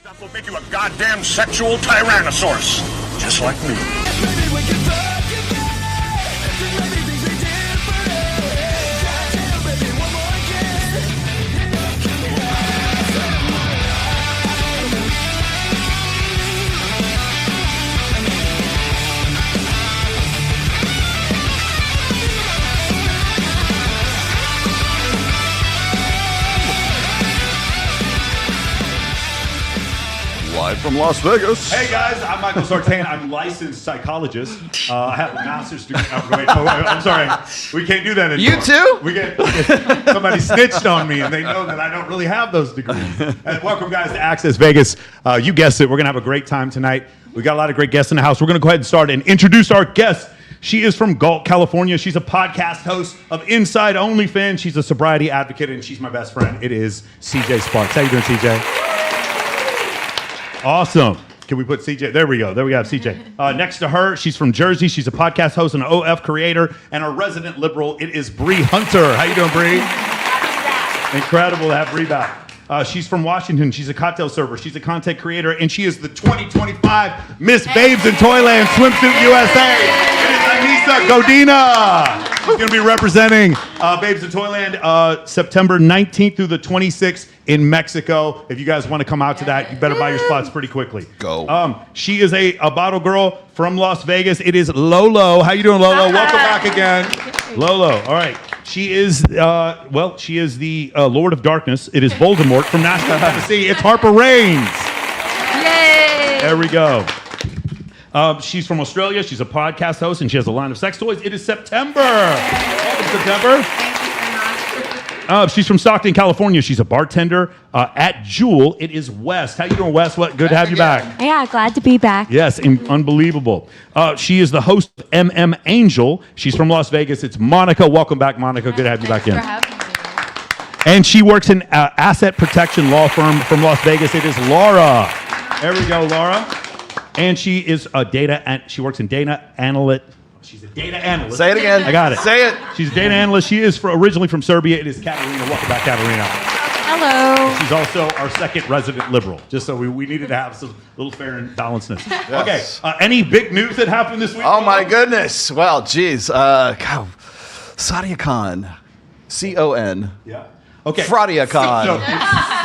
Stuff will make you a goddamn sexual tyrannosaurus, just like me. Live from Las Vegas. Hey guys, I'm Michael Sartain. I'm a licensed psychologist. I have a master's degree. I'm sorry, we can't do that anymore. You too? We get somebody snitched on me, and they know that I don't really have those degrees. And welcome, guys, to Access Vegas. You guessed it. We're gonna have a great time tonight. We got a lot of great guests in the house. We're gonna go ahead and start and introduce our guest. She is from Galt, California. She's a podcast host of Inside OnlyFans. She's a sobriety advocate, and she's my best friend. It is CJ Sparks. How you doing, CJ? Awesome. Can we put CJ? There we go. There we have CJ. Next to her, she's from Jersey. She's a podcast host and an OF creator and a resident liberal. It is Bree Hunter. How you doing, Bree? Incredible to have Bree back. She's from Washington. She's a cocktail server. She's a content creator, and she is the 2025 Miss Babes in Toyland Swimsuit USA. It is Anissa Godina. She's going to be representing Babes in Toyland September 19th through the 26th in Mexico. If you guys want to come out to that, you better buy your spots pretty quickly. Go. She is a bottle girl from Las Vegas. It is Lolo. How you doing, Lolo? Welcome back again. Lolo. All right. She is, she is the Lord of Darkness. It is Voldemort from Nashville, Tennessee. It's Harper Raines. Yay! There we go. She's from Australia. She's a podcast host, and she has a line of sex toys. It is September. Welcome, September. She's from Stockton, California. She's a bartender at Jewel. It is West. How you doing, West? What? Good to have you back. Yeah, glad to be back. Yes, unbelievable. she is the host of MM Angel. She's from Las Vegas. It's Monica. Welcome back, Monica. Good to have you back in. Thanks for having me. And she works in asset protection law firm from Las Vegas. It is Laura. There we go, Laura. And she is a she works in data analyst. She's a data analyst. Say it again. I got it. Say it. She's a data analyst. She is originally from Serbia. It is Katerina. Welcome back, Katerina. Hello. She's also our second resident liberal, just so we needed to have some little fair and balancedness. Yes. Okay. Any big news that happened this week? Oh, my goodness. Well, geez. Sadia Khan. C-O-N. Yeah. Okay. Fradia Khan.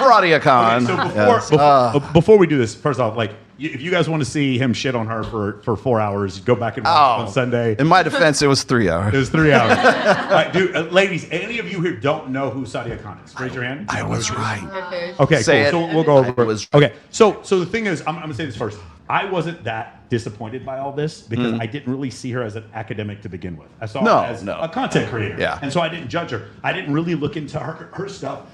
Fradia Khan. Okay, so before we do this, first off, if you guys want to see him shit on her for 4 hours, go back and watch on Sunday. In my defense, it was 3 hours. It was 3 hours. All right, dude, ladies, any of you here don't know who Sadia Khan is? Raise your hand. I was right. Okay, Say cool. it. So we'll go over it. Okay, so the thing is, I'm going to say this first. I wasn't that disappointed by all this because I didn't really see her as an academic to begin with. I saw her as a content creator. Yeah. And so I didn't judge her. I didn't really look into her stuff.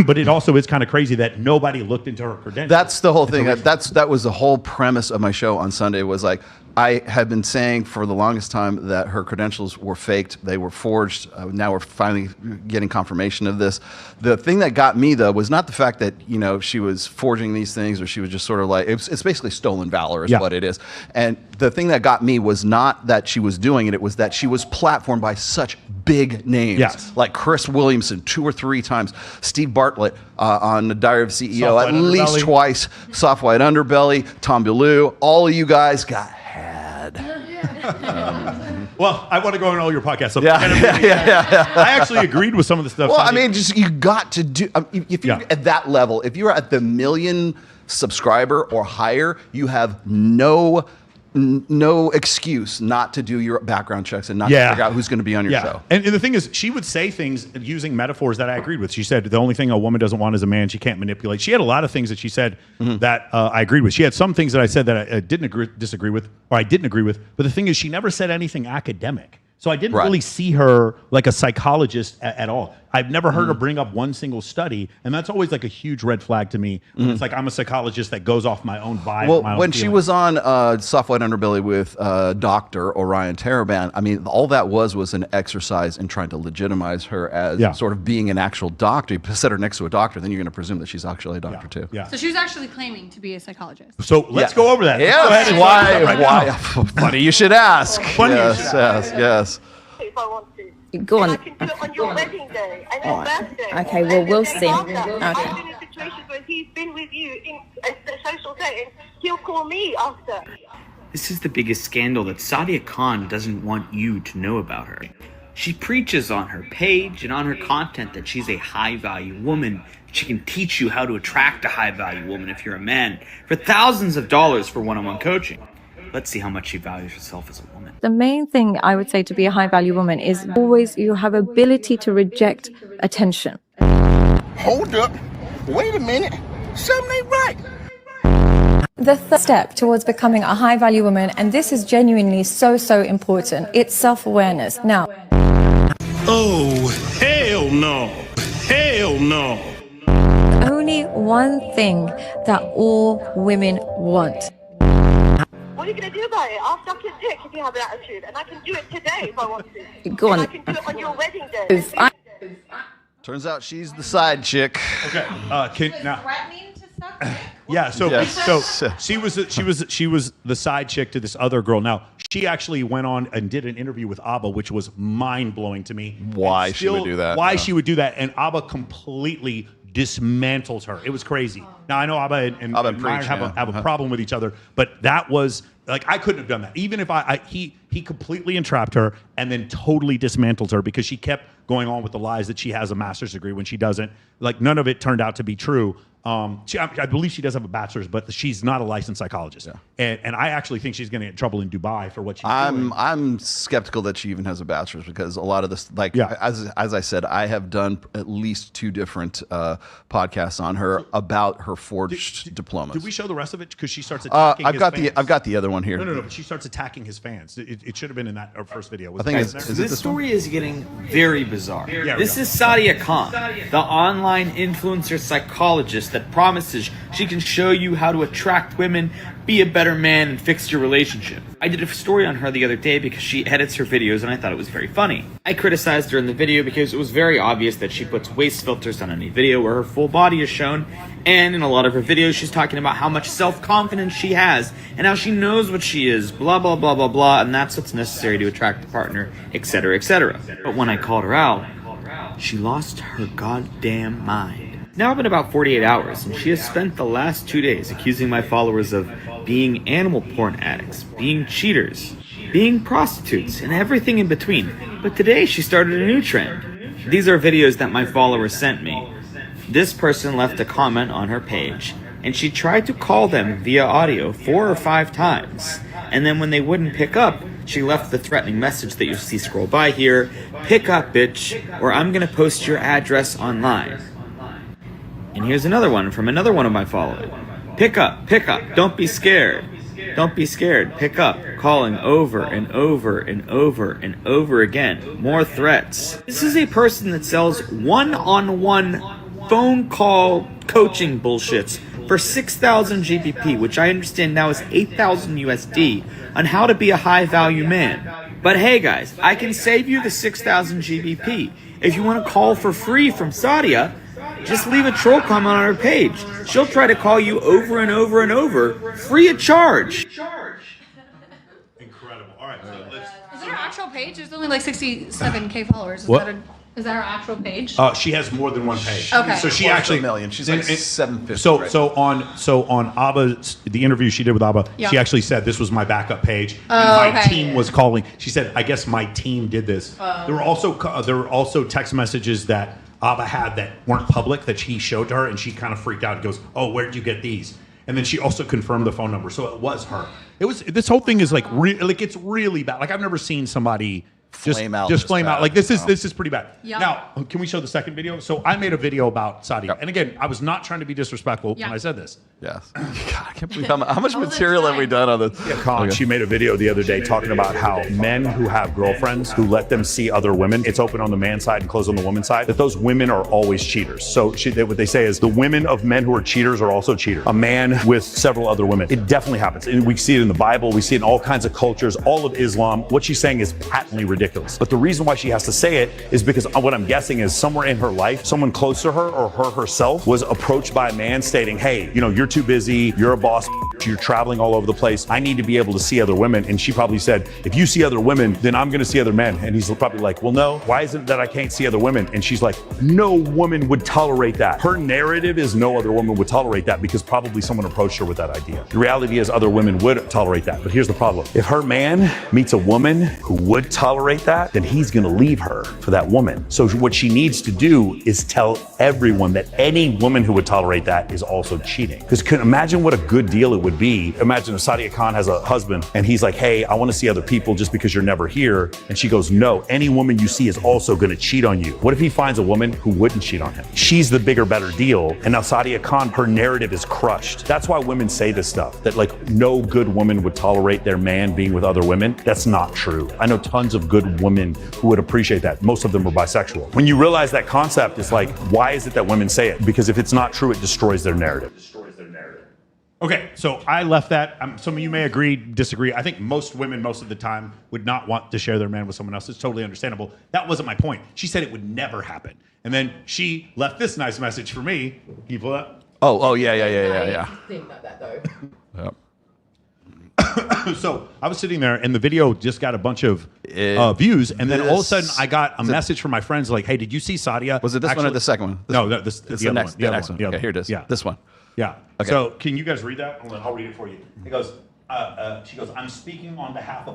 But it also is kind of crazy that nobody looked into her credentials. That's the whole thing. That was the whole premise of my show on Sunday was like, I had been saying for the longest time that her credentials were faked. They were forged. Now we're finally getting confirmation of this. The thing that got me, though, was not the fact that, she was forging these things or she was just sort of like, it's basically stolen valor is what it is. And the thing that got me was not that she was doing it. It was that she was platformed by such big names. Like Chris Williamson 2 or 3 times, Steve Bartlett on the Diary of a CEO at least twice, Soft White Underbelly, Tom Bellew, all of you guys got had. Well, I want to go on all your podcasts. So Yeah. I actually agreed with some of the stuff. Well, I mean, just you got to do, if you're at that level, if you're at the 1 million subscriber or higher, you have no excuse not to do your background checks and not to figure out who's going to be on your show. And the thing is, she would say things using metaphors that I agreed with. She said the only thing a woman doesn't want is a man she can't manipulate. She had a lot of things that she said that I agreed with. She had some things that I said that I didn't disagree with, or I didn't agree with. But the thing is, she never said anything academic. So I didn't really see her like a psychologist at all. I've never heard her bring up one single study, and that's always like a huge red flag to me. It's like I'm a psychologist that goes off my own vibe. Well, my own when feelings. she was on Soft White Underbelly with Dr. Orion Taraban, I mean, all that was an exercise in trying to legitimize her as sort of being an actual doctor. You set her next to a doctor, then you're going to presume that she's actually a doctor too. Yeah. So she was actually claiming to be a psychologist. So let's go over that. Yes. Why? Funny you should ask. Yes. If I want to. Go on. And I can do it on your wedding day and your birthday. Okay, well, we'll see. I've been in situations where he's been with you in a social setting, he'll call me after. This is the biggest scandal that Sadia Khan doesn't want you to know about her. She preaches on her page and on her content that she's a high-value woman. She can teach you how to attract a high-value woman if you're a man for thousands of dollars for one-on-one coaching. Let's see how much she values herself as a woman. The main thing I would say to be a high-value woman is always you have ability to reject attention. Hold up. Wait a minute. Something ain't right. The third step towards becoming a high-value woman, and this is genuinely so important, it's self-awareness. Now, Oh, hell no. Hell no. only one thing that all women want. What are you going to do about it? I'll suck your dick if you have an attitude, and I can do it today if I want to. Go on. And I can do it on your wedding day. If I- Turns out she's the side chick. Okay. Now, Threatening to suck dick? yeah. So Yes. she was the side chick to this other girl. Now she actually went on and did an interview with Abba, which was mind blowing to me. Why And she would do that, Why yeah. she would do that, and Abba completely dismantles her. It was crazy. Now I know Abba and Abba and Meyer Preach, have yeah. a problem with each other, but that was like I couldn't have done that. Even if he completely entrapped her and then totally dismantled her because she kept going on with the lies that she has a master's degree when she doesn't. Like none of it turned out to be true. I believe she does have a bachelor's, but she's not a licensed psychologist. Yeah. And I actually think she's going to get in trouble in Dubai for what she's doing. I'm skeptical that she even has a bachelor's because a lot of this, like Yeah. as I said, I have done at least 2 different podcasts on her about her forged diplomas. Did we show the rest of it? Because she starts attacking I've his got fans. I've got the other one here. No, but she starts attacking his fans. It should have been in that first video. Was I think it it's- in there? is it This this one? story is getting very bizarre. Yeah, This we is Sadia Khan, the online influencer psychologist that promises she can show you how to attract women, be a better man, and fix your relationship. I did a story on her the other day because she edits her videos and I thought it was very funny. I criticized her in the video because it was very obvious that she puts waist filters on any video where her full body is shown, and in a lot of her videos she's talking about how much self-confidence she has and how she knows what she is, blah blah blah blah blah, and that's what's necessary to attract a partner, etc. etc. But when I called her out, she lost her goddamn mind. Now it's been about 48 hours, and she has spent the last 2 days accusing my followers of being animal porn addicts, being cheaters, being prostitutes, and everything in between. But today she started a new trend. These are videos that my followers sent me. This person left a comment on her page, and she tried to call them via audio 4 or 5 times. And then when they wouldn't pick up, she left the threatening message that you see scroll by here: "Pick up, bitch, or I'm gonna post your address online." And here's another one from another one of my followers. Pick up, don't be scared. Don't be scared, pick up. Calling over and over and over and over again. More threats. This is a person that sells one-on-one phone call coaching bullshits for 6,000 GBP, which I understand now is 8,000 USD, on how to be a high-value man. But hey guys, I can save you the 6,000 GBP. If you want to call for free from Sadia, just leave a troll comment on her page. She'll try to call you over and over and over, free of charge. Incredible. All right, so let's. Is that her actual page? There's only like 67K followers. What? Is that her actual page? She has more than one page. Okay. So she Close to actually a million. She's like 750. So right so on Abba's the interview she did with Abba, Yeah. she actually said this was my backup page. Oh, my okay. team was calling. She said, I guess my team did this. There were also text messages that Abba had that weren't public that he showed to her, and she kind of freaked out and goes, "Oh, where'd you get these?" And then she also confirmed the phone number, so it was her. It was. This whole thing is like it's really bad. Like I've never seen somebody Flame out just this flame out. bad. Like this is pretty bad. Yeah. Now, can we show the second video? So I made a video about Sadia, Yep. and again, I was not trying to be disrespectful Yeah. when I said this. Yes. God, I can't believe how much All the material have we time. done on this. Khan, Okay. she made a video the other day talking about how men who have girlfriends who let them see other women, it's open on the man side and closed on the woman side, that those women are always cheaters. So what they say is the women of men who are cheaters are also cheaters. A man with several other women. It definitely happens. And we see it in the Bible. We see it in all kinds of cultures, all of Islam. What she's saying is patently ridiculous. But the reason why she has to say it is because what I'm guessing is somewhere in her life, someone close to her or her herself was approached by a man stating, hey, you're too busy, you're a boss, you're traveling all over the place. I need to be able to see other women. And she probably said, if you see other women, then I'm gonna see other men. And he's probably like, well, no, why is it that I can't see other women? And she's like, no woman would tolerate that. Her narrative is no other woman would tolerate that because probably someone approached her with that idea. The reality is other women would tolerate that. But here's the problem. If her man meets a woman who would tolerate that, then he's gonna leave her for that woman. So what she needs to do is tell everyone that any woman who would tolerate that is also cheating. Because imagine what a good deal it would be. Imagine if Sadia Khan has a husband and he's like, hey, I want to see other people just because you're never here. And she goes, no, any woman you see is also going to cheat on you. What if he finds a woman who wouldn't cheat on him? She's the bigger, better deal. And now Sadia Khan, her narrative is crushed. That's why women say this stuff, that like no good woman would tolerate their man being with other women. That's not true. I know tons of good women who would appreciate that. Most of them are bisexual. When you realize that concept, it's like, why is it that women say it? Because if it's not true, it destroys their narrative. Okay, so I left that. Some of you may agree, disagree. I think most women, most of the time, would not want to share their man with someone else. It's totally understandable. That wasn't my point. She said it would never happen. And then she left this nice message for me. Can you pull that? Oh, yeah. Think about that though. Yep. So I was sitting there, and the video just got a bunch of views, and then all of a sudden I got a message from my friends like, "Hey, did you see Sadia?" Was it this one or the second one? No, the it's other the next one. one. Okay, here it is. Yeah, this one. Yeah. Okay. So can you guys read that? I'll read it for you. It goes. She goes. I'm speaking on behalf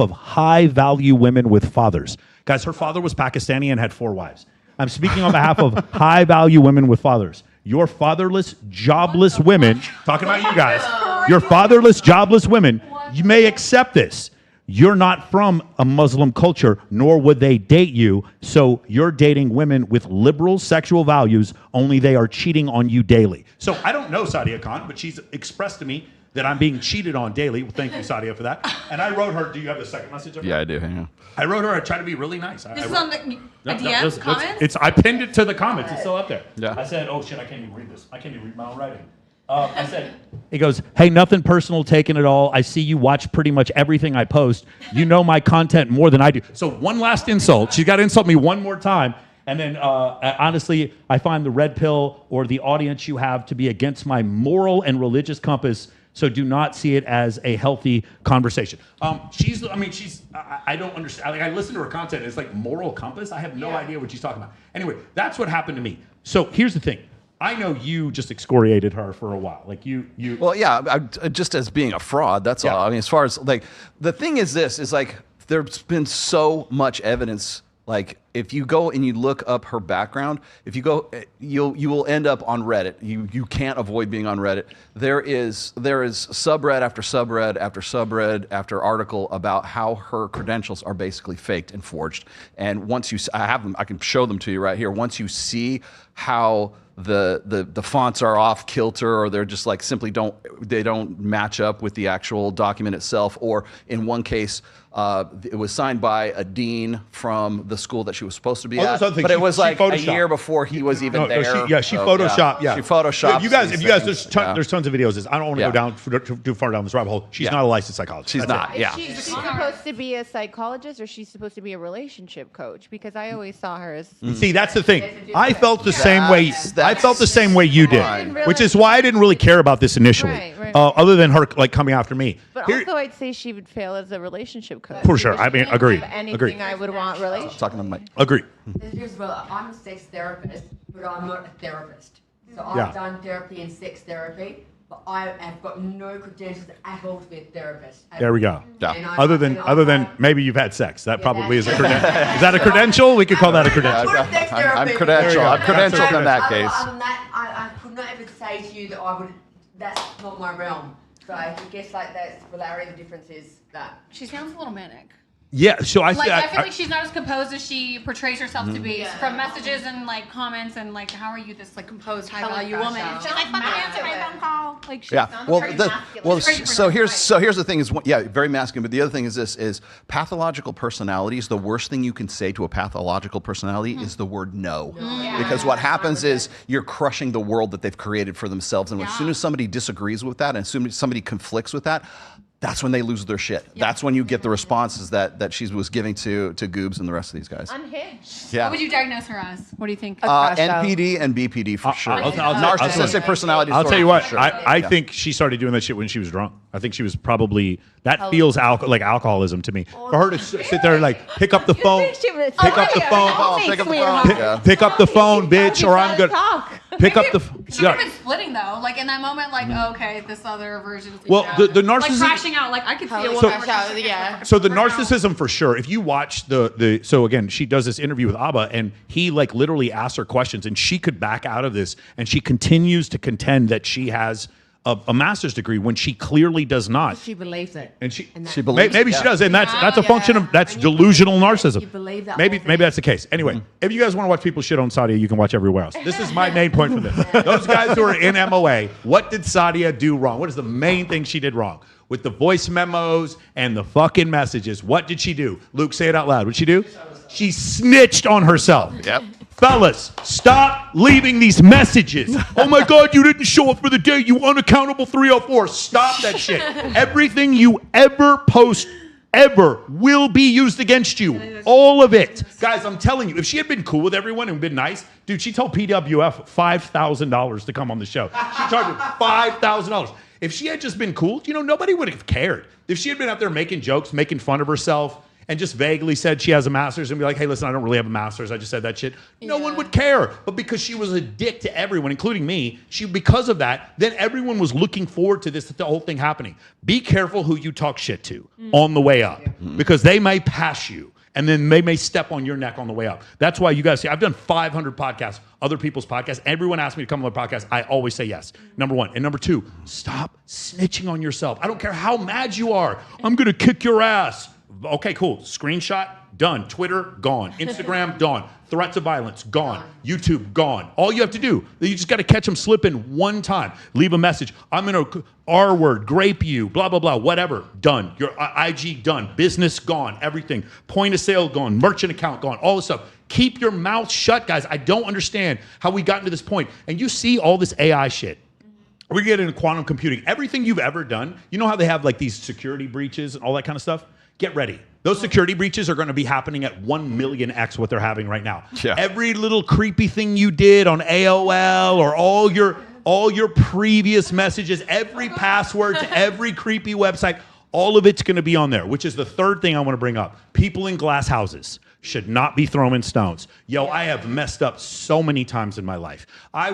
of high-value women with fathers. Guys, her father was Pakistani and had 4 wives. I'm speaking on behalf of high-value women with fathers. Your fatherless, jobless women, talking about you guys, your fatherless, jobless women, you may accept this. You're not from a Muslim culture, nor would they date you, so you're dating women with liberal sexual values, only they are cheating on you daily. So I don't know Sadia Khan, but she's expressed to me that I'm being cheated on daily. Well, thank you, Sadia, for that. And I wrote her, do you have the second message of her? Yeah, I do. Hang on. I wrote her, I tried to be really nice. This is on the DM comments? I pinned it to the comments. It's still up there. Yeah. I said, oh shit, I can't even read this. I can't even read my own writing. I said, he goes, hey, nothing personal, taking it all. I see you watch pretty much everything I post. You know my content more than I do. So one last insult. She's got to insult me one more time. And then, honestly, I find the red pill or the audience you have to be against my moral and religious compass. So do not see it as a healthy conversation. I don't understand. Like, I listen to her content. It's like moral compass. I have no idea what she's talking about. Anyway, that's what happened to me. So here's the thing. I know you just excoriated her for a while. Like you. Well, yeah, just as being a fraud. That's all. I mean, as far as like the thing is, this is like there's been so much evidence. Like if you go and you look up her background, if you go, you will end up on Reddit. You can't avoid being on Reddit. There is subreddit after subreddit after subreddit after article about how her credentials are basically faked and forged. And once you, I have them, I can show them to you right here. Once you see how the fonts are off kilter, or they're just like simply don't match up with the actual document itself, or in one case it was signed by a dean from the school that she was supposed to be at, but it was like a year before he was even there. She photoshopped. Yeah, she photoshopped. You guys, there's tons of videos. I don't want to go down too far down this rabbit hole. She's not a licensed psychologist. She's not. Yeah. Is she supposed to be a psychologist, or she's supposed to be a relationship coach? Because I always saw her as. See, that's the thing. I felt the same way. I felt the same way you did, which is why I didn't really care about this ininitially. Right. Other than her like coming after me. But also, I'd say she would fail as a relationship coach. For sure. I mean, agreed. Anything I would want relationship. Talking to Mike. Agree. Here's well, I'm a sex therapist, but I'm not a therapist. So I've done therapy and sex therapy, but I have got no credentials at all to be a therapist. There we go. Yeah. Other than maybe you've had sex. That probably is a credential. Is that a credential? We could call that a credential. I'm credentialed. I'm credentialed in that case. Other than that, I could not ever say to you that I would. That's not my realm. So I guess like that's the Larry. The difference is that She sounds a little manic. Yeah, so I I feel like she's not as composed as she portrays herself to be from messages and like comments and like, how are you this like composed high value woman? And she's like, fucking answer my phone call. Like, she sounds very masculine. So here's the thing is, very masculine. But the other thing is this: is pathological personalities. The worst thing you can say to a pathological personality is the word no, because what happens is you're crushing the world that they've created for themselves. And as soon as somebody disagrees with that, and as soon as somebody conflicts with that, that's when they lose their shit. That's when you get the responses that she was giving to Goobs and the rest of these guys. Unhinged. Yeah. What would you diagnose her as? What do you think? NPD and BPD for sure. Narcissistic personality disorder. I'll tell you what. for sure. I think she started doing that shit when she was drunk. I think she was probably feels like alcoholism to me. For her to sit there and like pick up the phone, pick up the phone, bitch, or I'm gonna pick up the. She could have been splitting though, like in that moment, like okay, this other version. Well, the narcissism, like crashing out, like I could see a woman So the narcissism for sure. If you watch so again, she does this interview with Abba, and he like literally asks her questions, and she could back out of this, and she continues to contend that she has a master's degree when she clearly does not. She believes it. And she believes maybe it, she does, and that's a function of delusional narcissism. You believe that Maybe that's the case. Anyway, if you guys want to watch people shit on Sadia, you can watch everywhere else. This is my main point for this. Those guys who are in MOA, what did Sadia do wrong? What is the main thing she did wrong? With the voice memos and the fucking messages, what did she do? Luke, say it out loud. What'd she do? She snitched on herself. Yep. Fellas, stop leaving these messages. Oh my God, you didn't show up for the day, you unaccountable 304. Stop that shit. Everything you ever post ever will be used against you. All of it. Guys, I'm telling you, if she had been cool with everyone and been nice, dude, she told PWF $5,000 to come on the show. She charged him $5,000. If she had just been cool, nobody would have cared. If she had been out there making jokes, making fun of herself, and just vaguely said she has a master's and be like, hey, listen, I don't really have a master's. I just said that shit. No one would care. But because she was a dick to everyone, including me, because of that, then everyone was looking forward to the whole thing happening. Be careful who you talk shit to on the way up because they may pass you and then they may step on your neck on the way up. That's why you guys see, I've done 500 podcasts, other people's podcasts. Everyone asks me to come on their podcast. I always say yes. Number one. And number two, stop snitching on yourself. I don't care how mad you are. I'm going to kick your ass. Okay, cool. Screenshot, done. Twitter, gone. Instagram, gone. Threats of violence, gone. YouTube, gone. All you have to do, you just got to catch them slipping one time. Leave a message. I'm going to R word, grape you, blah, blah, blah, whatever. Done. Your IG, done. Business, gone. Everything. Point of sale, gone. Merchant account, gone. All this stuff. Keep your mouth shut, guys. I don't understand how we got to this point. And you see all this AI shit. We're getting into quantum computing. Everything you've ever done, you know how they have like these security breaches and all that kind of stuff? Get ready. Those security breaches are going to be happening at 1 millionx what they're having right now. Yeah. Every little creepy thing you did on AOL or all your previous messages, every password to every creepy website, all of it's going to be on there, which is the third thing I want to bring up. People in glass houses should not be throwing stones. Yo, I have messed up so many times in my life. I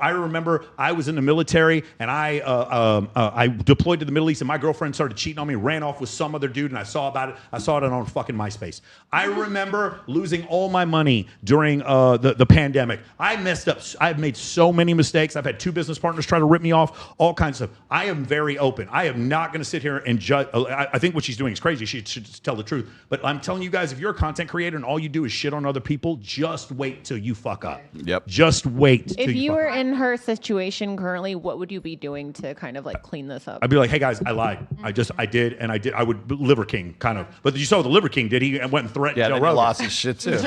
remember I was in the military and I deployed to the Middle East and my girlfriend started cheating on me, ran off with some other dude and I saw about it. I saw it on fucking MySpace. I remember losing all my money during the pandemic. I messed up. I've made so many mistakes. I've had 2 business partners try to rip me off, all kinds of stuff. I am very open. I am not going to sit here and judge. I think what she's doing is crazy. She should just tell the truth. But I'm telling you guys, if you're a content creator and all you do is shit on other people, just wait till you fuck up. Yep. Just wait till If you fuck were up. in her situation currently, what would you be doing to kind of like clean this up? I'd be like, hey guys, I lied. I did. I would Liver King kind of. But you saw what the Liver King did. He went and threatened Joe Rogan. He lost his shit too.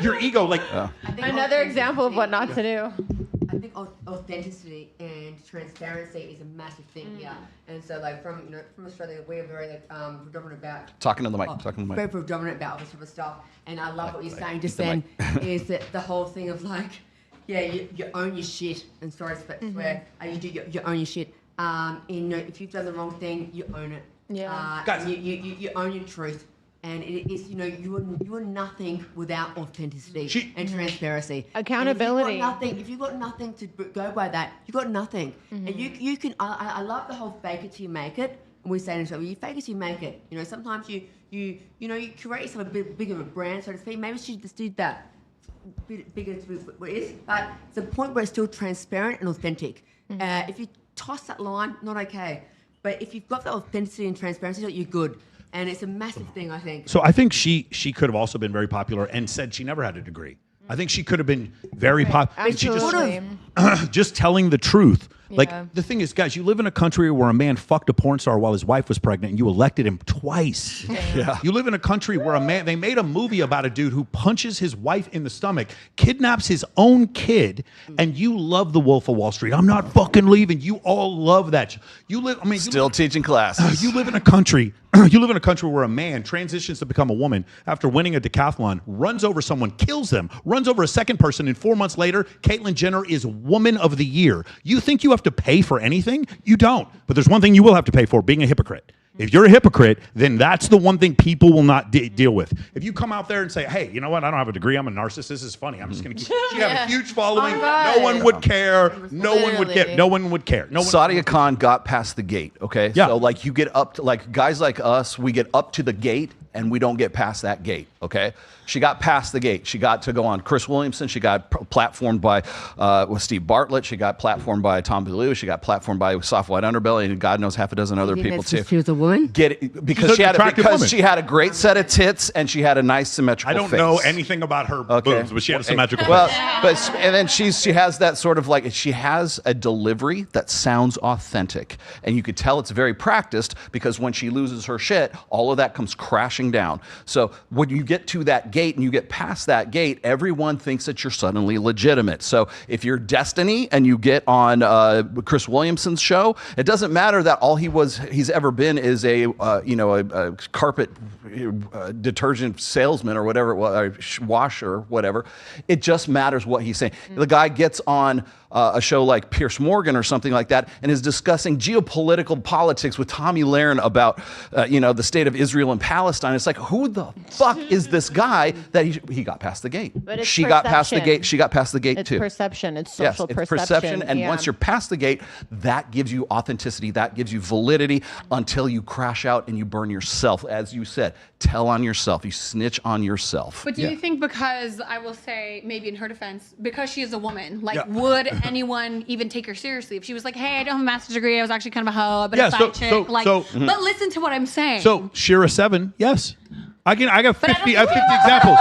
Your ego, like. Another example of what not to do. I think authenticity and transparency is a massive thing here. And so, like from Australia, we're very predominant about Talking to the mic. Very predominant about all this sort of stuff. And I love what you're saying just then. Is that the whole thing of like, yeah, you own your shit. And sorry to swear, you own your shit. If you've done the wrong thing, you own it. Yeah. Guys. You own your truth. And it is, you are nothing without authenticity and transparency. Accountability. And if you've got nothing to go by that, you've got nothing. And you can. I love the whole fake it till you make it. And we say in Australia, you fake it till you make it. Sometimes you create yourself a bit bigger of a brand, so to speak. Maybe she just did that bigger to what it is, but it's a point where it's still transparent and authentic. If you toss that line, not okay. But if you've got the authenticity and transparency, you're good. And it's a massive thing, I think. So I think she could have also been very popular and said she never had a degree. I think she could have been very popular. Absolutely. Just telling the truth Like, the thing is, guys, you live in a country where a man fucked a porn star while his wife was pregnant and you elected him twice. Yeah. You live in a country where they made a movie about a dude who punches his wife in the stomach, kidnaps his own kid, and you love The Wolf of Wall Street. I'm not fucking leaving. You all love that. Still teaching classes. You live in a country. You live in a country where a man transitions to become a woman after winning a decathlon, runs over someone, kills them, runs over a second person, and 4 months later, Caitlyn Jenner is Woman of the Year. You think you have to pay for anything? You don't. But there's one thing you will have to pay for: being a hypocrite. If you're a hypocrite, then that's the one thing people will not deal with. If you come out there and say, hey, you know what? I don't have a degree. I'm a narcissist. This is funny. I'm just going to keep... She'd have a huge following. No one would care. No one would care. No one would care. Sadia Khan got past the gate, okay? Yeah. So, like, you get up to, like, guys like us, we get up to the gate and we don't get past that gate, okay? She got past the gate. She got to go on Chris Williamson. She got platformed by with Steve Bartlett. She got platformed by Tom Bellew. She got platformed by Soft White Underbelly, and God knows half a dozen other people too. She was a woman? Because she had a great set of tits and she had a nice symmetrical face. I don't know anything about her boobs, but she had a symmetrical face. But and then she has that sort of like, she has a delivery that sounds authentic, and you could tell it's very practiced, because when she loses her shit, all of that comes crashing down. So when you get to that gate and you get past that gate, everyone thinks that you're suddenly legitimate. So if you're Destiny and you get on Chris Williamson's show, it doesn't matter that all he's ever been is a carpet detergent salesman or whatever it was, washer or whatever. It just matters what he's saying. The guy gets on a show like Piers Morgan or something like that and is discussing geopolitical politics with Tommy Lahren about the state of Israel and Palestine. It's like, who the fuck is this guy that he got past the gate? But it's She got past the gate. She got past the gate it's too. Perception. It's social it's perception. And once you're past the gate, that gives you authenticity. That gives you validity until you crash out and you burn yourself. As you said, tell on yourself. You snitch on yourself. But do you think, because I will say, maybe in her defense, because she is a woman, like, would anyone even take her seriously if she was like, hey, I don't have a master's degree, I was actually kind of a hoe, but a side chick, but listen to what I'm saying. So Shira 7, yes. I got 50 examples.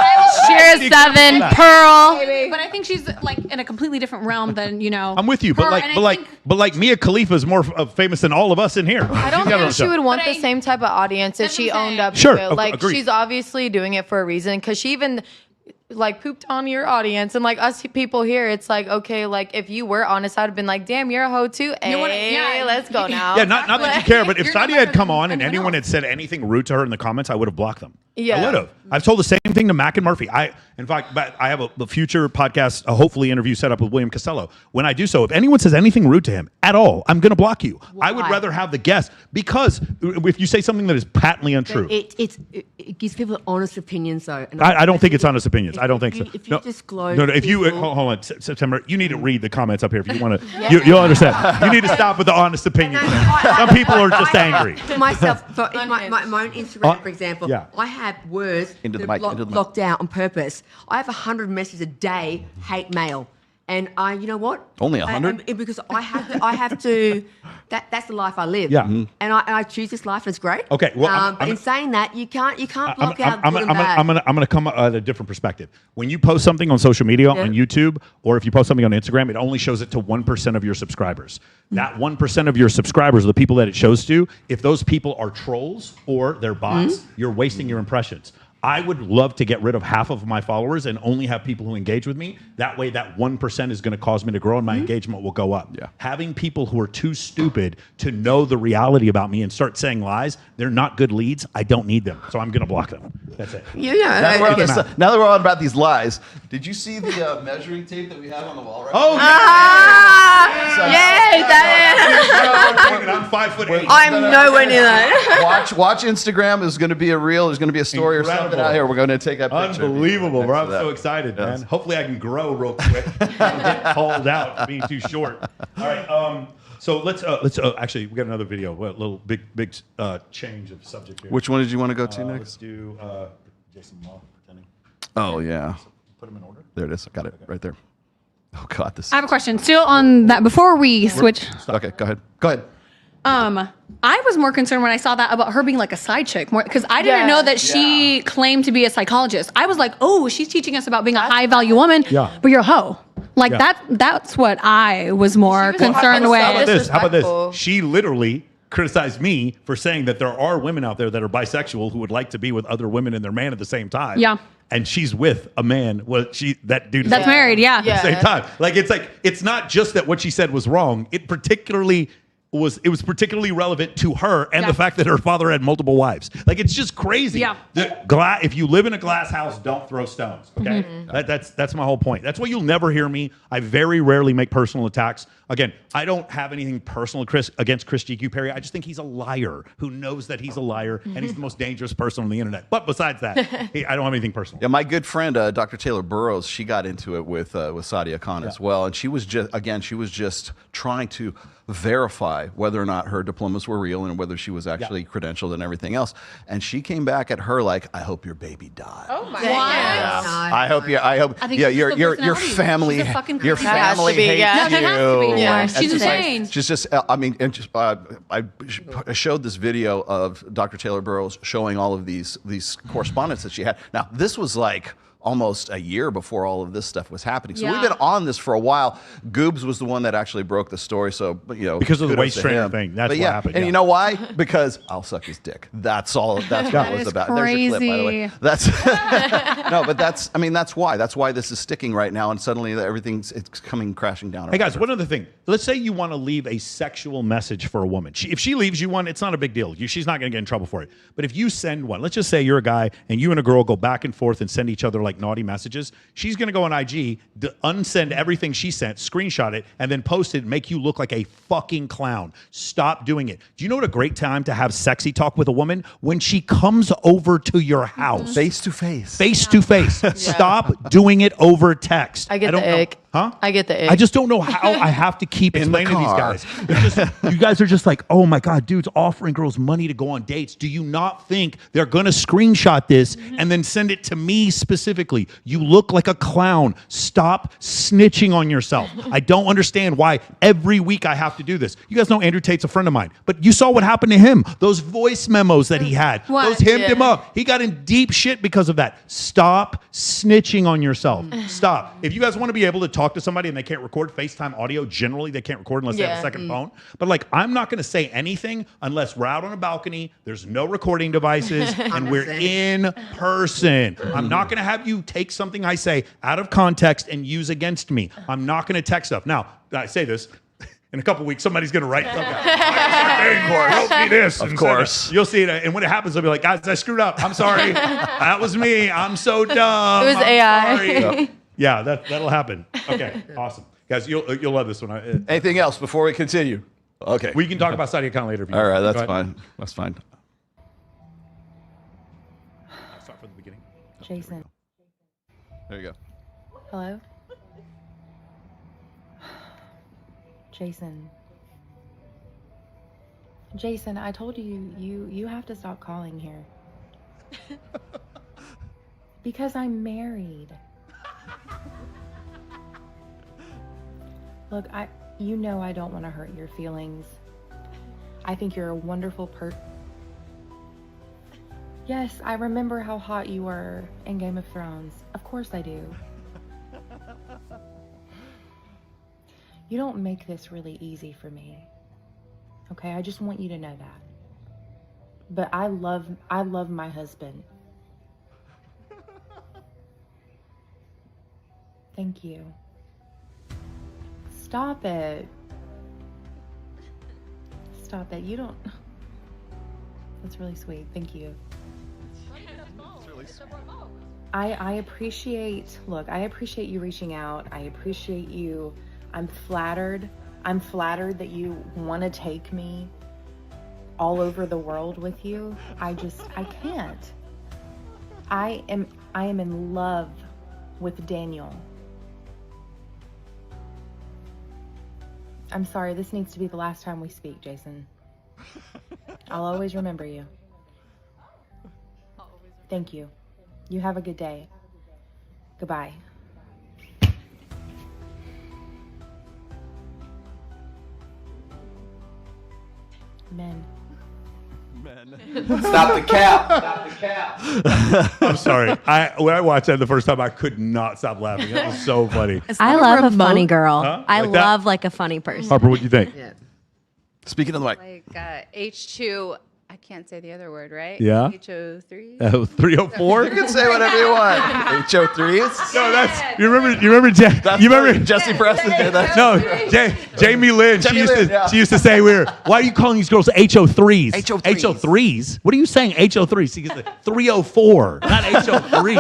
Shira 7, Pearl. But I think she's like in a completely different realm than, I'm with you, but like Mia Khalifa is more famous than all of us in here. I don't think she would want the same type of audience if she owned up to it. Like, agreed. She's obviously doing it for a reason, because she even like pooped on your audience, and like us people here, it's like, okay, like if you were honest, I'd have been like, damn, you're a hoe too. Hey, let's go now. Yeah, not that you care, but if Sadia had come on and anyone had said anything rude to her in the comments, I would have blocked them. Yeah, I would have. I've told the same thing to Mac and Murphy. In fact, I have a future podcast, hopefully interview set up with William Costello. When I do so, if anyone says anything rude to him at all, I'm going to block you. Why? I would rather have the guest, because if you say something that is patently untrue, it gives people honest opinions, though. And I don't think it's honest opinions. I don't think so. If you disclose, if you hold on, September, you need to read the comments up here if you want to. You'll understand. You need to stop with the honest opinions. Some people are just angry. Myself, my own Instagram, for example, I have words blocked out on purpose. I have 100 messages a day, hate mail. And you know what? Only 100? Because I have to. That's the life I live. Yeah. And I choose this life, and it's great. Okay. Well, but in saying that, you can't block out I'm good and bad. gonna come at a different perspective. When you post something on social media, on YouTube, or if you post something on Instagram, it only shows it to 1% of your subscribers. That 1% of your subscribers are the people that it shows to. If those people are trolls or they're bots, you're wasting your impressions. I would love to get rid of half of my followers and only have people who engage with me. That way, that 1% is going to cause me to grow and my engagement will go up. Yeah. Having people who are too stupid to know the reality about me and start saying lies, they're not good leads. I don't need them. So I'm going to block them. That's it. Now that we're on about these lies, did you see the measuring tape that we have on the wall right now? Yes, I'm 5'8". I'm nowhere near that. Watch Instagram. There's going to be a reel. There's going to be a story or something out here. We're going to take that picture. Unbelievable, bro. I'm so excited, man. Hopefully I can grow real quick. I'll get called out for being too short. All right. So let's actually, we got another video. A little big change of subject here. Which one did you want to go to next? Let's do Jason Ma pretending. Oh, yeah. Put them in order. There it is. I got it right there. Oh, God. I have a question. Still on that, before we switch. Okay, go ahead. I was more concerned when I saw that about her being like a side chick, more because I didn't know that she claimed to be a psychologist. I was like, oh, she's teaching us about being a high value woman, but you're a hoe. Like that's what I was more concerned with. How about this? She literally criticized me for saying that there are women out there that are bisexual who would like to be with other women and their man at the same time. Yeah. And she's with a man. Well, that dude is that's married. Yeah. At the same time. It's not just that what she said was wrong. It was particularly relevant to her and the fact that her father had multiple wives. Like, it's just crazy. Yeah. If you live in a glass house, don't throw stones. Okay, that's my whole point. That's why you'll never hear me. I very rarely make personal attacks. Again, I don't have anything personal against Chris GQ Perry. I just think he's a liar who knows that he's a liar and he's the most dangerous person on the internet. But besides that, I don't have anything personal. Yeah, my good friend Dr. Taylor Burrows, she got into it with Sadia Khan as well, and she was just trying to verify whether or not her diplomas were real and whether she was actually credentialed and everything else. And she came back at her like, "I hope your baby died." Oh my God. I hope your family hates you. Yeah, she's insane. She's just, I showed this video of Dr. Taylor Burrows showing all of these correspondence that she had. Now, this was like almost a year before all of this stuff was happening. So we've been on this for a while. Goobs was the one that actually broke the story. So, because of the waist trainer thing, that's what happened. And you know why? Because I'll suck his dick. That's all. That's what it was about. Crazy. There's your clip, by the way. That's why. That's why this is sticking right now. And suddenly it's coming crashing down. Hey guys, one other thing. Let's say you want to leave a sexual message for a woman. If she leaves you one, it's not a big deal. She's not going to get in trouble for it. But if you send one, let's just say you're a guy and you and a girl go back and forth and send each other like naughty messages. She's going to go on IG, unsend everything she sent, screenshot it, and then post it, make you look like a fucking clown. Stop doing it. Do you know what a great time to have sexy talk with a woman? When she comes over to your house. Face to face. Face to face. Stop doing it over text. I get the ick. Huh? I get the ick. I just don't know how I have to keep explaining to these guys. You guys are just like, oh my God, dudes offering girls money to go on dates. Do you not think they're going to screenshot this and then send it to me specifically? You look like a clown. Stop snitching on yourself. I don't understand why every week I have to do this. You guys know Andrew Tate's a friend of mine, but you saw what happened to him. Those voice memos that he had, those hemmed him up. He got in deep shit because of that. Stop snitching on yourself. Stop. If you guys want to be able to talk to somebody and they can't record FaceTime audio, generally they can't record unless they have a second phone. But like, I'm not going to say anything unless we're out on a balcony, there's no recording devices, and we're in person. I'm not going to have you take something I say out of context and use against me. I'm not going to text stuff. Now, I say this, in a couple weeks, somebody's going to write something. Wrote me this. Of course. You'll see it. And when it happens, I'll be like, guys, I screwed up. I'm sorry. That was me. I'm so dumb. It was AI. Yeah, that'll happen. Okay, awesome. Guys, you'll love this one. Anything else before we continue? Okay. We can talk about Sadia Khan later if you want. All right, want. that's fine. That's fine. Start from the beginning. Jason. There you go. Hello? Jason, I told you have to stop calling here. Because I'm married. Look, you know I don't want to hurt your feelings. I think you're a wonderful person. Yes, I remember how hot you were in Game of Thrones. Of course I do. You don't make this really easy for me. Okay, I just want you to know that. But I love my husband. Thank you. Stop it. Stop it. You don't. That's really sweet. Thank you. I appreciate, look, I appreciate you reaching out. I appreciate you. I'm flattered. I'm flattered that you want to take me all over the world with you. I can't. I am in love with Daniel. I'm sorry, this needs to be the last time we speak, Jason. I'll always remember you. Thank you. You have a good day. Goodbye. Men. Stop the cap. Stop the cap. I'm sorry. When I watched that the first time, I could not stop laughing. That was so funny. I love a funny girl. Huh? I Like that? love like a funny person. Harper, what do you think? Speaking of the mic. Like H2, I can't say the other word, right? Yeah. HO3. Oh, 304? You can say whatever you want. HO3s? No, that's you remember Jesse Preston did that. No, Jamie Lynn. She used to say why are you calling these girls HO3s? HO3s? What are you saying HO3s? She gets 304, not HO3.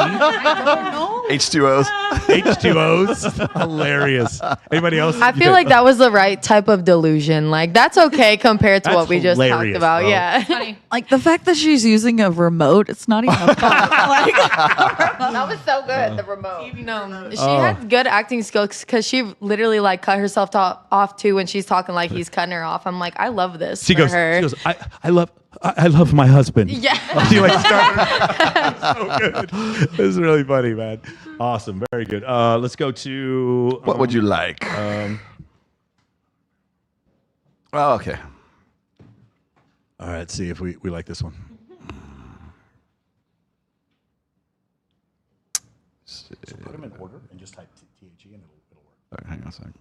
H2Os. H2Os. Hilarious. Anybody else? I feel like that was the right type of delusion. Like that's okay compared to That's what we just talked hilarious, about. bro. Yeah. Like the fact that she's using a remote, it's not even fun. Like, That was so good, the remote. No, she had good acting skills because she literally like cut herself off too when she's talking like he's cutting her off. I'm like, I love this She for goes, her. I love my husband. Yeah. She like started. So good. It's really funny, man. Awesome. Very good. Let's go to. What would you like? Oh, okay. All right. See if we like this one. So put them in order and just type THE and it'll work. All right, hang on a second.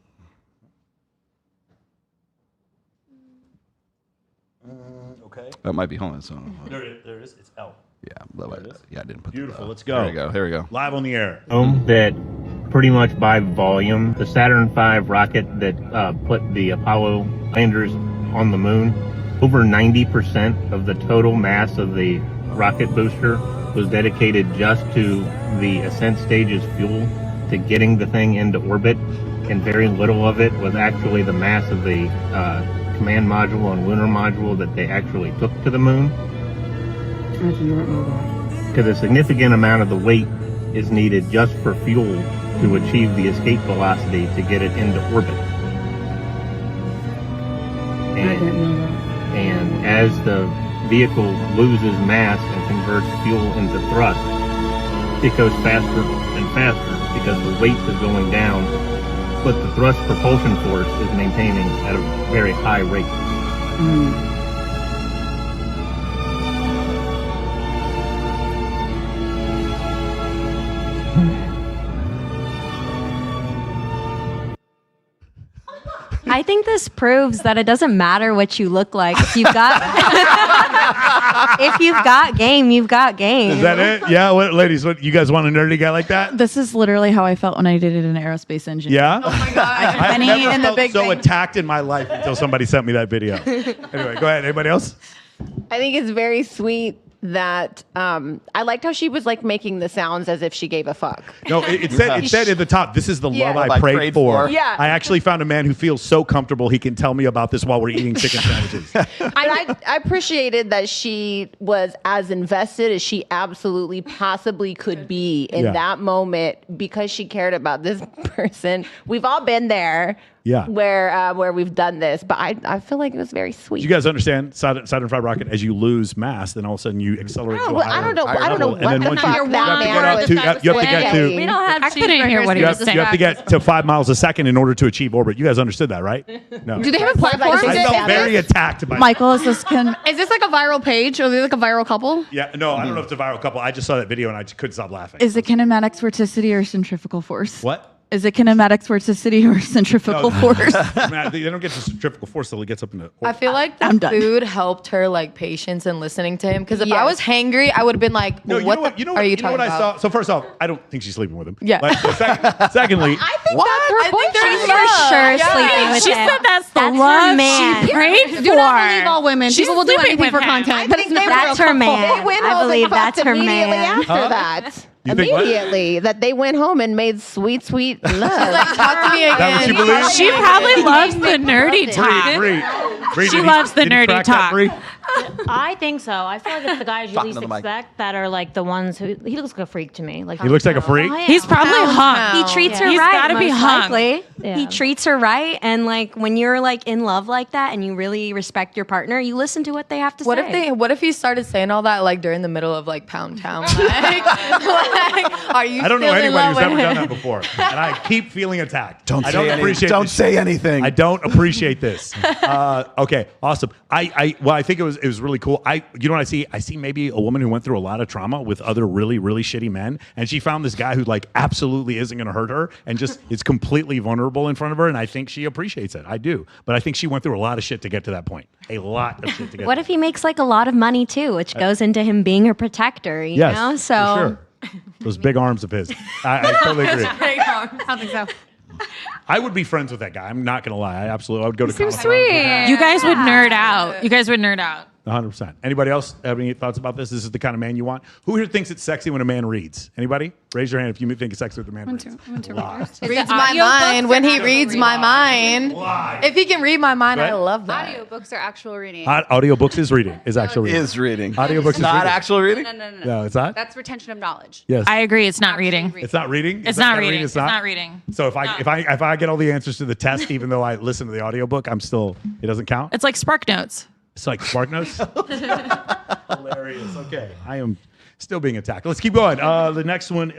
Okay. That might be home. So. There it is. It's L. Yeah, I didn't put Beautiful. the, Let's go. There we go. Live on the air. That pretty much by volume, the Saturn V rocket that put the Apollo landers on the moon, over 90% of the total mass of the rocket booster was dedicated just to the ascent stage's fuel, to getting the thing into orbit, and very little of it was actually the mass of the command module and lunar module that they actually took to the moon. Because a significant amount of the weight is needed just for fuel to achieve the escape velocity to get it into orbit. And as the vehicle loses mass and converts fuel into thrust, it goes faster and faster because the weight is going down, but the thrust propulsion force is maintaining at a very high rate. I think this proves that it doesn't matter what you look like. If you've got game, you've got game. Is that it? Yeah, ladies, you guys want a nerdy guy like that? this is literally how I felt when I dated an aerospace engineer. Yeah? Oh my God. I've never in the felt Big so Bang. attacked in my life until somebody sent me that video. Anyway, go ahead. Anybody else? I think it's very sweet that I liked how she was like making the sounds as if she gave a fuck. No, it said at the top, this is the Yeah. love I prayed for. Yeah. I actually found a man who feels so comfortable he can tell me about this while we're eating chicken sandwiches. I appreciated that she was as invested as she absolutely possibly could be in that moment because she cared about this person. We've all been there. Yeah. Where we've done this, but I feel like it was very sweet. Do you guys understand Saturn V rocket? As you lose mass, then all of a sudden you accelerate to a higher I don't know level. what And then the once fuck you that you have to get to We don't have I couldn't hear what he was saying. you have to get to 5 miles a second in order to achieve orbit. You guys understood that, right? No. Do they have a platform? I felt very attacked by Michael, is this Is this like a viral page? Are they like a viral couple? Yeah, no, I don't know if it's a viral couple. I just saw that video and I couldn't stop laughing. is it kinematics, vorticity, or centrifugal force? What? Is it kinematics, vorticity, or centrifugal force? Man, they don't get to centrifugal force till it gets up into I feel like I'm the done. food helped her like patience and listening to him. Because if I was hangry, I would have been like, No, well, what are you talking what I saw? about? So first off, I don't think she's sleeping with him. Yeah. But secondly, I think that's her boyfriend. She's for sure sleeping with She him. said that's the That's love her man. she prayed for. Do not believe all women. She's People will do sleeping anything with for him. content. But it's not That's a her real couple. man. They went I home believe and that's fucked her immediately man. after that. You think what? Immediately that they went home and made sweet, sweet love. Like, talk to me again. That what you believe? She probably loves the nerdy talk. Bree, She did loves the did he nerdy crack that, talk. Bree? I think so. I feel like it's the guys you Talking least to the mic. expect that are like the ones who he looks like a freak to me. Like He looks like a freak. He's probably hung. He treats her He's right. gotta be most hung. likely. Yeah. He treats her right, and like when you're like in love like that, and you really respect your partner, you listen to what they have to say. What if he started saying all that like during the middle of like Pound Town? Like, are you I don't know still in anybody love who's with ever him? done that before, and I keep feeling attacked. Don't I say don't anything. appreciate Don't this. say anything. I don't appreciate this. Okay, awesome. I think it was was really cool. You know what I see? I see maybe a woman who went through a lot of trauma with other really, really shitty men, and she found this guy who like absolutely isn't going to hurt her and just is completely vulnerable in front of her, and I think she appreciates it. I do. But I think she went through a lot of shit to get to that point. A lot of shit to get What to if he makes like a lot of money too, which goes into him being a protector, you know? So for sure. Those big arms of his. I totally agree. I don't think so. I would be friends with that guy. I'm not going to lie. I would go to Seems Comic-Con. sweet. You guys would nerd out. You guys would nerd out. 100%. Anybody else have any thoughts about this? This is the kind of man you want. Who here thinks it's sexy when a man reads? Anybody? Raise your hand if you think it's sexy when a man reads. Reads my mind when he reads my mind. If he can read my mind, I love that. Audiobooks are actual reading. Audiobooks is reading. Is actual reading. Is reading. Audiobooks is not reading. actual reading? No. No, it's not? That's retention of knowledge. Yes. I agree. It's not reading. It's not reading? It's not reading. It's not reading. So if I get all the answers to the test, even though I listen to the audiobook, it doesn't count? It's like Spark Notes. It's like Spark Notes? Hilarious. Okay. I am still being attacked. Let's keep going. The next one.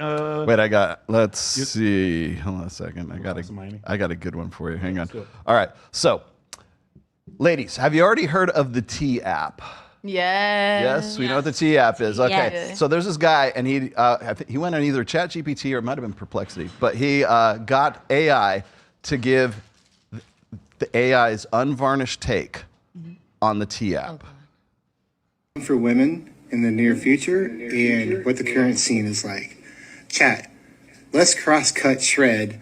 Wait, let's see. Hold on a second. I got a good one for you. Hang on. All right. So, ladies, have you already heard of the T app? Yes, we know what the T app is. Okay, Yes. so there's this guy, and he went on either ChatGPT or it might have been Perplexity, but he got AI to give the AI's unvarnished take on the T app. For women in the near future and what the current scene is like. Chat, let's cross-cut shred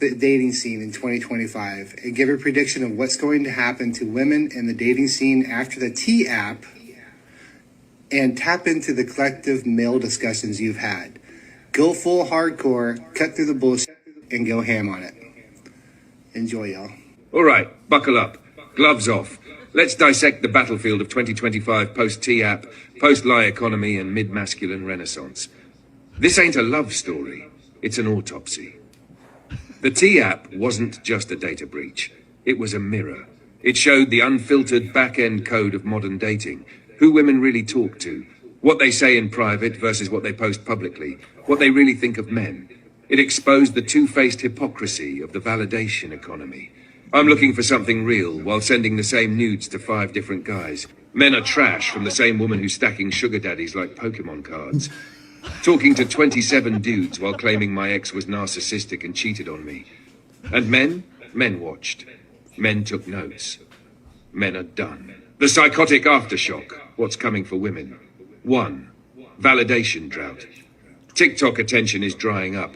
the dating scene in 2025 and give a prediction of what's going to happen to women in the dating scene after the T app and tap into the collective male discussions you've had. Go full hardcore, cut through the bullshit, and go ham on it. Enjoy, y'all. All right, buckle up. Gloves off. Let's dissect the battlefield of 2025 post-T-app, post-lie economy, and mid-masculine renaissance. This ain't a love story. It's an autopsy. The T-app wasn't just a data breach. It was a mirror. It showed the unfiltered back-end code of modern dating, who women really talk to, what they say in private versus what they post publicly, what they really think of men. It exposed the two-faced hypocrisy of the validation economy. I'm looking for something real while sending the same nudes to 5 different guys. Men are trash from the same woman who's stacking sugar daddies like Pokemon cards. Talking to 27 dudes while claiming my ex was narcissistic and cheated on me. And men watched. Men took notes. Men are done. The psychotic aftershock, what's coming for women. 1. Validation drought. TikTok attention is drying up.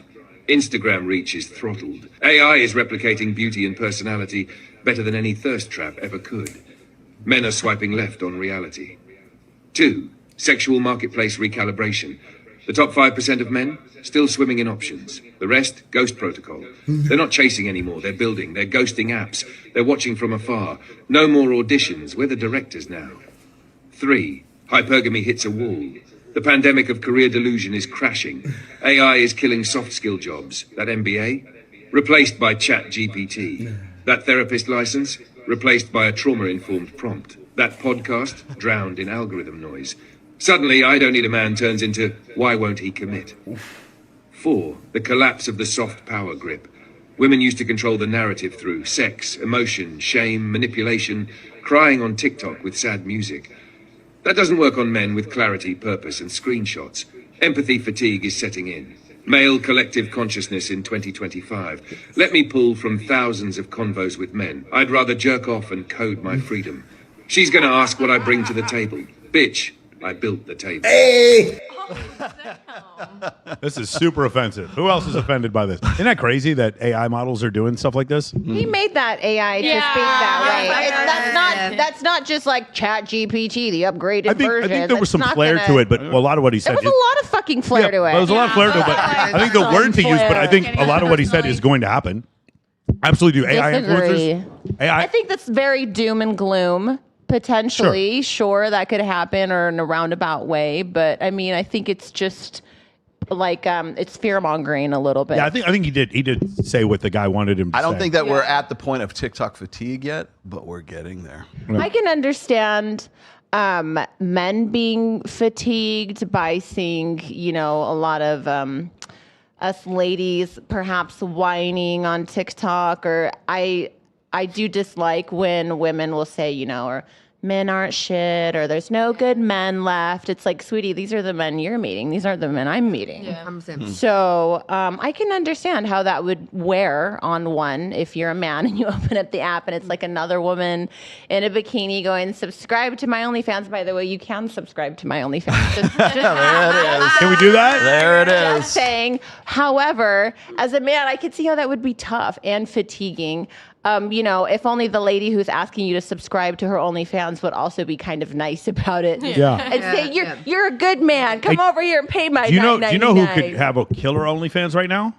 Instagram reach is throttled. AI is replicating beauty and personality better than any thirst trap ever could. Men are swiping left on reality. 2. Sexual marketplace recalibration. The top 5% of men, still swimming in options. The rest, ghost protocol. They're not chasing anymore, they're building, they're ghosting apps, they're watching from afar. No more auditions, we're the directors now. 3. Hypergamy hits a wall. The pandemic of career delusion is crashing. AI is killing soft skill jobs. That MBA, replaced by ChatGPT. That therapist license, replaced by a trauma-informed prompt. That podcast, drowned in algorithm noise. Suddenly, I Don't Need a Man turns into Why Won't He Commit? 4. The collapse of the soft power grip. Women used to control the narrative through sex, emotion, shame, manipulation, crying on TikTok with sad music. That doesn't work on men with clarity, purpose, and screenshots. Empathy fatigue is setting in. Male collective consciousness in 2025. Let me pull from thousands of convos with men. I'd rather jerk off and code my freedom. She's gonna ask what I bring to the table. Bitch, I built the table. Hey! This is super offensive. Who else is offended by this? Isn't that crazy that AI models are doing stuff like this? He made that AI to speak that way. That's not just like ChatGPT, the upgraded version. I think there was some flair to it, but a lot of what he said. There was a lot of fucking flair to it. There was a lot of flair to it, but I think the word to use, but I think a lot of what he said is going to happen. Absolutely do. AI influencers. I think that's very doom and gloom. Potentially, sure, that could happen or in a roundabout way, but I mean, I think it's just like it's fear mongering a little bit. Yeah, I think he did say what the guy wanted him to say. I don't think that we're at the point of TikTok fatigue yet, but we're getting there. I can understand men being fatigued by seeing, a lot of us ladies perhaps whining on TikTok, or I do dislike when women will say, or men aren't shit or there's no good men left. It's like, sweetie, these are the men you're meeting. These aren't the men I'm meeting. So I can understand how that would wear on one if you're a man and you open up the app and it's like another woman in a bikini going, subscribe to my OnlyFans. By the way, you can subscribe to my OnlyFans. There it is. Can we do that? There it is. Just saying. However, as a man, I could see how that would be tough and fatiguing. If only the lady who's asking you to subscribe to her OnlyFans would also be kind of nice about it. Yeah. And say, you're a good man. Come over here and pay my Do you know who $9.99. could have a killer OnlyFans right now?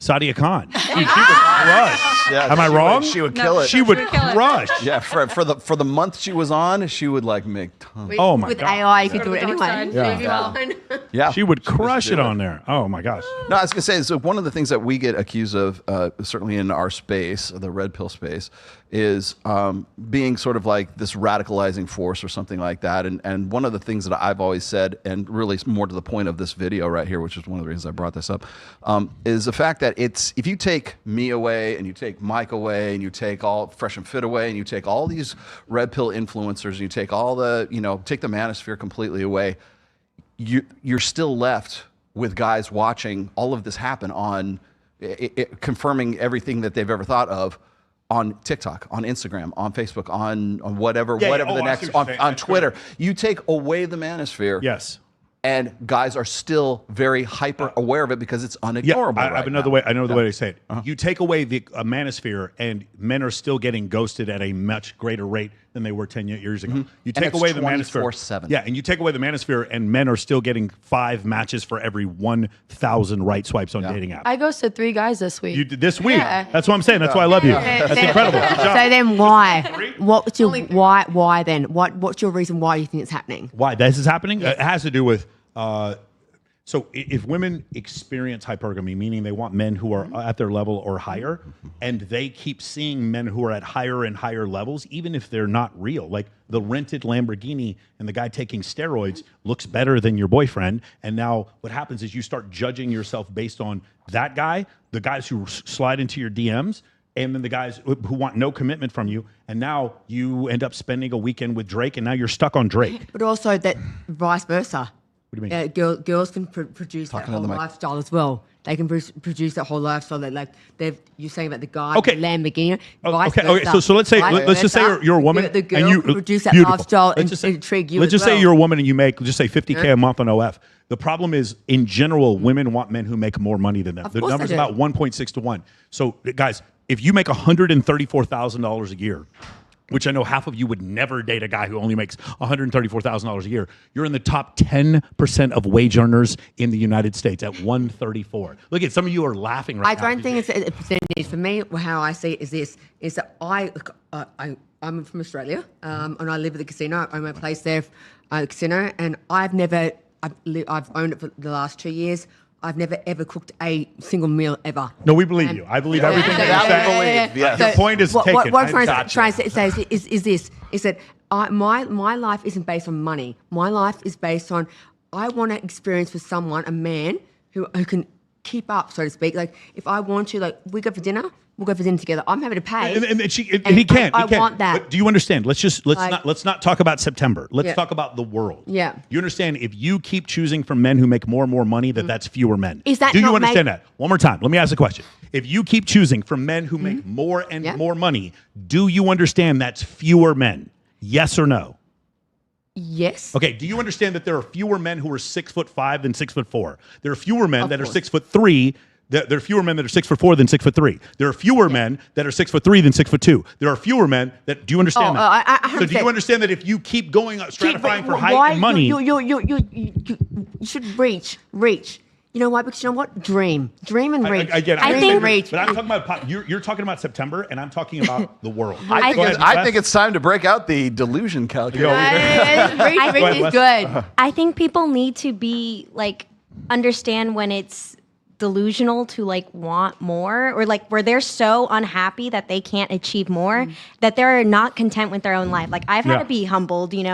Sadia Khan. She would crush. Yeah, Am I wrong? She would kill it. She would crush. Yeah, for the month she was on, she would like make tons. Oh my With God. AI, you could do it anyway. Yeah, She would crush it on there. Oh my gosh. No, I was gonna say, so one of the things that we get accused of, certainly in our space, the red pill space, is being sort of like this radicalizing force or something like that. And one of the things that I've always said, and really more to the point of this video right here, which is one of the reasons I brought this up, is the fact that if you take me away and you take Mike away and you take all Fresh and Fit away and you take all these red pill influencers and you take all take the manosphere completely away, you're still left with guys watching all of this happen on confirming everything that they've ever thought of on TikTok, on Instagram, on Facebook, on whatever the next, on Twitter. You take away the manosphere. Yes. And guys are still very hyper aware of it because it's unignorable. I have another way. I know the way to say it. You take away the manosphere, and men are still getting ghosted at a much greater rate than they were 10 years ago. You take away the manosphere. 24/7. Yeah, and you take away the manosphere, and men are still getting 5 matches for every 1,000 right swipes on dating apps. I ghosted 3 guys this week. You did this week. Yeah. That's what I'm saying. That's why I love you. That's incredible. Good job. So then why? What's your why then? What's your reason why you think it's happening? Why this is happening? It has to do with so if women experience hypergamy, meaning they want men who are at their level or higher, and they keep seeing men who are at higher and higher levels, even if they're not real, like the rented Lamborghini and the guy taking steroids looks better than your boyfriend. And now what happens is you start judging yourself based on that guy, the guys who slide into your DMs, and then the guys who want no commitment from you. And now you end up spending a weekend with Drake, and now you're stuck on Drake. But also that vice versa. What do you mean? Girls can produce that whole lifestyle as well. They can produce that whole lifestyle that, like, you're saying about the guy, the Lamborghini. Okay. So let's just say you're a woman, the girl and you can produce that beautiful. lifestyle Let's and just say, intrigue you. Let's as just say well. you're a woman and you make just say $50K a month on OF. The problem is, in general, women want men who make more money than them. The number's about 1.6 to 1. So, guys, if you make $134,000 a year, which I know half of you would never date a guy who only makes $134,000 a year, you're in the top 10% of wage earners in the United States at 134. Look at some of you are laughing right now. I don't think it's a percentage. For me, how I see it is that I'm from Australia, and I live at the casino. I own my place there, casino, and I've owned it for the last 2 years. I've never ever cooked a single meal ever. No, we believe you. I believe everything that you say. Your point is taken. What I'm trying to say is that my life isn't based on money. My life is based on I want to experience with someone, a man who can keep up, so to speak. Like if I want to, like we go for dinner, we'll go for dinner together. I'm happy to pay. And he can't. I want that. But do you understand? Let's not talk about September. Let's talk about the world. Yeah. You understand? If you keep choosing from men who make more and more money, that's fewer men. Is that do you not understand that? One more time. Let me ask the question. If you keep choosing from men who make more and more money, do you understand that's fewer men? Yes or no? Yes. Okay. Do you understand that there are fewer men who are 6'5" than 6'4"? There are fewer men that are 6'3". There are fewer men that are 6'4" than 6'3". There are fewer men that are 6'3" than 6'2". There are fewer men that. Do you understand that? So do you understand that if you keep going stratifying for height and money, you should reach. You know why? Because you know what? Dream and reach. I get it. I think reach. But I'm talking about you're talking about September, and I'm talking about the world. I think it's time to break out the delusion calculator. Reach is good. I think people need to be understand when it's delusional to want more, or where they're so unhappy that they can't achieve more, that they're not content with their own life. I've had to be humbled, being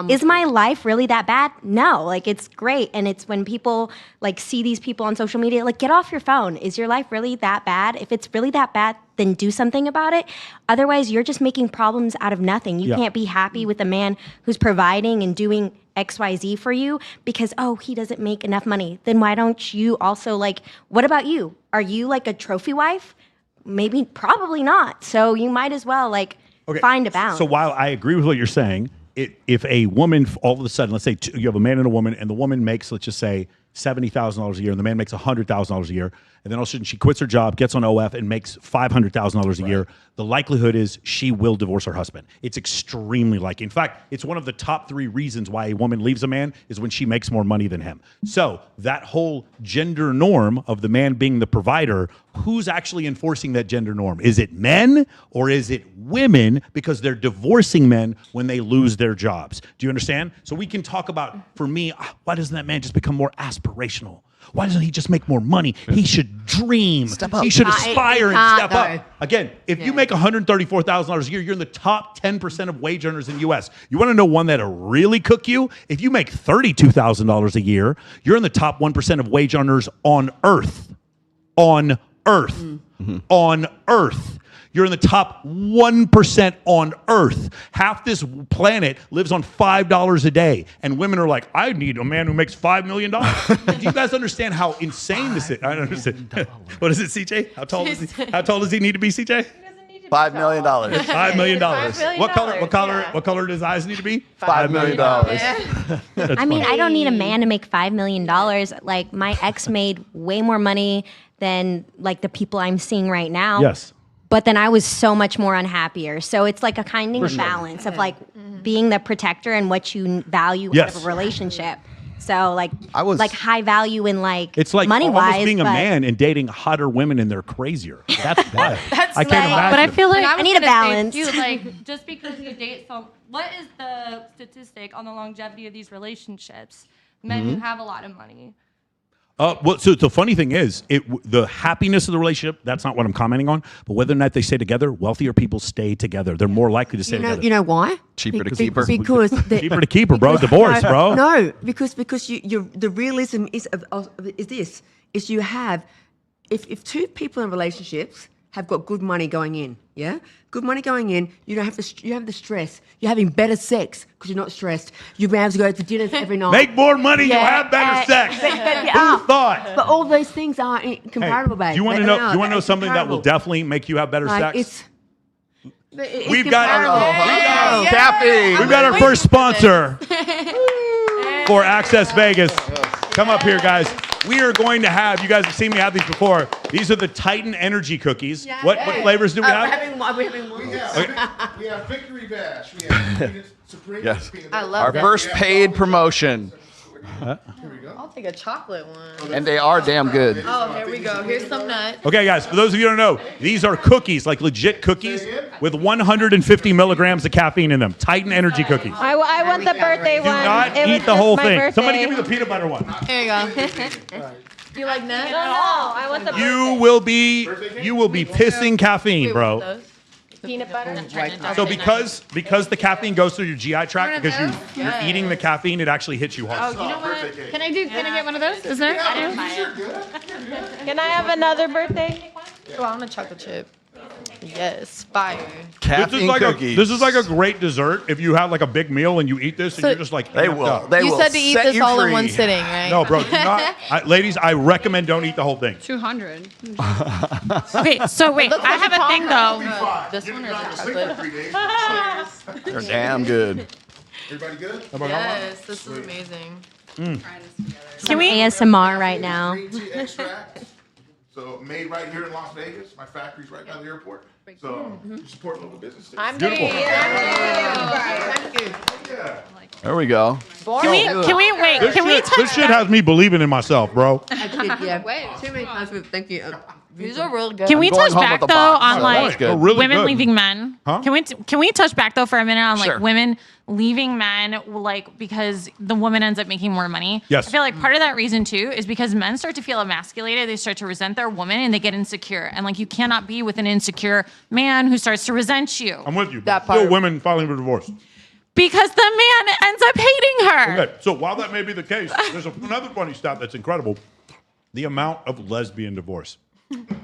is my life really that bad? No, it's great. And it's when people see these people on social media, get off your phone. Is your life really that bad? If it's really that bad, then do something about it. Otherwise, you're just making problems out of nothing. You can't be happy with a man who's providing and doing XYZ for you because, oh, he doesn't make enough money. Then why don't you also, like, what about you? Are you like a trophy wife? Maybe, probably not. So you might as well, like, find a balance. So while I agree with what you're saying, if a woman all of a sudden, let's say you have a man and a woman, and the woman makes, let's just say, $70,000 a year, and the man makes $100,000 a year, and then all of a sudden she quits her job, gets on OF, and makes $500,000 a year, the likelihood is she will divorce her husband. It's extremely likely. In fact, it's one of the top 3 reasons why a woman leaves a man is when she makes more money than him. So that whole gender norm of the man being the provider, who's actually enforcing that gender norm? Is it men or is it women because they're divorcing men when they lose their jobs? Do you understand? So we can talk about, for me, why doesn't that man just become more aspirational? Why doesn't he just make more money? He should dream. Step up. He should aspire and step though. up. Again, if you make $134,000 a year, you're in the top 10% of wage earners in the U.S. You want to know one that'll really cook you? If you make $32,000 a year, you're in the top 1% of wage earners on Earth. On Earth. On Earth. You're in the top 1% on Earth. Half this planet lives on $5 a day. And women are like, I need a man who makes $5 million. Do you guys understand how insane this is? I don't understand. What is it, CJ? How tall does he need to be, CJ? $5 million. $5 million. $5 million. What color does his eyes need to be? $5 million. I mean, I don't need a man to make $5 million. Like, my ex made way more money than, like, the people I'm seeing right now. Yes. But then I was so much more unhappier. So it's like a kind of balance of, like, being the protector and what you value out of a relationship. So, like, like high value in, like, it's like money-wise. Almost being a man and dating hotter women and they're crazier. That's wild. I can't imagine. But I feel like I need a balance. Too, like, just because you date what is the statistic on the longevity of these relationships? Men who have a lot of money. Well, so the funny thing is, the happiness of the relationship, that's not what I'm commenting on, but whether or not they stay together, wealthier people stay together. They're more likely to stay together. You know why? Cheaper to keep her. Because cheaper to keep her, bro. Divorce, bro. No, because the realism is this: you have if 2 people in relationships have got good money going in, good money going in, you don't have the stress. You're having better sex because you're not stressed. You'll be able to go to dinners every night. Make more money, you'll have better sex. Who thought? But all those things are comparable, babe. Do you want to know something that will definitely make you have better sex? We've got caffeine. We've got our first sponsor for Access Vegas. Come up here, guys. We are going to have, you guys have seen me have these before. These are the Titan Energy Cookies. Yeah. What flavors do we have? We're having one. We have Victory Bash. We have Supreme. Yes. I love Our that. first paid promotion. I'll take a chocolate one. And they are damn good. Oh, here we go. Here's some nuts. Okay, guys, for those of you who don't know, these are cookies, like legit cookies with 150 milligrams of caffeine in them. Titan Energy cookies. I want the birthday Do one. not It was eat the just whole my thing. birthday. Somebody give me the peanut butter one. Here you go. Do you like nuts? No, I want the You will be pissing caffeine, bro. peanut butter. So because the caffeine goes through your GI tract, because you're eating the caffeine, it actually hits you hard. Oh, you know what? Can I get one of those? Is there? Can I have another birthday? Oh, I want a chocolate chip. Yes, fire. Caffeine cookies. This is like a great dessert. If you have like a big meal and you eat this, and So- you're just like, They amped will. up. They You will said to eat set this you all in free. one sitting, right? No, bro, do not. Ladies, I recommend don't eat the whole thing. 200. Okay, so wait, I have a thing though. This one or the chocolate? They're damn good. Everybody good? Yes, this is amazing. Can we ASMR right now? Green tea extract. So made right here in Las Vegas. My factory's right by the airport. So you support local businesses. I'm Beautiful. There we go. Can we wait? Can we touch This shit has me believing in myself, bro. Yeah. Too many times. Thank you. These are real good. Can we going touch home back with though a box. on Oh, like that's good. Oh, really women good. leaving men? Huh? Can we touch back though for a minute on like Sure. women leaving men like because the woman ends up making more money? Yes. I feel like part of that reason too is because men start to feel emasculated, they start to resent their woman and they get insecure. And like you cannot be with an insecure man who starts to resent you. I'm with you. That Still part. women filing for divorce. Because the man ends up hating her. Okay, so while that may be the case, there's another funny stat that's incredible. The amount of lesbian divorce.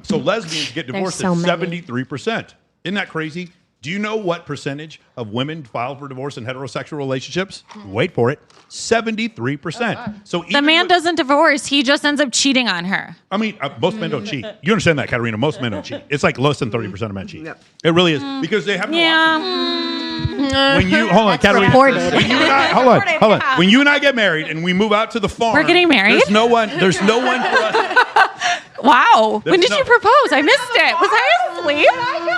So lesbians get divorced so at many. 73%. Isn't that crazy? Do you know what percentage of women file for divorce in heterosexual relationships? Wait for it. 73%. So The man doesn't divorce. He just ends up cheating on her. I mean, most men don't cheat. You understand that, Katarina? Most men don't cheat. It's like less than 30% of men cheat. It really is. Because they have no option. When you hold on, Katarina. When you and I hold on. When you and I get married and we move out to the farm, We're getting married? There's no one for us. Wow. When did no- you propose? I missed it. Was I asleep?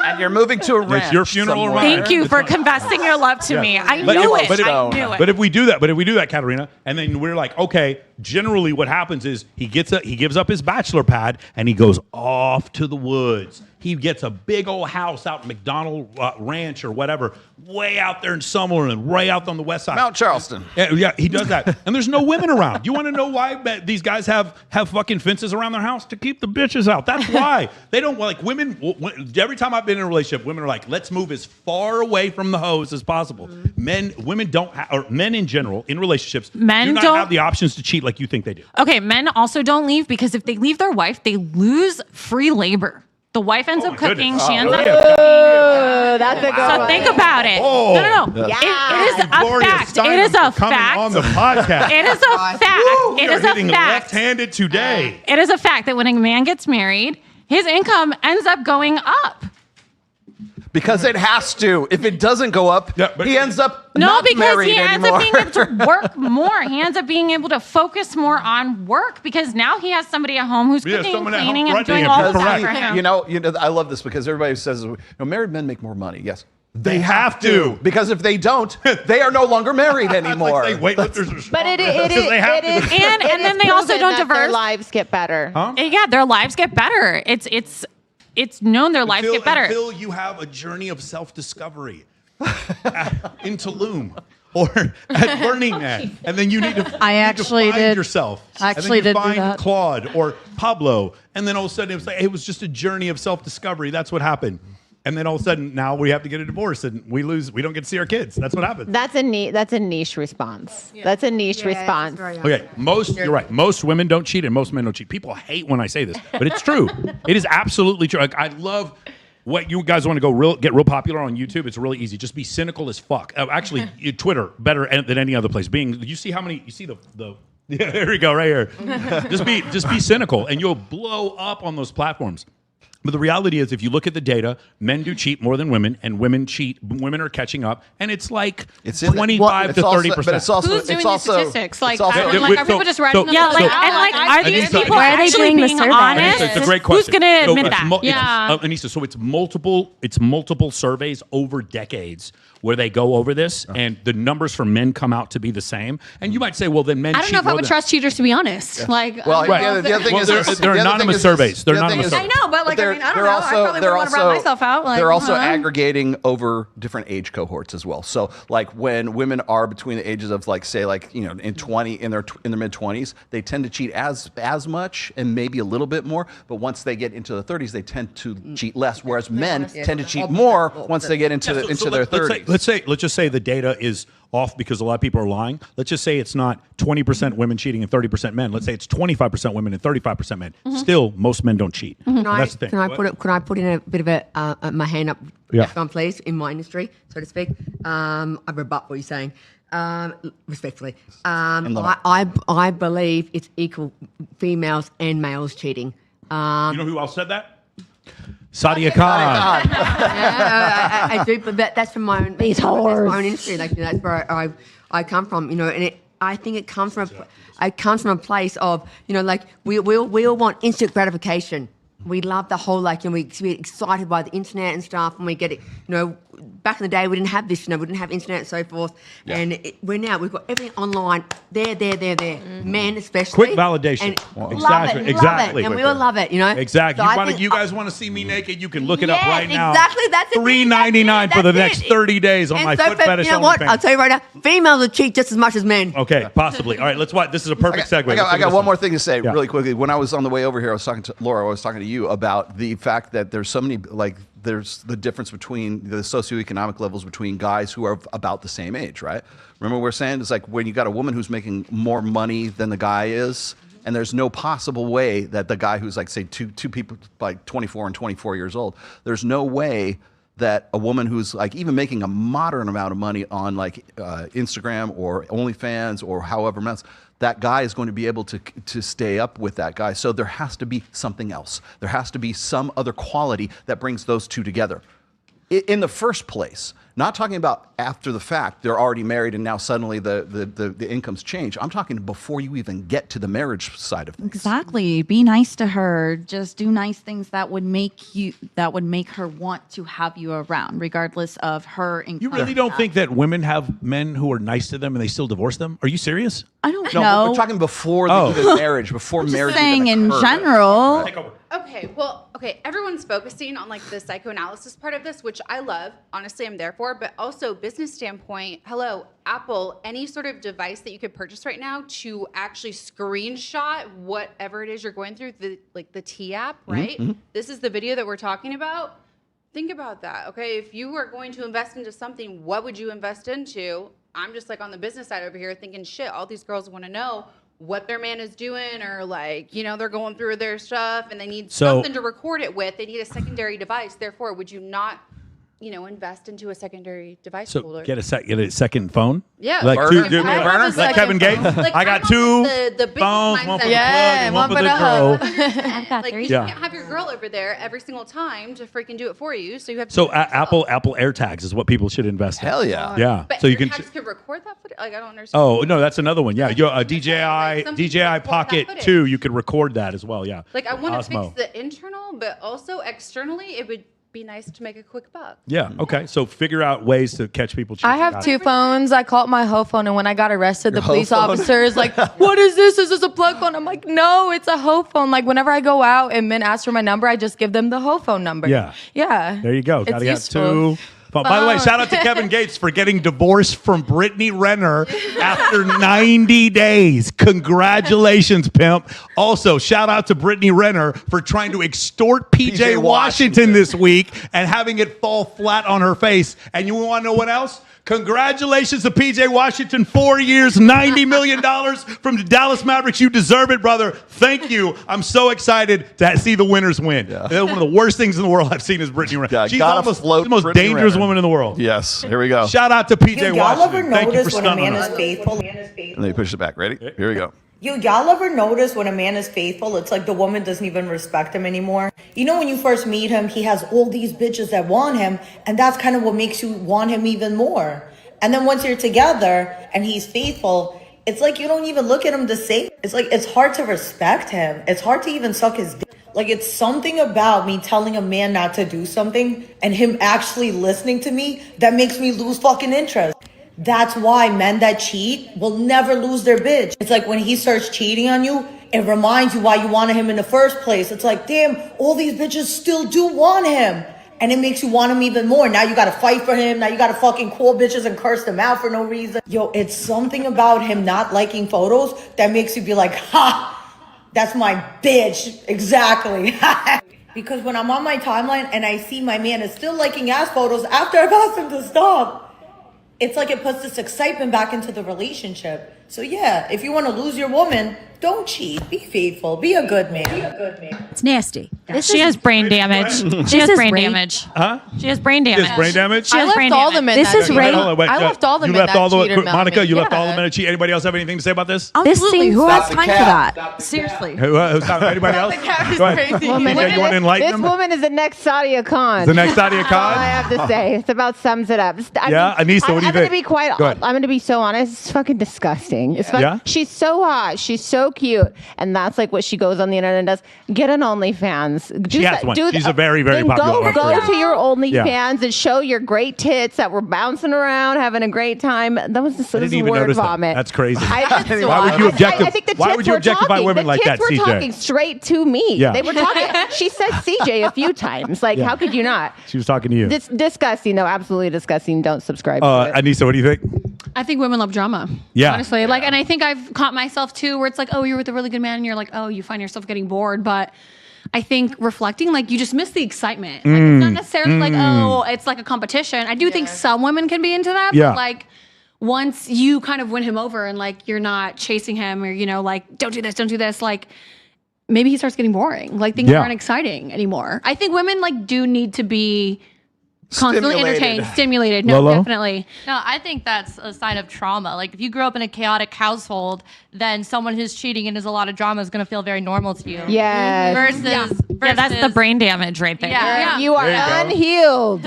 And you're moving to a ranch. It's your funeral somewhere. around. Thank you for confessing your love to me. I But knew if- it. I knew it. But if we do that, Katarina, and then we're like, okay, generally what happens is he gives up his bachelor pad and he goes off to the woods. He gets a big old house out in McDonald Ranch or whatever, way out there in Summerlin, way out on the west side. Mount Charleston. Yeah, he does that. And there's no women around. You want to know why these guys have fucking fences around their house? To keep the bitches out. That's why. They don't like women. Every time I've been in a relationship, women are like, let's move as far away from the hose as possible. Women don't, or men in general, in relationships, Men do not don't- have the options to cheat like you think they do. Okay, men also don't leave because if they leave their wife, they lose free labor. The wife ends up cooking. goodness. She ends up Oh, that's a good So one. think about it. Oh. No. Yeah. It is a Gloria fact. Steinem It is a for coming fact. on the podcast. It is a fact. We It are is a hitting fact. left-handed today. It is a fact that when a man gets married, his income ends up going up. Because it has to. If it doesn't go up, he ends up No, not because married he ends anymore. up being able to work more. He ends up being able to focus more on work because now he has somebody at home who's Yeah, cooking, someone at home cleaning, and running doing him. all of that Correct. for him. You know, I love this because everybody says, married men make more money. Yes. They have to. Because if they don't, they are no longer married anymore. Say weightlifters are But it is, And then they also don't Their diverse. lives get better. Huh? Yeah, their lives get better. It's known their lives get better. Until you have a journey of self-discovery in Tulum or at Burning Man, and then you need to, I you need actually to find did- yourself. actually and then you did do find that. Claude or Pablo, and then all of a sudden it was just a journey of self-discovery. That's what happened. And then all of a sudden now we have to get a divorce and we don't get to see our kids. That's what happens. That's a niche response. That's a niche response. Okay, you're right. Most women don't cheat and most men don't cheat. People hate when I say this, but it's true. It is absolutely true. Like, I love what you guys want to get real popular on YouTube. It's really easy. Just be cynical as fuck. Actually, Twitter better than any other place. You see the yeah, there we go, right here. just be cynical and you'll blow up on those platforms. But the reality is, if you look at the data, men do cheat more than women, and women cheat. Women are catching up, and it's like 25 to 30%. But it's also Who's doing the statistics? Like, also- are people just writing them? Yeah, like, are these Anissa, people Why are they actually doing the being survey? honest? It's a great Who's question. going to So admit it's that? Yeah. Anissa, so it's multiple surveys over decades where they go over this, and the numbers for men come out to be the same. And you might say, well, then men I don't cheat know if I more would than- trust cheaters, to be honest. Like, Well, I don't know if the other thing Well, is they're the other anonymous thing is surveys. They're the other thing anonymous is- surveys. I know, but like, I mean, I don't know. I probably wouldn't want to rat myself out. Like, they're also huh? aggregating over different age cohorts as well. So, like when women are between the ages of, like, say, like, you know, in their mid 20s, they tend to cheat as much and maybe a little bit more. But once they get into the 30s, they tend to cheat less. Whereas men tend to cheat more once they get into their 30s. Let's just say the data is off because a lot of people are lying. Let's just say it's not 20% women cheating and 30% men. Let's say it's 25% women and 35% men. Still, most men don't cheat. That's the thing. Can I put in a bit of my hand up, please, in my industry, so to speak? I rebut what you're saying, respectfully. I believe it's equal females and males cheating. You know who else said that? Sadia Khan. I do, but that's from my own. That's my own industry. Like, that's where I come from. You know, and I think it comes from a place of, you know, like we all want instant gratification. We love the whole, like, you know, we get excited by the internet and stuff, and we get it. You know, back in the day we didn't have this. You know, we didn't have internet and so forth. Yeah. And we've got everything online. There. Men especially. Quick validation. And Exactly. love it, and we all love it. You know. Exactly. So You guys want to see me naked? You can look it up right now. Exactly. That's it. $3.99 for the That's next it. 30 days on And my so foot fetish. You know what? OnlyFans. I'll tell you right now. Females will cheat just as much as men. Okay, possibly. All right, let's watch. This is a perfect segue. I got one more thing to say really quickly. When I was on the way over here, I was talking to Laura. I was talking to you about the fact that there's so many, like, there's the difference between the socioeconomic levels between guys who are about the same age, right? Remember what we're saying? It's like when you got a woman who's making more money than the guy is, And there's no possible way that the guy who's like, say, two people like 24 and 24 years old, there's no way that a woman who's like even making a moderate amount of money on like Instagram or OnlyFans or however much, that guy is going to be able to stay up with that guy. So there has to be something else. There has to be some other quality that brings those two together. In the first place, not talking about after the fact, they're already married and now suddenly the incomes change. I'm talking before you even get to the marriage side of things. Exactly. Be nice to her. Just do nice things that would make her want to have you around, regardless of her income. You really don't think that women have men who are nice to them and they still divorce them? Are you serious? I don't No, know. we're talking before the marriage, before marriage. Saying even in occurred. general. Take over. Okay, well, everyone's focusing on like the psychoanalysis part of this, which I love. Honestly, I'm there for, but also business standpoint, hello, Apple, any sort of device that you could purchase right now to actually screenshot whatever it is you're going through, the T app, right? Mm-hmm. This is the video that we're talking about. Think about that, okay? If you are going to invest into something, what would you invest into? I'm just like on the business side over here thinking, shit, all these girls want to know what their man is doing, or like, they're going through their stuff and they need something to record it with. They need a secondary device. Therefore, would you not, invest into a secondary device So holder? get a second phone? Yeah. Like Burner. two, I have a like Kevin second Gates? phone. Like, I got I'm on, two like, the business phones, one mindset. for the Yeah, plug and one for one the for the girl. hub. Like, you Yeah. can't have your girl over there every single time to freaking do it for you. So you have to. So Apple AirTags is what people should invest in. Hell yeah. Yeah. But So you can. AirTags could record that footage? Like, I don't understand. Oh no, that's another one. Yeah, your DJI some people record that Pocket footage. 2, you could record that as well. Yeah. Like, I want to Osmo. fix the internal, but also externally, it would be nice to make a quick buck. Yeah. Okay. So figure out ways to catch people cheating. I have Got two it. phones. I call it my hoe phone, and when I got arrested, the Your hoe police phone? officer is like, "What is this? Is this a plug phone?" I'm like, "No, it's a hoe phone." Like whenever I go out and men ask for my number, I just give them the hoe phone number. Yeah. Yeah. There you go. It's Gotta get useful. two. By the way, shout out to Kevin Gates for getting divorced from Brittany Renner after 90 days. Congratulations, pimp. Also, shout out to Brittany Renner for trying to extort PJ Washington this week and having it fall flat on her face. And you want to know what else? Congratulations to PJ Washington, 4 years, $90 million from the Dallas Mavericks. You deserve it, brother. Thank you. I'm so excited to see the winners win. One of the worst things in the world I've seen is Brittany Renner. Yeah, She's gotta almost float the most Brittany dangerous Renner. woman in the world. Yes. Here we go. Shout out to PJ Y'all ever Washington. Thank you for notice when a stunning man us. is faithful? And then you push it back. Ready? Here we go. Y'all ever notice when a man is faithful, it's like the woman doesn't even respect him anymore? You know, when you first meet him, he has all these bitches that want him, and that's kind of what makes you want him even more. And then once you're together and he's faithful, it's like you don't even look at him the same. It's like it's hard to respect him. It's hard to even suck his dick. Like, it's something about me telling a man not to do something and him actually listening to me that makes me lose fucking interest. That's why men that cheat will never lose their bitch. It's like when he starts cheating on you, it reminds you why you wanted him in the first place. It's like, damn, all these bitches still do want him. And it makes you want him even more. Now you gotta fight for him. Now you gotta fucking call bitches and curse them out for no reason. Yo, it's something about him not liking photos that makes you be like, ha, that's my bitch. Exactly. Because when I'm on my timeline and I see my man is still liking ass photos after I've asked him to stop, it's like it puts this excitement back into the relationship. So yeah, if you want to lose your woman, don't cheat. Be faithful. Be a good man. It's nasty. This She is- has brain damage. She has is brain rape. damage. Huh? She has brain damage. She has brain damage? She I has left brain all the damage. men This that is cheated. rape. Hold on, wait, I left all the you men left that all the cheated, Monica, you left all the Yeah. men that cheat. Anybody else have anything to say about this? Absolutely. Who has Stop the time for cap. that? Seriously. Anybody else? The cat is Go ahead. crazy. DJ, you want to enlighten This them? woman is the next Sadia Khan. The next Sadia That's all I Khan? have to say. It's about sums it up. Yeah, Anissa, what do you I'm gonna think? be quite. Go ahead. I'm gonna be so honest. It's fucking disgusting. It's fucking, Yeah? She's so hot. She's so cute, and that's like what she goes on the internet and does. Get an OnlyFans. She has one. She's a very, very then popular one. Go to your Yeah. OnlyFans and show your great tits that were bouncing around, having a great time. That was just I didn't even word notice that. vomit. That's crazy. Why Why would you I think the Why tits would you were objectify talking. women the like that, tits were CJ? talking straight to me. Yeah. They were talking. She said CJ a few times. Like, Yeah. how could you not? She was talking to you. It's disgusting, though. Absolutely disgusting. Don't subscribe to it. Anissa, what do you think? I think women love drama. Yeah. Honestly. Like, and I think I've caught myself too, where it's like, oh, you're with a really good man, and you're like, oh, you find yourself getting bored. But I think reflecting, like, you just miss the excitement. Like, it's not necessarily like, oh, it's like a competition. I do think some women can be into that, Yeah. but like, once you kind of win him over and like you're not chasing him or, you know, like don't do this, like maybe he starts getting boring. Like things aren't exciting anymore. I think women like do need to be constantly entertained, stimulated. No, Lolo? definitely. No, I think that's a sign of trauma. Like if you grew up in a chaotic household, then someone who's cheating and has a lot of drama is going to feel very normal to you. Yes. Versus, Yeah, that's the brain damage right there. Yeah. You are unhealed.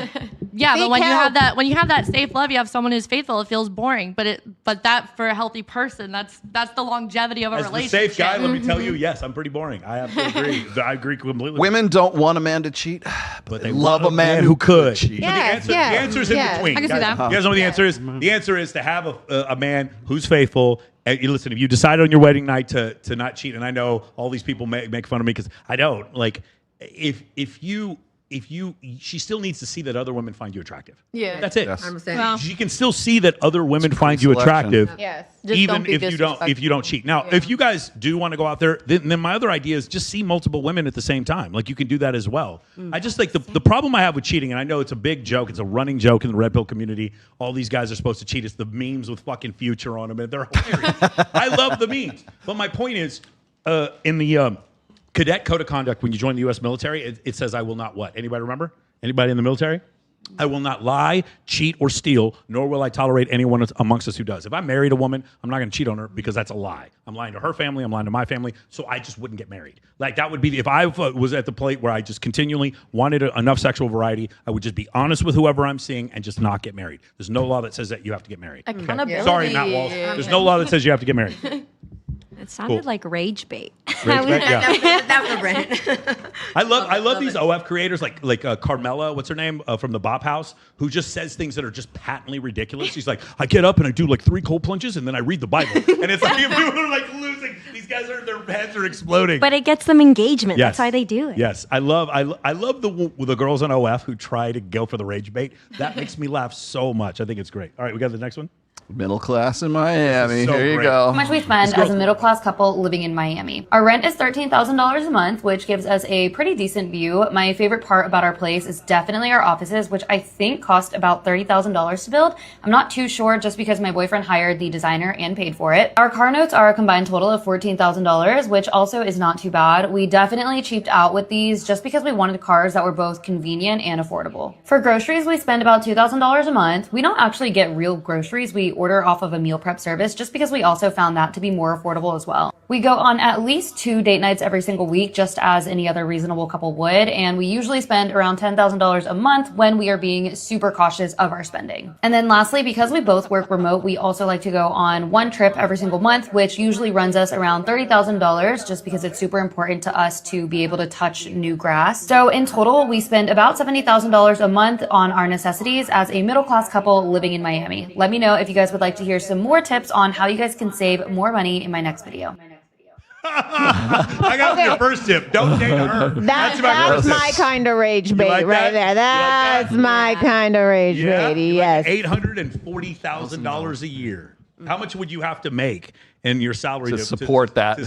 Yeah, Seek but when help. you have that safe love, you have someone who's faithful. It feels boring, but that for a healthy person, that's the longevity of a As the relationship. safe guy, let me tell you, yes, I'm pretty boring. I have to agree. I agree completely. Women don't want a man to cheat, but they love a man who could cheat. Yes, The answer is in between. I can see that. You guys know what the answer is? The answer is to have a man who's faithful. And you listen, if you decided on your wedding night to not cheat, and I know all these people make fun of me because I don't. Like, she still needs to see that other women find you attractive. Yeah. That's it. I understand. She can still see that other women find you selection. attractive. Yes. Just Even don't be if you don't cheat. Now, if you guys do want to go out there, then my other idea is just see multiple women at the same time. Like you can do that as well. I just like the problem I have with cheating, and I know it's a big joke, it's a running joke in the red pill community. All these guys are supposed to cheat. It's the memes with fucking Future on them, and they're hilarious. I love the memes. But my point is, in the cadet code of conduct, when you join the U.S. military, it says I will not what? Anybody remember? Anybody in the military? I will not lie, cheat, or steal, nor will I tolerate anyone amongst us who does. If I married a woman, I'm not going to cheat on her because that's a lie. I'm lying to her family, I'm lying to my family, so I just wouldn't get married. Like that would be, if I was at the plate where I just continually wanted enough sexual variety, I would just be honest with whoever I'm seeing and just not get married. There's no law that says that you have to get married. Accountability. Sorry, Matt Walsh. There's no law that says you have to get married. It sounded Cool. like rage bait. Rage bait, yeah. That was a brand. I love these OF creators like Carmela, what's her name, from the Bop House, who just says things that are just patently ridiculous. She's like, I get up and I do like 3 cold plunges and then I read the Bible. And it's like people are like losing. These guys their heads are exploding. But it gets them engagement. Yes. That's why they do it. Yes, I love the girls on OF who try to go for the rage bait. That makes me laugh so much. I think it's great. All right, we got the next one. Middle class in Miami. So Here you great. go. How much we spend as a middle class couple living in Miami. Our rent is $13,000 a month, which gives us a pretty decent view. My favorite part about our place is definitely our offices, which I think cost about $30,000 to build. I'm not too sure just because my boyfriend hired the designer and paid for it. Our car notes are a combined total of $14,000, which also is not too bad. We definitely cheaped out with these just because we wanted cars that were both convenient and affordable. For groceries, we spend about $2,000 a month. We don't actually get real groceries. We order off of a meal prep service just because we also found that to be more affordable as well. We go on at least 2 date nights every single week, just as any other reasonable couple would, and we usually spend around $10,000 a month when we are being super cautious of our spending. And then lastly, because we both work remote, we also like to go on 1 trip every single month, which usually runs us around $30,000 just because it's super important to us to be able to touch new grass. So in total, we spend about $70,000 a month on our necessities as a middle class couple living in Miami. Let me know if you guys would like to hear some more tips on how you guys can save more money in my next video. I got your first tip. Don't date her. That's my kind of rage bait like right that? there. That's my kind of rage bait. Yes. $840,000 a year. How much would you have to make in your salary to support that?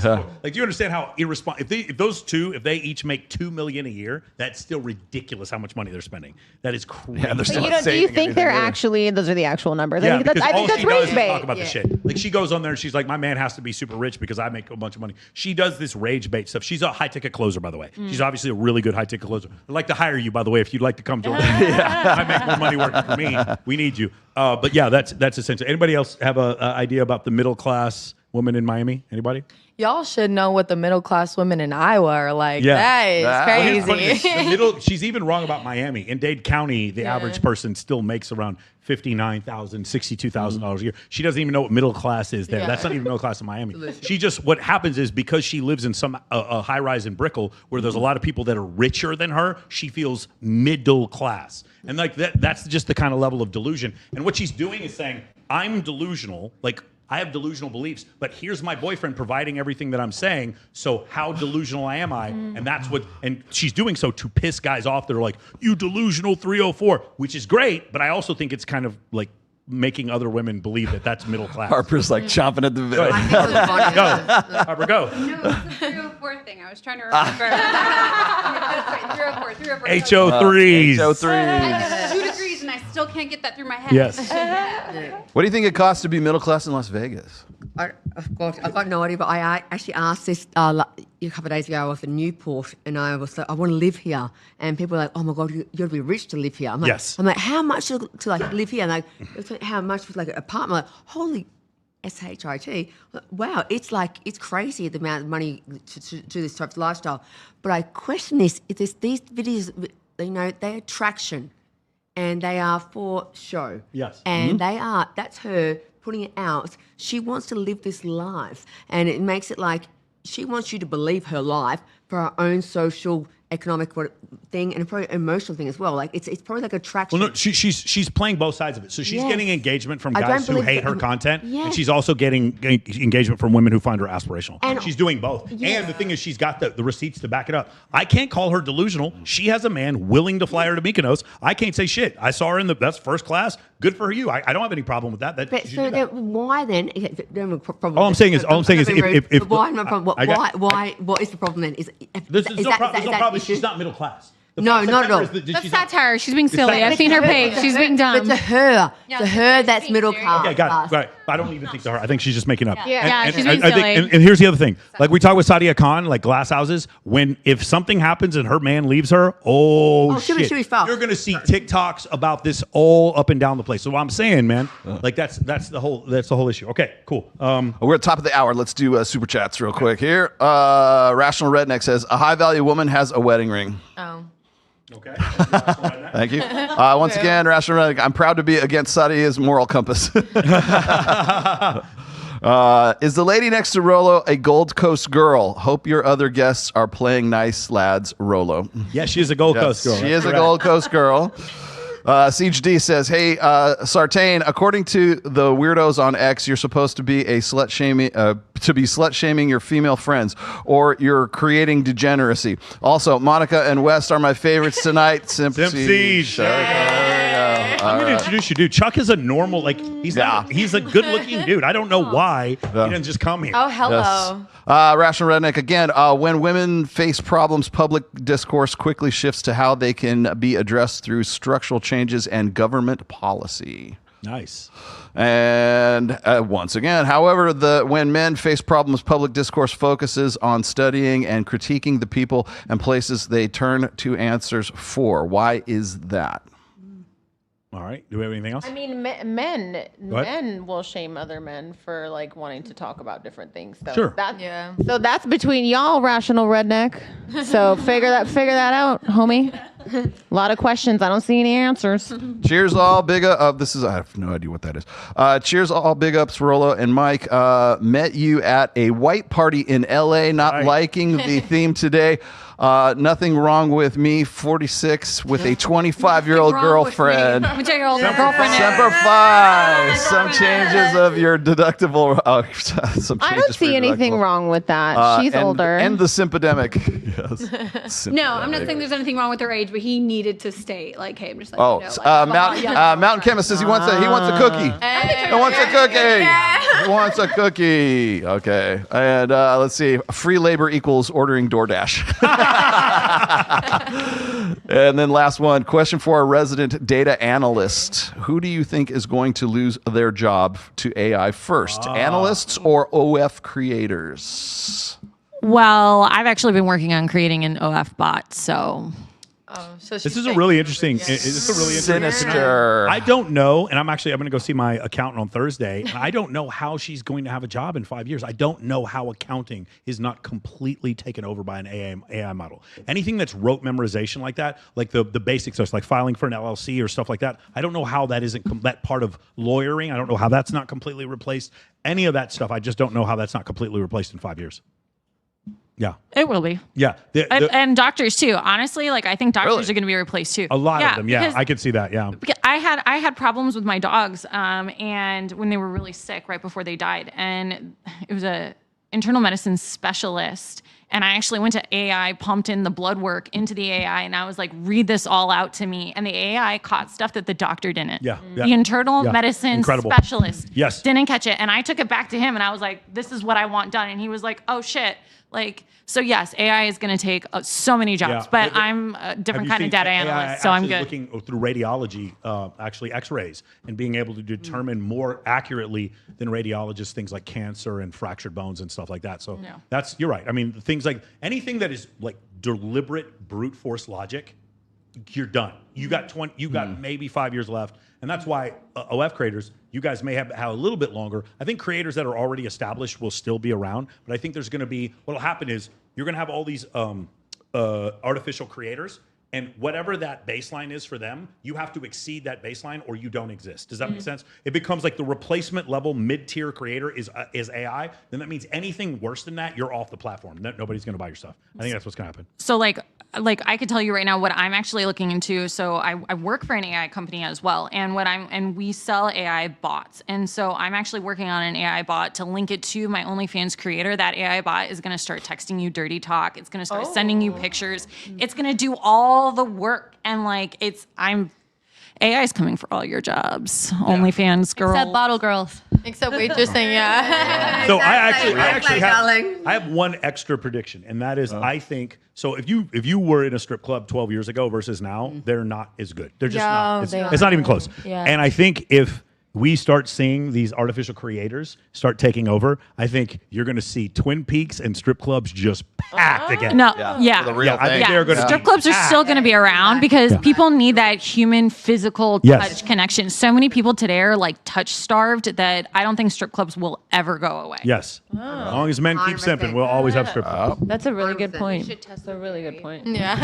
Like, do you understand how irresponsible? If those two, if they each make $2 million a year, that's still ridiculous. How much money they're spending? That is crazy. Yeah, they're still Do you think they're actually? Those are the actual numbers. Yeah, I think that's she rage does is bait. talk about the shit. Like she goes on there and she's like, my man has to be super rich because I make a bunch of money. She does this rage bait stuff. She's a high ticket closer, by the way. She's obviously a really good high ticket closer. I'd like to hire you, by the way, if you'd like to come join. I make more money working for me. We need you. But yeah, that's essential. Anybody else have an idea about the middle class woman in Miami? Anybody? Y'all should know what the middle class women in Iowa are like. Yeah. That is crazy. She's even wrong about Miami. In Dade County, the average person still makes around $59,000, $62,000 a year. She doesn't even know what middle class is there. Yeah. That's not even middle class in Miami. She just, what happens is because she lives in some a high rise in Brickell where there's a lot of people that are richer than her, she feels middle class. And like that's just the kind of level of delusion. And what she's doing is saying, I'm delusional, like I have delusional beliefs, but here's my boyfriend providing everything that I'm saying. So how delusional am I? And that's what, and she's doing so to piss guys off that are like, you delusional 304, which is great. But I also think it's kind of like making other women believe that that's middle class. Harper's like chomping at the bit. Go. Harper, go. No, it was the 304 thing. I was trying to remember. 304. HO3s. I got 2 degrees and I still can't get that through my head. Yes. What do you think it costs to be middle class in Las Vegas? Of course, I've got no idea, but I actually asked this a couple of days ago. I was in Newport, and I was like, I want to live here, and people were like, oh my god, you got to be rich to live here. I'm like, Yes. I'm like, how much to like live here? And like, how much was like an apartment? Like, holy. SHIT. Wow, it's crazy the amount of money to do this type of lifestyle. But I question this. These videos, they're attraction, and they are for show. Yes. And that's her putting it out. She wants to live this life, and it makes it like she wants you to believe her life for her own social, economic thing, and probably emotional thing as well. Like it's probably like attraction. Well, no, she's playing both sides of it. So she's Yes. getting engagement from I guys don't who believe hate her content, and Yes. she's also getting engagement from women who find her aspirational. And- She's doing both. Yeah. And the thing is, she's got the receipts to back it up. I can't call her delusional. She has a man willing to fly her to Mykonos. I can't say shit. I saw her that's first class. Good for you. I don't have any problem with that. But so why then? All I'm saying is if why? What is the problem then? there's no problem. She's not middle class. No, not at all. That's satire. She's being silly. I've seen her page. She's being dumb. But to her, that's middle class. Okay, got it. Right. I don't even think to her. I think she's just making up. Yeah, she's being I silly. think, and here's the other thing. Like we talk with Sadia Khan, like glass houses. If something happens and her man leaves her, she'll shit, be fucked. you're gonna see TikToks about this all up and down the place. So what I'm saying, man, like that's the whole issue. Okay, cool. We're at the top of the hour. Let's do super chats real quick here. Rational Redneck says a high value woman has a wedding ring. Oh. Okay. Thank you. Once again, Rational Redneck, I'm proud to be against Sadia's moral compass. Is the lady next to Rolo a Gold Coast girl? Hope your other guests are playing nice, lads. Rolo. Yes, she is a Gold Coast girl. She is a Gold Coast girl. Siege D says, "Hey, Sartain. According to the weirdos on X, you're supposed to be slut shaming your female friends, or you're creating degeneracy. Also, Monica and West are my favorites tonight. Simp Siege. I'm going to introduce you, dude. Chuck is a normal, he's a good-looking dude. I don't know why he doesn't just come here. Oh, hello. Yes. Rational Redneck again. When women face problems, public discourse quickly shifts to how they can be addressed through structural changes and government policy. Nice. And once again, however, when men face problems, public discourse focuses on studying and critiquing the people and places they turn to answers for. Why is that? All right. Do we have anything else? I mean, men will shame other men for wanting to talk about different things. So Sure. So that's between y'all, Rational Redneck. So figure that out, homie. A lot of questions. I don't see any answers. Cheers, all big up. I have no idea what that is. Cheers, all big ups, Rolo and Mike. Met you at a white party in LA. Not liking the theme today. Nothing wrong with me, 46, with a 25-year-old girlfriend. Semper Fi. Some changes of your deductible. I don't see anything wrong with that. She's older. And the sympedemic. Yes. No, I'm not saying there's anything wrong with her age, but he needed to state hey, I'm just Mountain Chemist says he wants a cookie. He wants a cookie. He wants a cookie. Okay. And let's see. Free labor equals ordering DoorDash. And then last one, question for our resident data analyst. Who do you think is going to lose their job to AI first? Analysts or OF creators? Well, I've actually been working on creating an OF bot, so... This is a really interesting. Sinister. I don't know, and I'm going to go see my accountant on Thursday. And I don't know how she's going to have a job in 5 years. I don't know how accounting is not completely taken over by an AI model. Anything that's rote memorization like that, like the basic stuff, like filing for an LLC or stuff like that. I don't know how that isn't that part of lawyering. I don't know how that's not completely replaced. Any of that stuff, I just don't know how that's not completely replaced in 5 years. Yeah. It will be. Yeah. And doctors too. Honestly, I think doctors are going to be replaced too. A lot of them. Yeah. I could see that. Yeah. I had problems with my dogs, and when they were really sick right before they died, and it was a internal medicine specialist, And I actually went to AI, pumped in the blood work into the AI, and I was like, read this all out to me. And the AI caught stuff that the doctor didn't. Yeah. The internal medicine specialist didn't catch it. And I took it back to him and I was like, this is what I want done. And he was like, oh shit. Like, so yes, AI is going to take so many jobs, but I'm a different kind of data analyst, so I'm good. Looking through radiology, actually X-rays, and being able to determine more accurately than radiologists things like cancer and fractured bones and stuff like that. So that's, you're right. I mean, things like anything that is like deliberate brute force logic, you're done. You got maybe 5 years left. And that's why OF creators, you guys may have a little bit longer. I think creators that are already established will still be around, but I think there's going to be, what'll happen is you're going to have all these artificial creators, and whatever that baseline is for them, you have to exceed that baseline or you don't exist. Does that make sense? It becomes like the replacement level mid-tier creator is AI. Then that means anything worse than that, you're off the platform. Nobody's going to buy your stuff. I think that's what's going to happen. So like I could tell you right now what I'm actually looking into. So I work for an AI company as well, and we sell AI bots. And so I'm actually working on an AI bot to link it to my OnlyFans creator. That AI bot is going to start texting you dirty talk. It's going to start sending you pictures. It's going to do all the work, and like AI is coming for all your jobs. OnlyFans girls. Except bottle girls. Except waitressing, yeah. So I have one extra prediction, and that is I think so. If you were in a strip club 12 years ago versus now, they're not as good. They're just not. It's not even close. Yeah. And I think if we start seeing these artificial creators start taking over, I think you're going to see Twin Peaks and strip clubs just packed again. No, I think they're going to strip clubs are still going to be around because people need that human physical touch connection. So many people today are like touch starved that I don't think strip clubs will ever go away. Yes. As long as men keep simping, we'll always have strip clubs. That's a really good point. That's a really good point. Yeah.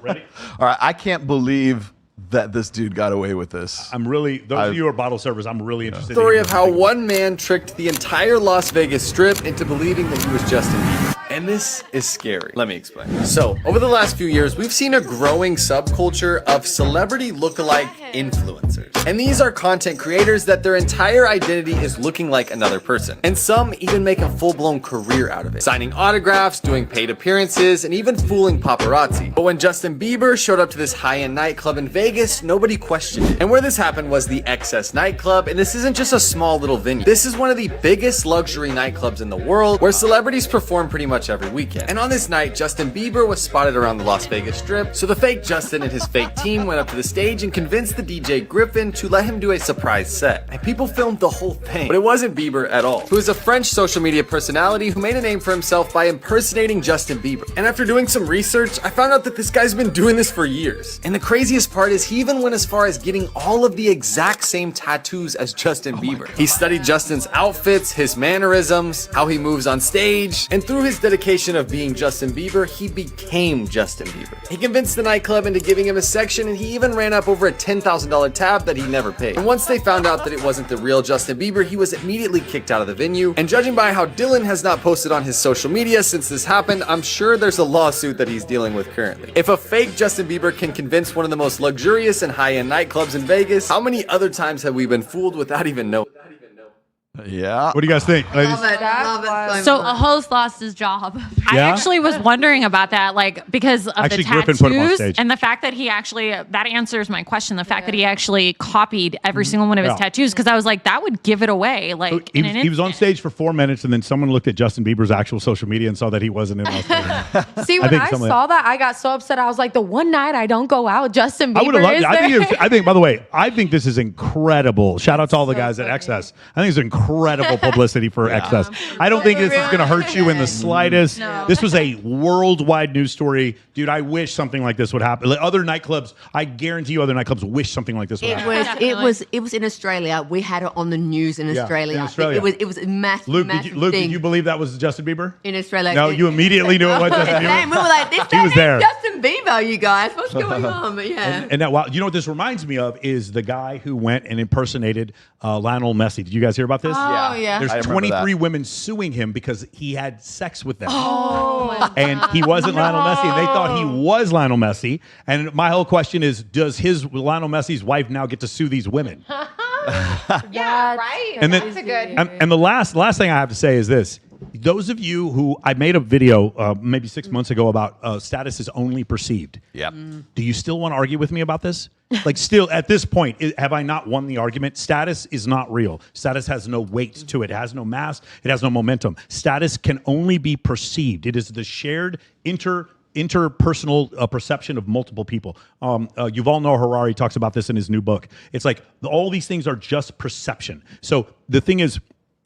Ready? All right, I can't believe that this dude got away with this. I'm really, those of you who are bottle servers, I'm really interested. Story of how one man tricked the entire Las Vegas Strip into believing that he was Justin Bieber. And this is scary. Let me explain. So, over the last few years, we've seen a growing subculture of celebrity lookalike influencers. And these are content creators that their entire identity is looking like another person. And some even make a full-blown career out of it, signing autographs, doing paid appearances, and even fooling paparazzi. But when Justin Bieber showed up to this high-end nightclub in Vegas, nobody questioned it. And where this happened was the XS nightclub, and this isn't just a small little venue. This is one of the biggest luxury nightclubs in the world, where celebrities perform pretty much every weekend. And on this night, Justin Bieber was spotted around the Las Vegas Strip, so the fake Justin and his fake team went up to the stage and convinced the DJ Griffin to let him do a surprise set. And people filmed the whole thing, but it wasn't Bieber at all, who is a French social media personality who made a name for himself by impersonating Justin Bieber. And after doing some research, I found out that this guy's been doing this for years. And the craziest part is he even went as far as getting all of the exact same tattoos as Justin Bieber. He studied Justin's outfits, his mannerisms, how he moves on stage, and through his dedication of being Justin Bieber, he became Justin Bieber. He convinced the nightclub into giving him a section, and he even ran up over a $10,000 tab that he never paid. And once they found out that it wasn't the real Justin Bieber, he was immediately kicked out of the venue. And judging by how Dylan has not posted on his social media since this happened, I'm sure there's a lawsuit that he's dealing with currently. If a fake Justin Bieber can convince one of the most luxurious and high-end nightclubs in Vegas, how many other times have we been fooled without even knowing? Yeah. What do you guys think, ladies? Love it So a host lost his job. I actually was wondering about that, like because of Actually, the Griffin put him on tattoos stage. and the fact that he actually that answers my question. The fact that he actually copied every single one of his Yeah. tattoos, because I was like, that would give it away. Like So in an he was on stage for 4 minutes, and then someone looked at Justin Bieber's actual social media and saw that he wasn't in Las Vegas. See, when I saw that, I got so upset. I was like, the one night I don't go out, Justin Bieber I would have loved is it. there. I think, by the way, I think this is incredible. Shout out to all the guys at XS. I think it's incredible publicity for XS. I don't think this is going to hurt you in the slightest. No. This was a worldwide news story. Dude, I wish something like this would happen. Like other nightclubs, I guarantee you other nightclubs wish something like this would happen. It was in Australia. We had it on the news in Australia. in Australia. It was a massive, Luke, massive Luke, thing did you believe that was Justin Bieber? in Australia. No, you immediately knew it was Justin Bieber. We were like, this He was there. Justin Bieber, you guys. What's going on? But yeah. And now, you know what this reminds me of is the guy who went and impersonated Lionel Messi. Did you guys hear about this? Oh, yeah. There's I remember 23 women suing him because he had sex with them. Oh, And he wasn't Lionel Messi, and they thought he was Lionel Messi. And my whole question is, does Lionel Messi's wife now get to sue these women? Yeah, right. And then, That's a good. and the last thing I have to say is this: those of you who I made a video maybe 6 months ago about status is only perceived. Yeah. Do you still want to argue with me about this? Like, still at this point, have I not won the argument? Status is not real. Status has no weight to it. It has no mass. It has no momentum. Status can only be perceived. It is the shared interpersonal perception of multiple people. Yuval Noah Harari talks about this in his new book. It's like all these things are just perception. So the thing is,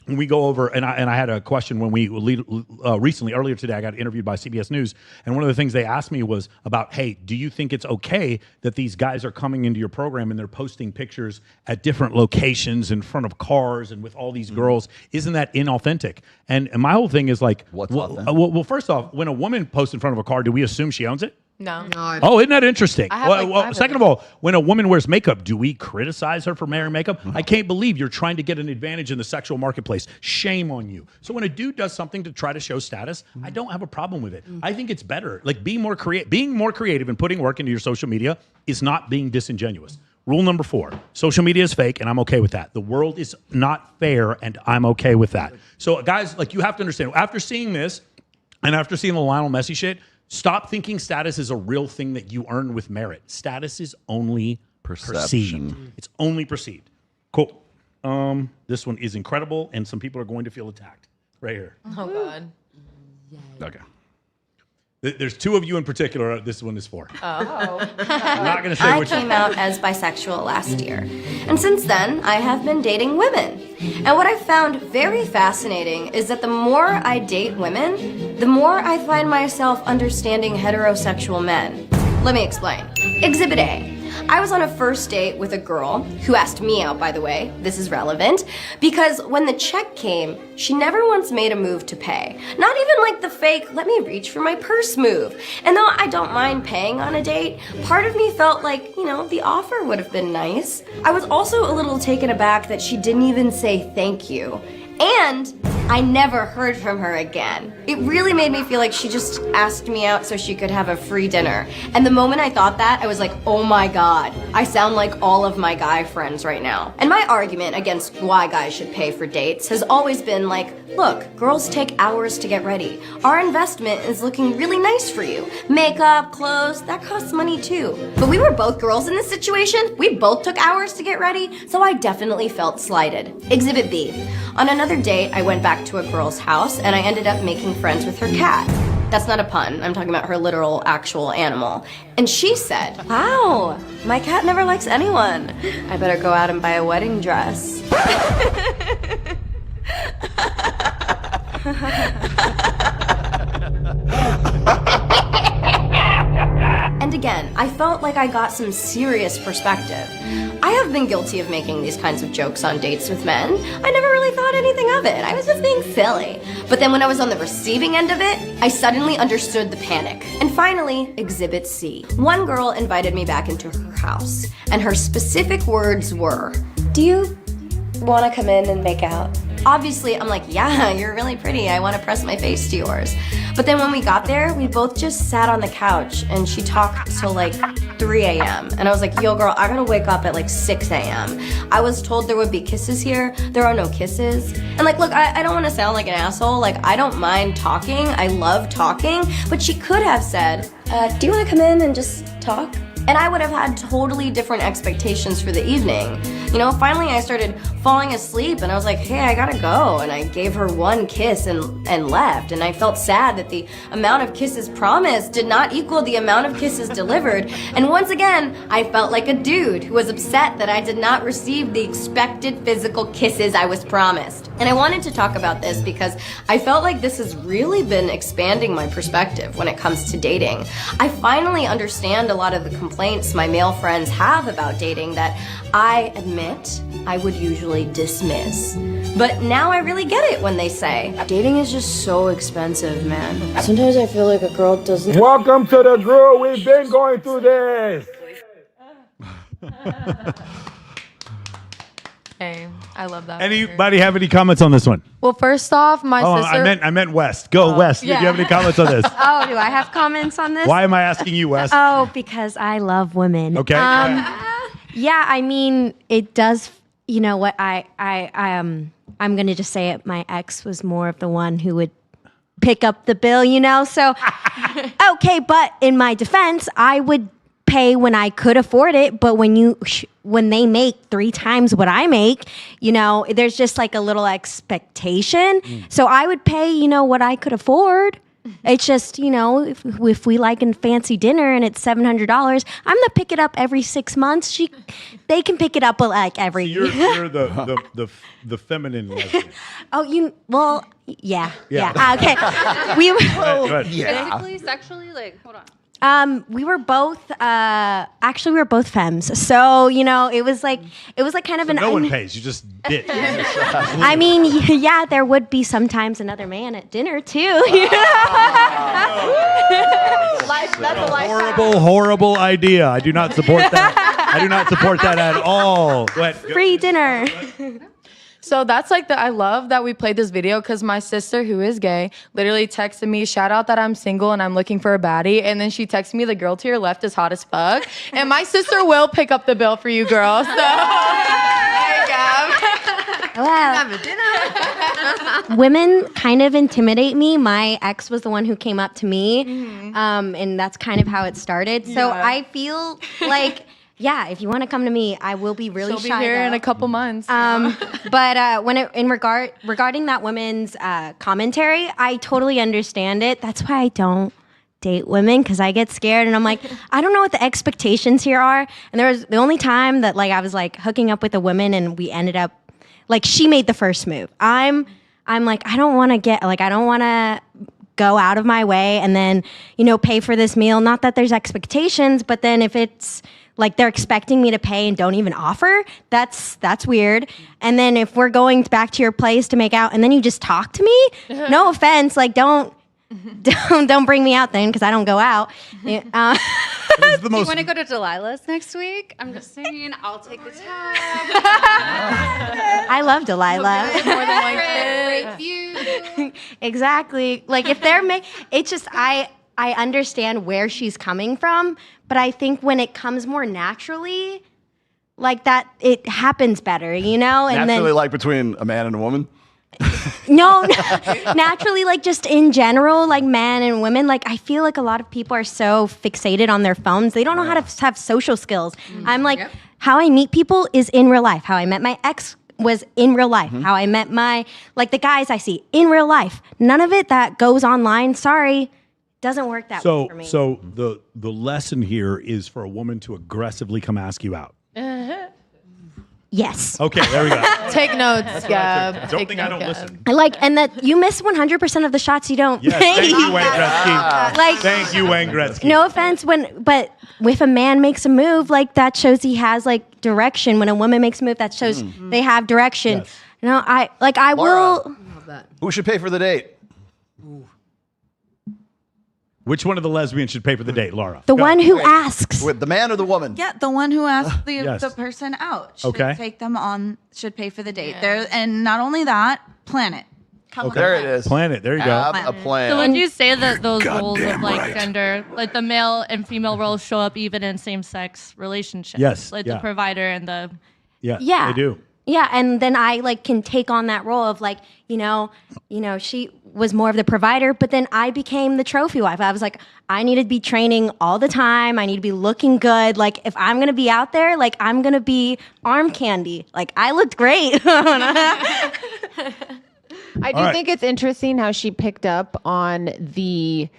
when we go over, and I had a question when we recently, earlier today, I got interviewed by CBS News, and one of the things they asked me was about, hey, do you think it's okay that these guys are coming into your program and they're posting pictures at different locations in front of cars and with all these girls? Isn't that inauthentic? And my whole thing is like, well, first off, when a woman posts in front of a car, do we assume she owns it? No. Oh, isn't that interesting? I Second of all, when a woman wears makeup, do we criticize her for wearing makeup? I can't believe you're trying to get an advantage in the sexual marketplace. Shame on you. So when a dude does something to try to show status, I don't have a problem with it. I think it's better. Like being more creative and putting work into your social media is not being disingenuous. Rule number 4, social media is fake, and I'm okay with that. The world is not fair, and I'm okay with that. So guys, like, you have to understand, after seeing this, and after seeing the Lionel Messi shit, stop thinking status is a real thing that you earn with merit. Status is only perceived. It's only perceived. Cool. This one is incredible, and some people are going to feel attacked. Right here. Oh, God. Okay. There's 2 of you in particular this one is for. Oh. I'm not going to say I which came out as bisexual last year. And since then, I have been dating women. And what I found very fascinating is that the more I date women, the more I find myself understanding heterosexual men. Let me explain. Exhibit A. I was on a first date with a girl who asked me out, by the way. This is relevant because when the check came, she never once made a move to pay. Not even like the fake, let me reach for my purse move. And though I don't mind paying on a date, part of me felt like, the offer would have been nice. I was also a little taken aback that she didn't even say thank you. And I never heard from her again. It really made me feel like she just asked me out so she could have a free dinner. And the moment I thought that, I was like, oh my God, I sound like all of my guy friends right now. And my argument against why guys should pay for dates has always been like, look, girls take hours to get ready. Our investment is looking really nice for you. Makeup, clothes, that costs money too. But we were both girls in this situation. We both took hours to get ready, so I definitely felt slighted. Exhibit B. On another date, I went back to a girl's house and I ended up making friends with her cat. That's not a pun. I'm talking about her literal, actual animal. And she said, wow, my cat never likes anyone. I better go out and buy a wedding dress. And again, I felt like I got some serious perspective. I have been guilty of making these kinds of jokes on dates with men. I never really thought anything of it. I was just being silly. But then when I was on the receiving end of it, I suddenly understood the panic. And finally, Exhibit C. One girl invited me back into her house, and her specific words were, do you want to come in and make out? Obviously, I'm like, yeah, you're really pretty. I want to press my face to yours. But then when we got there, we both just sat on the couch and she talked till like 3 a.m. And I was like, yo, girl, I gotta wake up at like 6 a.m. I was told there would be kisses here. There are no kisses. And like, look, I don't want to sound like an asshole. Like, I don't mind talking. I love talking. But she could have said, do you want to come in and just talk? And I would have had totally different expectations for the evening. Finally I started falling asleep and I was like, hey, I gotta go. And I gave her one kiss and left. And I felt sad that the amount of kisses promised did not equal the amount of kisses delivered. And once again, I felt like a dude who was upset that I did not receive the expected physical kisses I was promised. And I wanted to talk about this because I felt like this has really been expanding my perspective when it comes to dating. I finally understand a lot of the complaints my male friends have about dating that I admit I would usually dismiss. But now I really get it when they say, dating is just so expensive, man. Sometimes I feel like a girl doesn't... Welcome to the group. We've been going through this. Hey, I love that. Anybody have any comments on this one? Well, first off, my sister... I meant West. Go West. yeah. Do you have any comments on this? Oh, do I have comments on this? Why am I asking you, West? Oh, because I love women. Okay. Yeah, I mean, it does. You know what? I'm gonna just say it. My ex was more of the one who would pick up the bill, So, okay, but in my defense, I would pay when I could afford it. But when they make 3 times what I make, there's just like a little expectation. So I would pay, what I could afford. It's just, if we like a fancy dinner and it's $700, I'm gonna pick it up every 6 months. They can pick it up like every. So you're the feminine lesbian. Oh, yeah. Okay. Physically, sexually, like, hold on. We were both actually we were both femmes. So, it was like kind of So no one pays, you just bitch. I mean, yeah, there would be sometimes another man at dinner too. That's a Horrible idea. I do not support that. I do not support that at all. Go ahead. Free dinner. So that's like I love that we played this video because my sister, who is gay, literally texted me, shout out that I'm single and I'm looking for a baddie. And then she texted me, the girl to your left is hot as fuck. And my sister will pick up the bill for you, girl. So there you go. Well, women kind of intimidate me. My ex was the one who came up to me. And that's kind of how it started. So I feel like... Yeah, if you want to come to me, I will be really shy. She'll be here in a couple months. But regarding that women's commentary, I totally understand it. That's why I don't date women, because I get scared and I'm like, I don't know what the expectations here are. And there was the only time that I was hooking up with a woman and we ended up she made the first move. I'm like, I don't want to go out of my way and then pay for this meal. Not that there's expectations, but then if it's they're expecting me to pay and don't even offer, that's weird. And then if we're going back to your place to make out and then you just talk to me, no offense, don't bring me out then because I don't go out. Do you want to go to Delilah's next week? I'm just saying, I'll take the tab. I love Delilah. More than one Great view. Exactly. If they're it's just I understand where she's coming from, but I think when it comes more naturally, that, it happens better, And Naturally, then, between a man and a woman? No, naturally, just in general, men and women, I feel like a lot of people are so fixated on their phones. They don't know how to have social skills. I'm how I meet people is in real life. How I met my ex was in real life. How I met the guys I see in real life. None of it that goes online, sorry, doesn't work that way for me. So the lesson here is for a woman to aggressively come ask you out. Yes. Okay, there we go. Take notes, Gab. Don't think I don't listen. And that you miss 100% of the shots you don't. Yes, thank you, Wayne Gretzky. Thank you, Wayne Gretzky. No offense, but if a man makes a move, that shows he has direction. When a woman makes a move, that shows they have direction. Yes. No, I Laura, will. Who should pay for the date? Which one of the lesbians should pay for the date, Laura? The one who asks. With the man or the woman? Yeah, the one who asked Yes. the person out should Okay. take them on, should pay for the date. There, and not only that, plan it. Come Okay. There it is. Plan it. There you go. Have a plan. So would you say that those Goddamn roles of right. gender, the male and female roles, show up even in same-sex relationships? Yes, the yeah. provider and the. Yeah. They do. Yeah, and then I can take on that role of she was more of the provider, but then I became the trophy wife. I was I need to be training all the time. I need to be looking good. If I'm gonna be out there, I'm gonna be arm candy. I looked great. I do right. think it's interesting how she picked up on the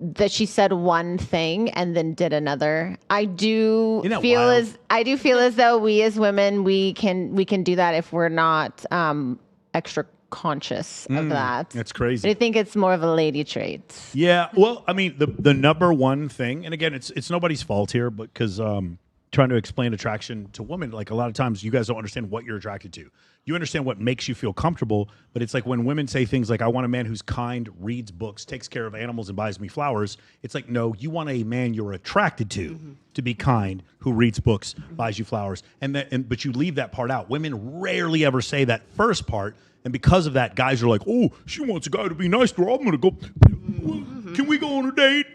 that she said one thing and then did another. I do feel as though we as women we can do that if we're not extra conscious of that. That's crazy. But I think it's more of a lady trait. Yeah. Well, I mean, the number one thing, and again, it's nobody's fault here, but because trying to explain attraction to women, a lot of times you guys don't understand what you're attracted to. You understand what makes you feel comfortable, but it's when women say things I want a man who's kind, reads books, takes care of animals, and buys me flowers. It's no, you want a man you're attracted to be kind, who reads books, buys you flowers, but you leave that part out. Women rarely ever say that first part, and because of that, guys are oh, she wants a guy to be nice to her. I'm gonna go. Can we go on a date?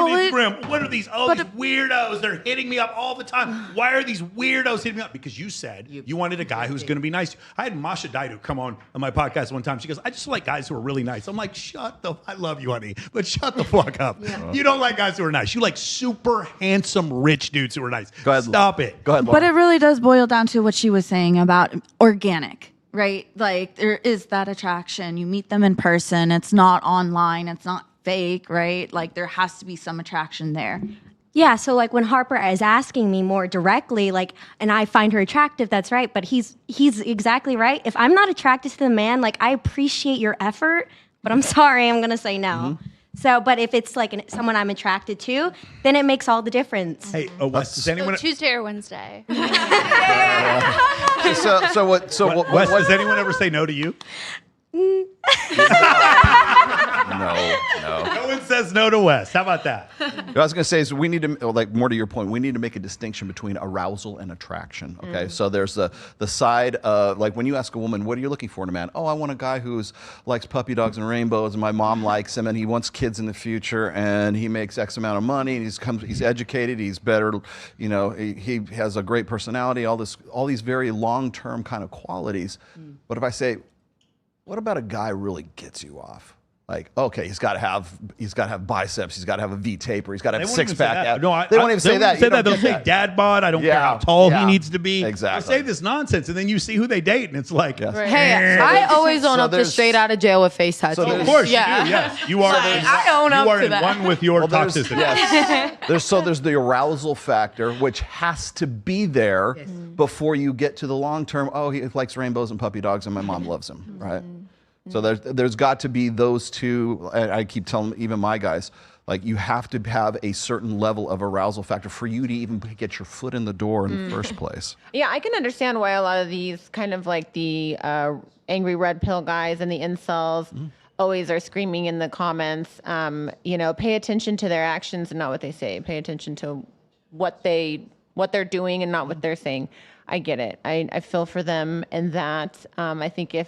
these what are these? Oh, these weirdos. They're hitting me up all the time. Why are these weirdos hitting me up? Because you said you wanted a guy who's going to be nice. I had Masha Daidu come on my podcast one time. She goes, I just like guys who are really nice. I'm like, I love you, honey, but shut the fuck up. Yeah. You don't like guys who are nice. You like super handsome, rich dudes who are nice. Go ahead. Stop it. Go ahead, Laura. But it really does boil down to what she was saying about organic. Right? Like there is that attraction. You meet them in person. It's not online. It's not fake, right? Like there has to be some attraction there. Yeah, so like when Harper is asking me more directly, like, and I find her attractive, that's right. But he's exactly right. If I'm not attracted to the man, like I appreciate your effort, but I'm sorry, I'm gonna say no. Mm-hmm. So, but if it's like someone I'm attracted to, then it makes all the difference. Hey, Wes, does anyone? Tuesday or Wednesday? Wes, does anyone ever say no to you? No. No one says no to Wes. How about that? What I was going to say is we need to, like more to your point, we need to make a distinction between arousal and attraction, okay? So there's the side of, like when you ask a woman, what are you looking for in a man? Oh, I want a guy who likes puppy dogs and rainbows and my mom likes him and he wants kids in the future and he makes X amount of money and he's educated, he's better, you know, he has a great personality, all these very long-term kind of qualities. But if I say, what about a guy who really gets you off? Like, okay, he's got to have biceps, he's got to have a V taper, he's got to have a six pack. No, they won't even say that. They'll say dad bod. I don't care how tall he needs to be. Exactly. They'll say this nonsense, and then you see who they date, and it's like, Hey, I always own up to straight out of jail with face tattoos. Of course, you do. Yes, you are. I own up to that. One with your toxicity. Yes. There's the arousal factor, which has to be there before you get to the long term. Oh, he likes rainbows and puppy dogs, and my mom loves him, right? So there's got to be those two. I keep telling even my guys, like you have to have a certain level of arousal factor for you to even get your foot in the door in the first place. Yeah, I can understand why a lot of these kind of like the angry red pill guys and the incels always are screaming in the comments, pay attention to their actions and not what they say. Pay attention to what they're doing and not what they're saying. I get it. I feel for them, and that I think if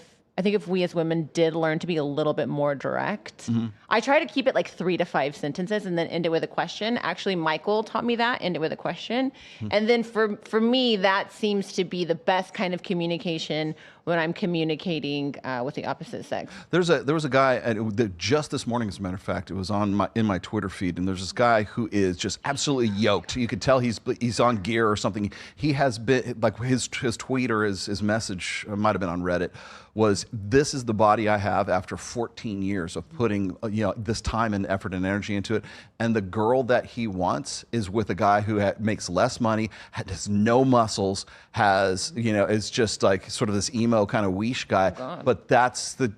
we as women did learn to be a little bit more direct, I try to keep it like 3 to 5 sentences and then end it with a question. Actually, Michael taught me that, end it with a question. And then for me, that seems to be the best kind of communication when I'm communicating with the opposite sex. There was a guy just this morning, as a matter of fact, it was in my Twitter feed, and there's this guy who is just absolutely yoked. You could tell he's on gear or something. He has been like his tweet or his message might have been on Reddit was, this is the body I have after 14 years of putting this time and effort and energy into it. And the girl that he wants is with a guy who makes less money, has no muscles, is just like sort of this emo kind of weesh guy. But that's the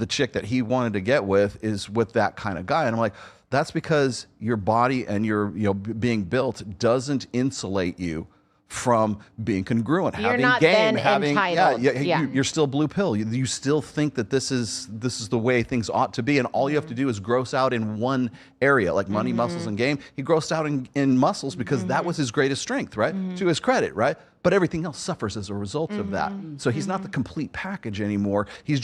chick that he wanted to get with is with that kind of guy. And I'm like, that's because your body and your being built doesn't insulate you from being congruent, You're having not game, then entitled. You're still blue pill. You still think that this is the way things ought to be, and all you have to do is gross out in one area, like money, muscles, and game. He grossed out in muscles because that was his greatest strength, right? To his credit, right? But everything else suffers as a result of that. So he's not the complete package anymore. He's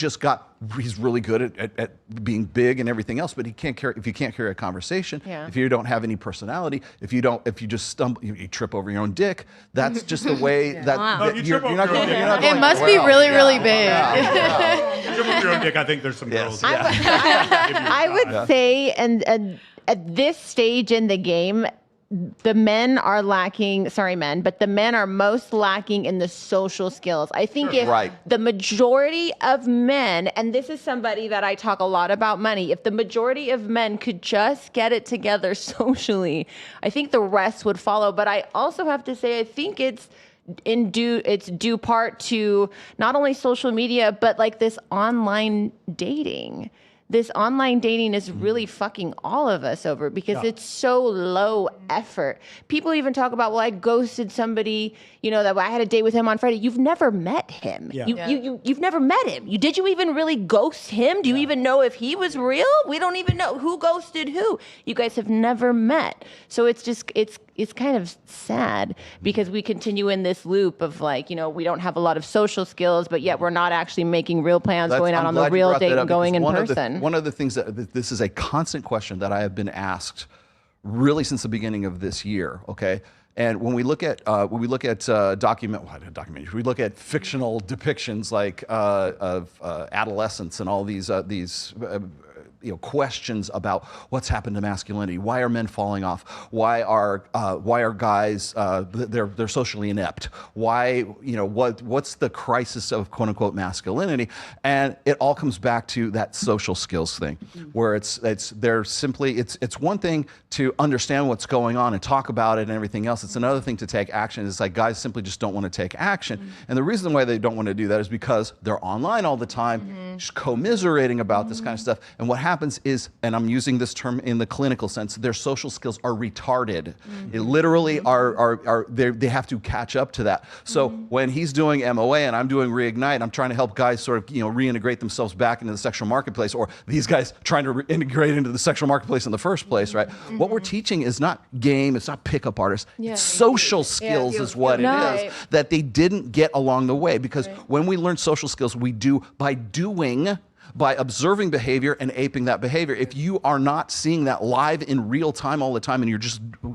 really good at being big and everything else, but if you can't carry a conversation, if you don't have any personality, if you just stumble, you trip over your own dick, that's just the way you're not going to. It must be really, really big. You trip over your own dick. I think there's some girls. I would say, and at this stage in the game, the men are lacking, but the men are most lacking in the social skills. I think if the majority of men, and this is somebody that I talk a lot about money, if the majority of men could just get it together socially, I think the rest would follow. But I also have to say, I think it's due part to not only social media, but like this online dating. This online dating is really fucking all of us over because it's so low effort. People even talk about, well, I ghosted somebody, that I had a date with him on Friday. You've never met him. You've never met him. Did you even really ghost him? Do you even know if he was real? We don't even know who ghosted who. You guys have never met. So it's kind of sad because we continue in this loop of like, we don't have a lot of social skills, but yet we're not actually making real plans, going out on the real date and going in person. One of the things that this is a constant question that I have been asked really since the beginning of this year. Okay. And when we look at we look at fictional depictions like of adolescence and all these questions about what's happened to masculinity. Why are men falling off? Why are guys they're socially inept? Why what's the crisis of quote unquote masculinity? And it all comes back to that social skills thing, where it's one thing to understand what's going on and talk about it and everything else. It's another thing to take action. It's like guys simply just don't want to take action. And the reason why they don't want to do that is because they're online all the time, just commiserating about this kind of stuff. And what happens is, and I'm using this term in the clinical sense, their social skills are retarded. It literally they have to catch up to that. So when he's doing MOA and I'm doing Reignite, I'm trying to help guys sort of reintegrate themselves back into the sexual marketplace, or these guys trying to integrate into the sexual marketplace in the first place, right? What we're teaching is not game, it's not pickup artists, it's social skills is what it is that they didn't get along the way. Because when we learn social skills, we do by doing, by observing behavior and aping that behavior. If you are not seeing that live in real time all the time, and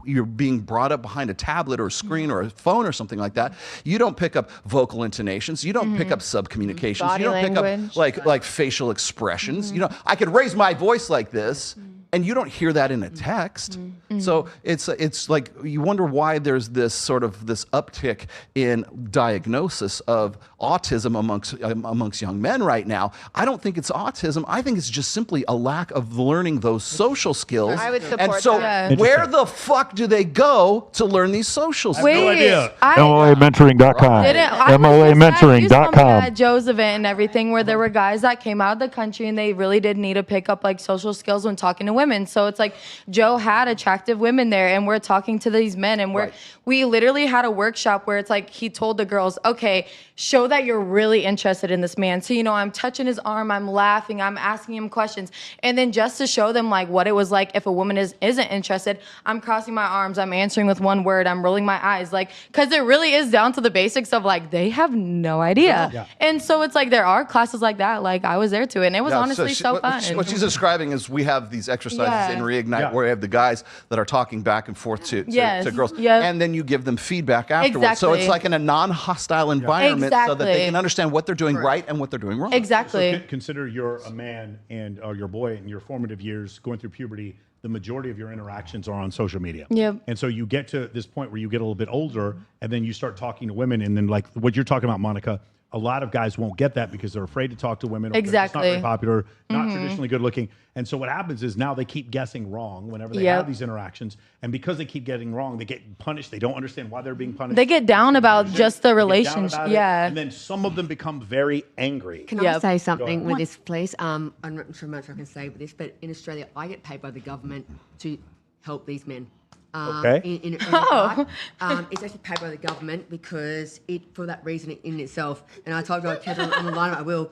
you're being brought up behind a tablet or a screen or a phone or something like that, you don't pick up vocal intonations, you don't pick up subcommunications, Body you don't language. pick up like facial expressions. I could raise my voice like this, and you don't hear that in a text. So it's like you wonder why there's this sort of this uptick in diagnosis of autism amongst young men right now. I don't think it's autism. I think it's just simply a lack of learning those social skills. I would support and so that. where the fuck do they go to learn these social skills? No idea. MOAmentoring.com. MOAmentoring.com. At Joe's event and everything, where there were guys that came out of the country and they really did need to pick up like social skills when talking to women. So it's like Joe had attractive women there, and we're talking to these men, and we literally had a workshop where it's like he told the girls, okay, show that you're really interested in this man. So I'm touching his arm, I'm laughing, I'm asking him questions, and then just to show them like what it was like if a woman isn't interested, I'm crossing my arms, I'm answering with one word, I'm rolling my eyes, like, because it really is down to the basics of like they have no idea. Yeah. And so it's like there are classes like that, like I was there too, and it was honestly so fun. What she's describing is we have these exercises in Reignite where we have the guys that are talking back and forth to girls, and then you give them feedback afterwards. So it's like in a non-hostile environment so that they can understand what they're doing right and what they're doing wrong. Exactly. So consider you're a man and your boy in your formative years going through puberty. The majority of your interactions are on social media. Yep. And so you get to this point where you get a little bit older, and then you start talking to women, and then like what you're talking about, Monica, a lot of guys won't get that because they're afraid to talk to women. Or Exactly. They're just not very popular, not traditionally good looking. And so what happens is now they keep guessing wrong whenever they have these interactions. And because they keep getting wrong, they get punished. They don't understand why they're being punished. They get down about just the relationship. And then some of them become very angry. Can I say something with this, please? I'm not sure much I can say with this, but in Australia, I get paid by the government to help these men. Okay. It's actually paid by the government because for that reason in itself, and I told you I'd catch on the line, I will,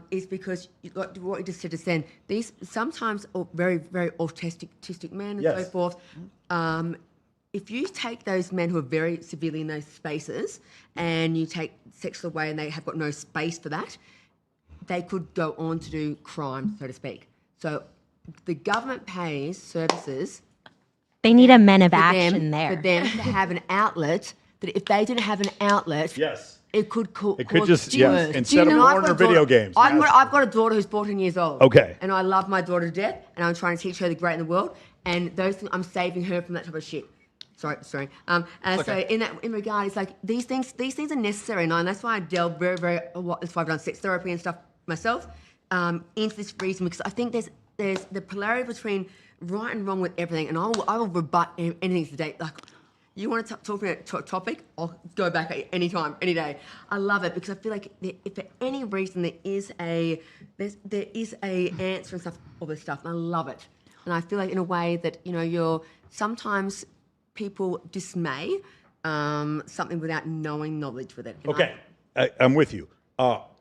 is because what you just said just then, these sometimes very, very autistic men and so forth, if you take those men who are very severely in those spaces and you take sex away and they have got no space for that, they could go on to do crime, so to speak. So the government pays services. They need a men of action there. For them to have an outlet, that if they didn't have an outlet, it could cause just, instead of porn or video games. I've got a daughter who's 14 years old. Okay. And I love my daughter to death, and I'm trying to teach her the great in the world, and those things, I'm saving her from that type of shit. Sorry. So in regard, it's like these things are necessary, and that's why I delve very, very a lot. That's why I've done sex therapy and stuff myself into this reason, because I think there's the polarity between right and wrong with everything, and I will rebut anything today. Like, you want to talk about a topic, I'll go back at any time, any day. I love it because I feel like if for any reason there is a answer and stuff, all this stuff, and I love it. And I feel like in a way that you're sometimes people dismay something without knowing knowledge with it. Okay, I'm with you.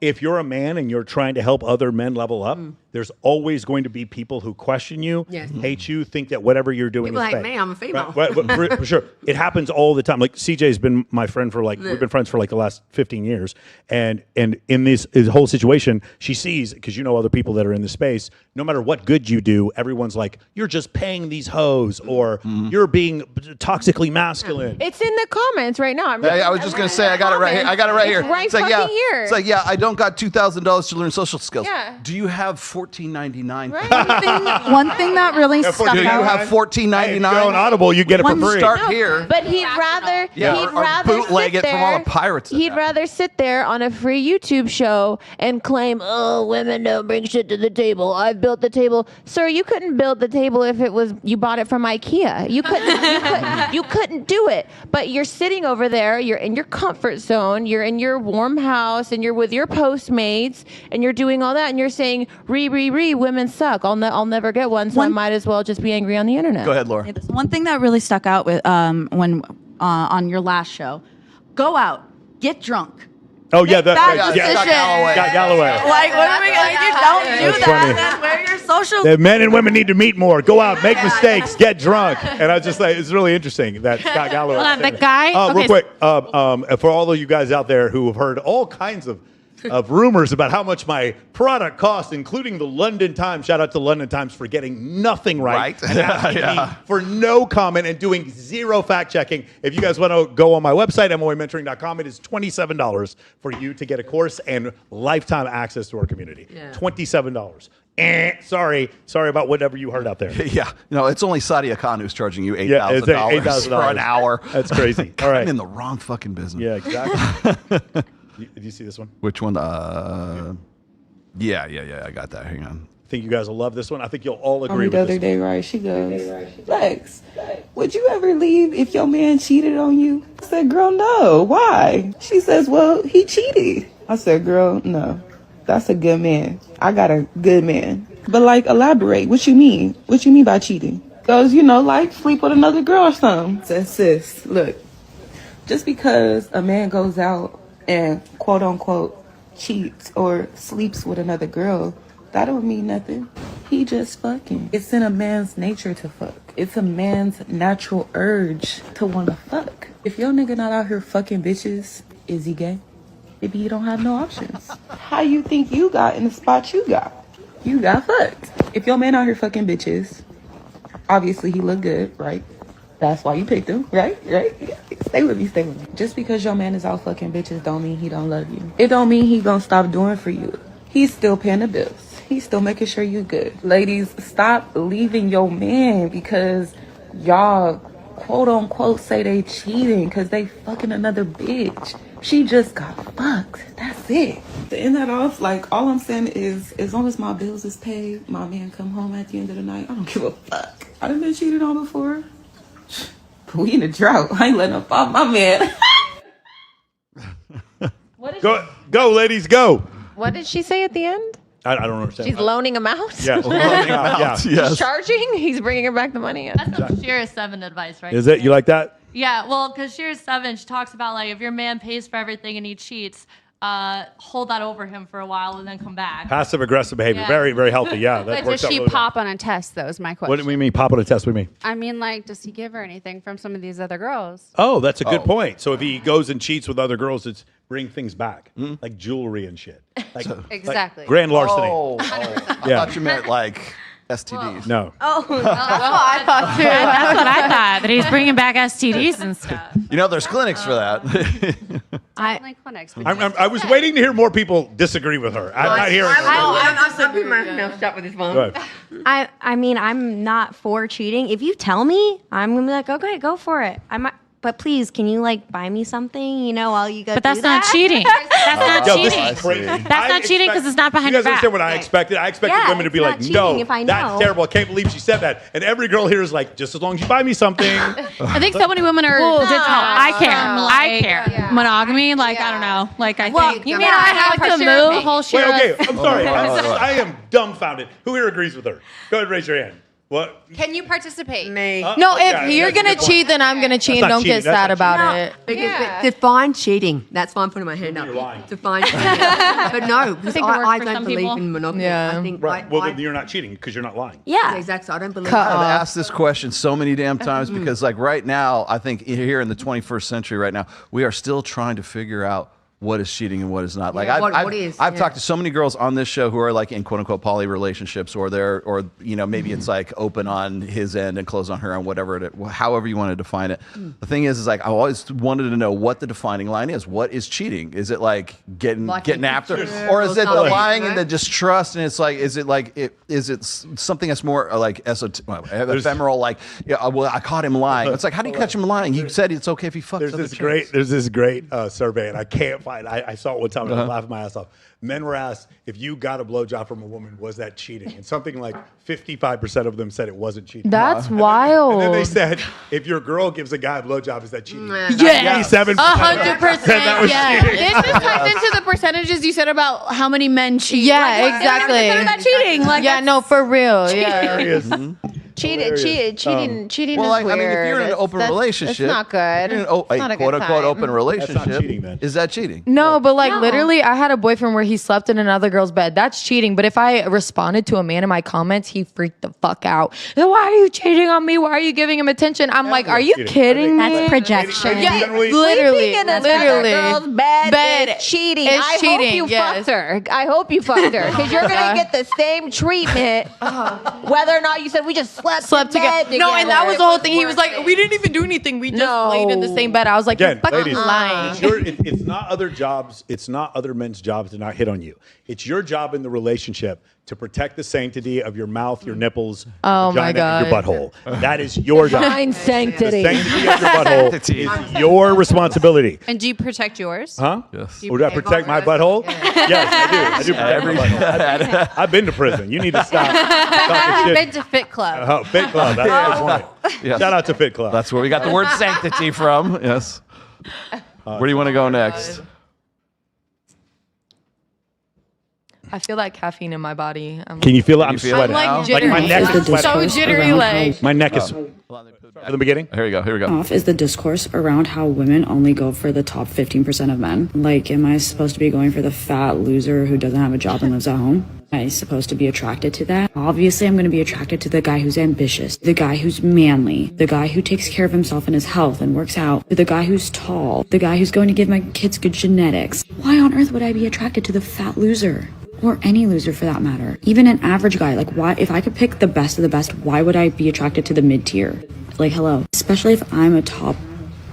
if you're a man and you're trying to help other men level up, there's always going to be people who question you, hate you, think that whatever you're doing People is like, fake. man, I'm a female. Right, for sure. It happens all the time. Like CJ's been my friend for like, we've been friends for like the last 15 years. And in this whole situation, she sees, because you know other people that are in the space, no matter what good you do, everyone's like, you're just paying these hoes, or you're being toxically masculine. It's in the comments right now. I was just going to say, I got it right here. I got it right here. It's right It's like, fucking here. It's like, I don't got $2,000 to learn social skills. Yeah. Do you have $14.99? One thing that really stuck Do you out. have $14.99? Hey, if you go on Audible, you get it for free. Start here. But he'd rather bootleg sit it from all the there- pirates. He'd rather sit there on a free YouTube show and claim, "Oh, women don't bring shit to the table. I've built the table." Sir, you couldn't build the table if it was you bought it from IKEA. You couldn't do it. But you're sitting over there. You're in your comfort zone. You're in your warm house, and you're with your Postmates, and you're doing all that, and you're saying, women suck. I'll never get one, so I might as well just be angry on the internet." Go ahead, Laura. One thing that really stuck out with when on your last show, go out, get drunk. Oh yeah, Scott Galloway. Like, what are we gonna? You don't do That's that. funny. Then where are your social? The men and women need to meet more. Go out, make mistakes, get drunk. And I was just like, it's really interesting that Scott Galloway. Hold on, the guy. Real quick, for all of you guys out there who have heard all kinds of rumors about how much my product costs, including the London Times. Shout out to London Times for getting nothing right. And asking me for no comment and doing zero fact checking. If you guys want to go on my website, moamentoring.com, it is $27 for you to get a course and lifetime access to our community. $27. Sorry about whatever you heard out there. No, it's only Sadia Khan who's charging you $8,000 for an hour. That's crazy. All right. I'm in the wrong fucking business. Yeah, exactly. Did you see this one? Which one? Yeah, I got that. Hang on. I think you guys will love this one. I think you'll all agree with the this other one. day, right? She goes, Lex, would you ever leave if your man cheated on you? I said, girl, no. Why? She says, well, he cheated. I said, girl, no. That's a good man. I got a good man. But like, elaborate. What you mean? What you mean by cheating? Goes, like sleep with another girl or something. I said, sis, look, just because a man goes out and quote unquote cheats or sleeps with another girl, that don't mean nothing. He just fucking. It's in a man's nature to fuck. It's a man's natural urge to want to fuck. If your nigga not out here fucking bitches, is he gay? Maybe he don't have no options. How you think you got in the spot you got? You got fucked. If your man out here fucking bitches, obviously he look good, right? That's why you picked him, right? Stay with me. Just because your man is out fucking bitches don't mean he don't love you. It don't mean he gonna stop doing for you. He's still paying the bills. He's still making sure you good. Ladies, stop leaving your man because y'all quote unquote say they cheating because they fucking another bitch. She just got fucked. That's it. To end that off, like, all I'm saying is, as long as my bills is paid, my man come home at the end of the night, I don't give a fuck. I done been cheated on before. We in a drought. I ain't letting up off my man. Go, ladies, go. What did she say at the end? I don't understand. She's loaning him out? Yeah, loaning him out. Yeah. She's charging? He's bringing her back the money. That's some Sheer 7 advice, right? Is it? You like that? Yeah, well, because Sheer 7, she talks about, like, if your man pays for everything and he cheats, hold that over him for a while and then come back. Passive aggressive behavior. Yeah. Very, very healthy. Yeah, that But works does out she really pop on a test, though, is my question. What do we mean, pop on a test? What do we mean? I mean, like, does he give her anything from some of these other girls? Oh, that's a good point. So if he goes and cheats with other girls, it's bring things back, Hmm? like jewelry and shit. Like, Exactly. like grand larceny. I Yeah. thought you meant like STDs. No. Oh, that's what I thought too. That's what I thought. That he's bringing back STDs and stuff. You know, there's clinics for that. Clinics. I was waiting to hear more people disagree with her. I'm not hearing. I'll be my mouth shut with this phone. Go ahead. I mean, I'm not for cheating. If you tell me, I'm gonna be like, okay, go for it. But please, can you like buy me something? While you go. But that's do not that? cheating. That's not Yo, this cheating. is crazy. That's not cheating because it's not behind You your guys back. understand what I expected? I expected Yeah, women to be it's like, not no, cheating if I that's know. terrible. I can't believe she said that. And every girl here is like, just as long as you buy me something. I think so many women are. I care. I Like, care. Monogamy, like I don't know. Like I think. You mean I have to move whole Wait, shit? okay, I'm sorry. I am dumbfounded. Who here agrees with her? Go ahead and raise your hand. What? Can you participate? No, if you're gonna cheat, then I'm gonna cheat. And don't get sad about it. Because define cheating. That's why I'm putting my hand up. Define cheating. But no, because I don't believe in monopoly. I think Right. Well, then you're not cheating because you're not lying. Yeah, exactly. I don't believe. I've asked this question so many damn times because, like, right now, I think here in the 21st century, right now, we are still trying to figure out what is cheating and what is not. Like, I've talked to so many girls on this show who are like in quote unquote poly relationships, or maybe it's like open on his end and closed on her end, however you want to define it. The thing is like I always wanted to know what the defining line is. What is cheating? Is it like getting after, or is it the lying and the distrust? And it's like, is it something that's more like ephemeral? Like, well, I caught him lying. It's like, how do you catch him lying? He said it's okay if he fucks. There's this great survey, and I can't find. I saw it one time and I was laughing my ass off. Men were asked if you got a blowjob from a woman, was that cheating? And something like 55% of them said it wasn't cheating. That's wild. And then they said, if your girl gives a guy a blowjob, is that cheating? Yes. 97%. 100%. That was cheating. This is tied into the percentages you said about how many men cheat. Yeah, like, exactly. That cheating. Like, yeah, no, for real. Yeah. Cheating is well, weird. I mean, if you're in an open relationship, it's not good. It's not a quote unquote open relationship. That's not cheating, then. Is that cheating? No, but like literally, I had a boyfriend where he slept in another girl's bed. That's cheating. But if I responded to a man in my comments, he freaked the fuck out. Why are you cheating on me? Why are you giving him attention? I'm like, are you kidding me? That's projection. Yeah, Sleeping in another girl's bed is cheating. I hope you fucked her. I hope you fucked her because you're gonna get the same treatment whether or not you said we just slept together. No, and that was the whole thing. He was like, we didn't even do anything. We just laid in the same bed. I was like, you're fucking ladies, lying. It's not other jobs. It's not other men's jobs to not hit on you. It's your job in the relationship to protect the sanctity of your mouth, your nipples, oh your vagina, and your butthole. That is your job. Divine sanctity. The sanctity of your butthole is your responsibility. And do you protect yours? Huh? Yes. Would I protect my butthole? Yes, I do. I do protect my butthole. I've been to prison. You need to stop. I've been to Fit Club. Fit Club. That's the point. Yes. Shout out to Fit Club. That's where we got the word sanctity from. Yes. Where do you want to go next? I feel that caffeine in my body. Can you feel it? I'm sweating. I'm like jittery. My neck is sweating. So jittery, like. My neck is. From the beginning? Here we go. Off is the discourse around how women only go for the top 15% of men. Like, am I supposed to be going for the fat loser who doesn't have a job and lives at home? Am I supposed to be attracted to that? Obviously, I'm going to be attracted to the guy who's ambitious, the guy who's manly, the guy who takes care of himself and his health and works out, the guy who's tall, the guy who's going to give my kids good genetics. Why on earth would I be attracted to the fat loser? Or any loser for that matter. Even an average guy. Like, why, if I could pick the best of the best, why would I be attracted to the mid-tier? Like, hello. Especially if I'm a top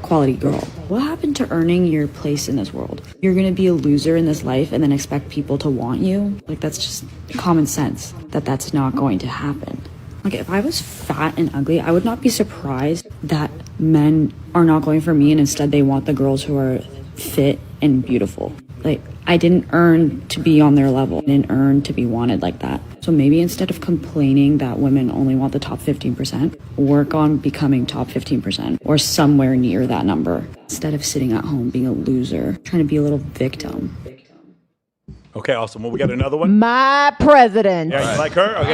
quality girl. What happened to earning your place in this world? You're gonna be a loser in this life and then expect people to want you? Like, that's just common sense that that's not going to happen. Like, if I was fat and ugly, I would not be surprised that men are not going for me and instead they want the girls who are fit and beautiful. Like, I didn't earn to be on their level. I didn't earn to be wanted like that. So maybe instead of complaining that women only want the top 15%, work on becoming top 15% or somewhere near that number. Instead of sitting at home being a loser, trying to be a little victim. Okay, awesome. Well, we got another one. My president. Yeah, you like her? Okay,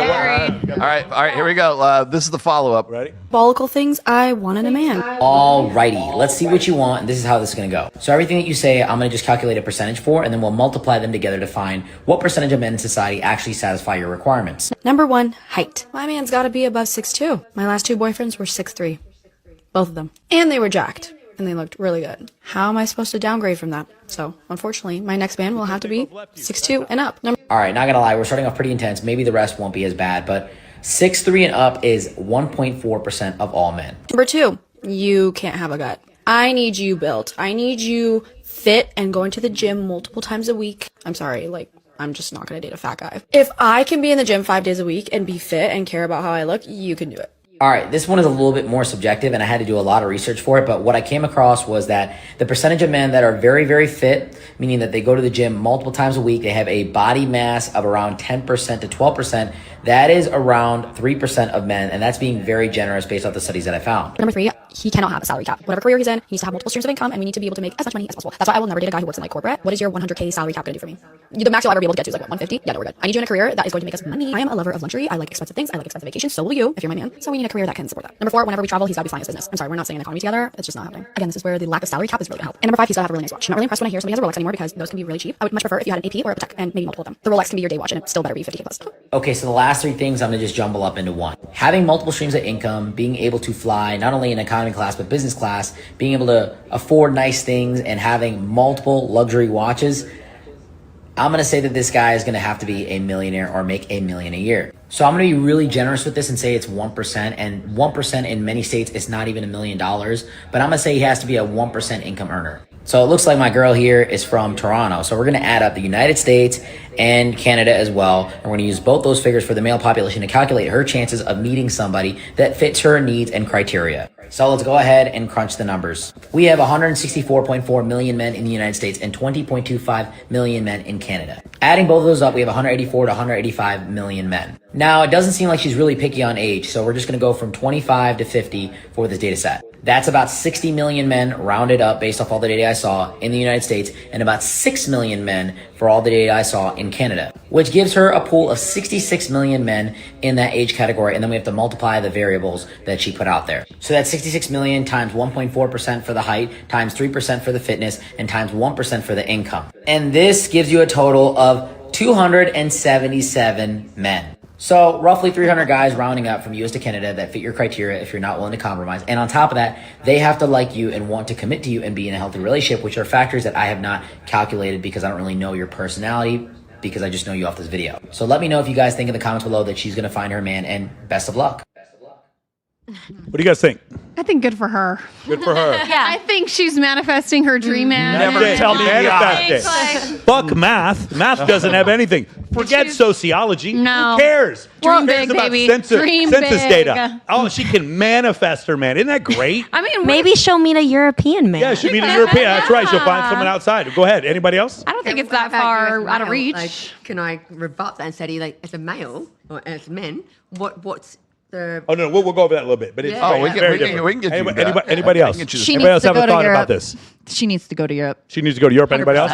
All right, here we go. This is the follow-up. Ready? Diabolical things I want in a man. Alrighty, let's see what you want, and this is how this is going to go. So everything that you say, I'm going to just calculate a percentage for, and then we'll multiply them together to find what percentage of men in society actually satisfy your requirements. Number 1, height. My man's gotta be above 6'2". My last 2 boyfriends were 6'3". Both of them. And they were jacked. And they looked really good. How am I supposed to downgrade from that? So, unfortunately, my next man will have to be 6'2" and up. Alright, not gonna lie, we're starting off pretty intense. Maybe the rest won't be as bad, but 6'3" and up is 1.4% of all men. Number 2, you can't have a gut. I need you built. I need you fit and going to the gym multiple times a week. I'm sorry, like, I'm just not gonna date a fat guy. If I can be in the gym 5 days a week and be fit and care about how I look, you can do it. All right, this one is a little bit more subjective, and I had to do a lot of research for it, but what I came across was that the percentage of men that are very, very fit, meaning that they go to the gym multiple times a week, they have a body mass of around 10% to 12%, that is around 3% of men, and that's being very generous based off the studies that I found. Number 3, he cannot have a salary cap. Whatever career he's in, he needs to have multiple streams of income, and we need to be able to make as much money as possible. That's why I will never date a guy who works in like corporate. What is your 100K salary cap gonna do for me? The max you'll ever be able to get to is like what, 150? Yeah, no, we're good. I need you in a career that is going to make us money. I am a lover of luxury. I like expensive things. I like expensive vacations. So will you if you're my man. So we need a career that can support that. Number 4, whenever we travel, he's got to be flying his business. I'm sorry, we're not staying in economy together. It's just not happening. Again, this is where the lack of salary cap is really gonna help. And number 5, he's got to have a really nice watch. I'm not really impressed when I hear somebody has a Rolex anymore because those can be really cheap. I would much prefer if you had an AP or a Patek and maybe multiple of them. The Rolex can be your day watch and it still better be 50K plus. Okay, so the last 3 things I'm gonna just jumble up into one. Having multiple streams of income, being able to fly not only in economy class but business class, being able to afford nice things, and having multiple luxury watches. I'm gonna say that this guy is gonna have to be a millionaire or make $1 million a year. So I'm gonna be really generous with this and say it's 1%, and 1% in many states is not even $1 million, but I'm gonna say he has to be a 1% income earner. So it looks like my girl here is from Toronto. So we're gonna add up the United States and Canada as well. And we're gonna use both those figures for the male population to calculate her chances of meeting somebody that fits her needs and criteria. So let's go ahead and crunch the numbers. We have 164.4 million men in the United States and 20.25 million men in Canada. Adding both of those up, we have 184 to 185 million men. Now, it doesn't seem like she's really picky on age, so we're just gonna go from 25 to 50 for this data set. That's about 60 million men rounded up based off all the data I saw in the United States, and about 6 million men for all the data I saw in Canada, which gives her a pool of 66 million men in that age category. And then we have to multiply the variables that she put out there. So that's 66 million times 1.4% for the height, times 3% for the fitness, and times 1% for the income. And this gives you a total of 277 men. So roughly 300 guys rounding up from US to Canada that fit your criteria if you're not willing to compromise. And on top of that, they have to like you and want to commit to you and be in a healthy relationship, which are factors that I have not calculated because I don't really know your personality, because I just know you off this video. So let me know if you guys think in the comments below that she's going to find her man, and best of luck. What do you guys think? I think good for her. Good for her. Yeah, I think she's manifesting her dream man. Never tell me manifest it. Fuck math. Math doesn't have anything. Forget sociology. No. Who cares? Dream Who cares big, about baby. census Dream data? big. Oh, she can manifest her man. Isn't that great? I mean, maybe she'll meet a European man. Yeah, she'll meet a European. That's right. She'll find someone outside. Go ahead. Anybody else? I don't think it's that far out of reach. Like, can I rebut that and say, like, as a male or as men, what's the? Oh no, we'll go over that a little bit. But it's very different. We can get you that. Anybody else? Anybody else have a thought about this? She needs to go to Europe. She needs to go to Europe. Anybody else?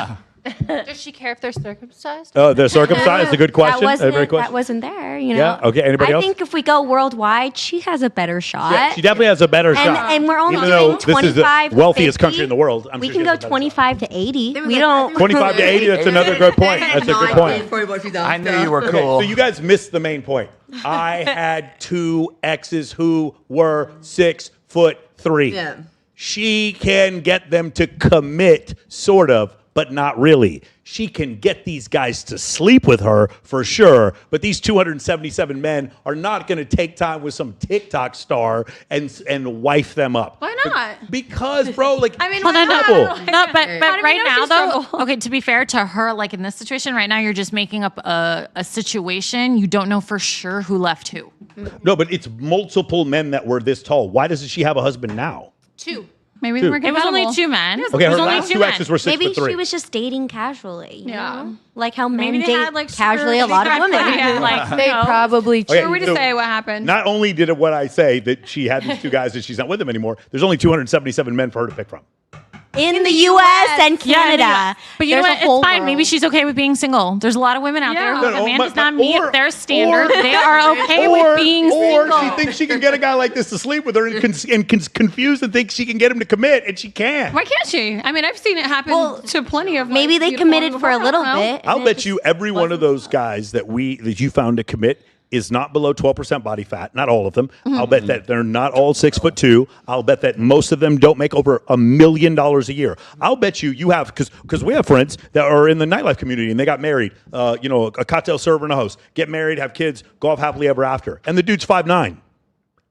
Does she care if they're circumcised? Oh, they're circumcised. It's a good question. That wasn't there. You know. Yeah. Okay. Anybody else? I think if we go worldwide, she has a better shot. Yeah, she definitely has a better shot. And we're only Even doing though 25 this is the to wealthiest 50. country in the world. I'm We sure can she go has a better 25 to 80. We don't. 25 to 80. That's another good point. That's a good point. I knew you were cool. So you guys missed the main point. I had 2 exes who were 6'3". Yeah. She can get them to commit, sort of, but not really. She can get these guys to sleep with her for sure, but these 277 men are not going to take time with some TikTok star and wife them up. Why not? Because, bro, like, I mean, why why not? not? No, but How do we right know now she's though, trouble? okay, to be fair to her, like in this situation right now, you're just making up a situation. You don't know for sure who left who. No, but it's multiple men that were this tall. Why doesn't she have a husband now? 2. Maybe Two. they were It was compatible. only 2 men. Okay, It was her only last 2 2 men. exes were 6'3". Maybe she was just dating casually. You know? Like how men Maybe they date had, like, casually a super lot of big women. background. Like, They probably Okay, Who are we to so say what happened? Not only did it what I say that she had these 2 guys and she's not with them anymore, there's only 277 men for her to pick from. In the U.S. and Canada. But you know There's what? a whole It's fine. world. Maybe she's okay with being single. There's a lot of women out there who, No, if no, a man but- does not but- meet or- their standard, or- they are okay with being or single. she thinks she can get a guy like this to sleep with her and confused and thinks she can get him to commit, and she can't. Why can't she? I mean, I've seen it happen to plenty of. Maybe they committed for a little bit. I'll bet you every one of those guys that you found to commit is not below 12% body fat. Not all of them. I'll bet that they're not all 6'2". I'll bet that most of them don't make over $1 million a year. I'll bet you have, because we have friends that are in the nightlife community and they got married. A cocktail server and a host get married, have kids, go off happily ever after, and the dude's 5'9".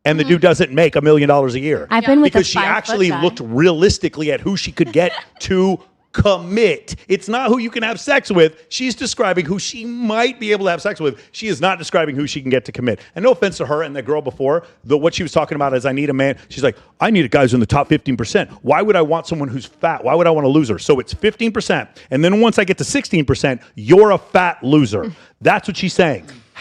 And the dude doesn't make $1 million a year. I've been with because a she 5 actually foot guy. looked realistically at who she could get to commit. It's not who you can have sex with. She's describing who she might be able to have sex with. She is not describing who she can get to commit. And no offense to her and the girl before, what she was talking about is I need a man. She's like, I need a guy who's in the top 15%. Why would I want someone who's fat? Why would I want a loser? So it's 15%. And then once I get to 16%, you're a fat loser. That's what she's saying.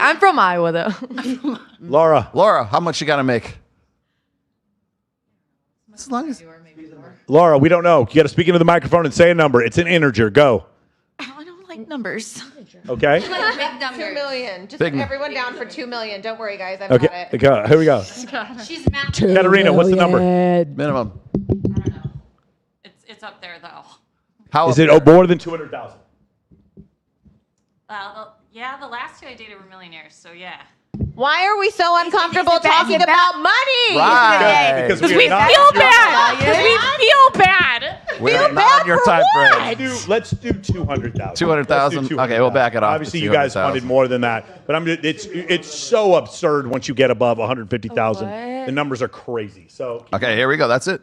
I'm from Iowa though. Laura, how much you got to make? As long as Laura, we don't know. You got to speak into the microphone and say a number. It's an integer. Go. I don't like numbers. Okay. Big number. 2 million. Just Big put everyone down for 2 million. Don't worry, guys. I've Okay. got it. Go. Here we go. She's matching. Katarina, what's the number? minimum. It's up there though. How Is it more than 200,000? Well, yeah, the last two I dated were millionaires, so yeah. Why are we so uncomfortable talking about money? Right. Because We we feel are not- bad. Because we feel bad. We're not on your time frame. Let's do 200,000. 200,000? Okay, we'll back it off Obviously, to you guys 200,000. wanted more than that, but it's so absurd once you get above 150,000. The numbers are crazy. So Okay, here we go. That's it.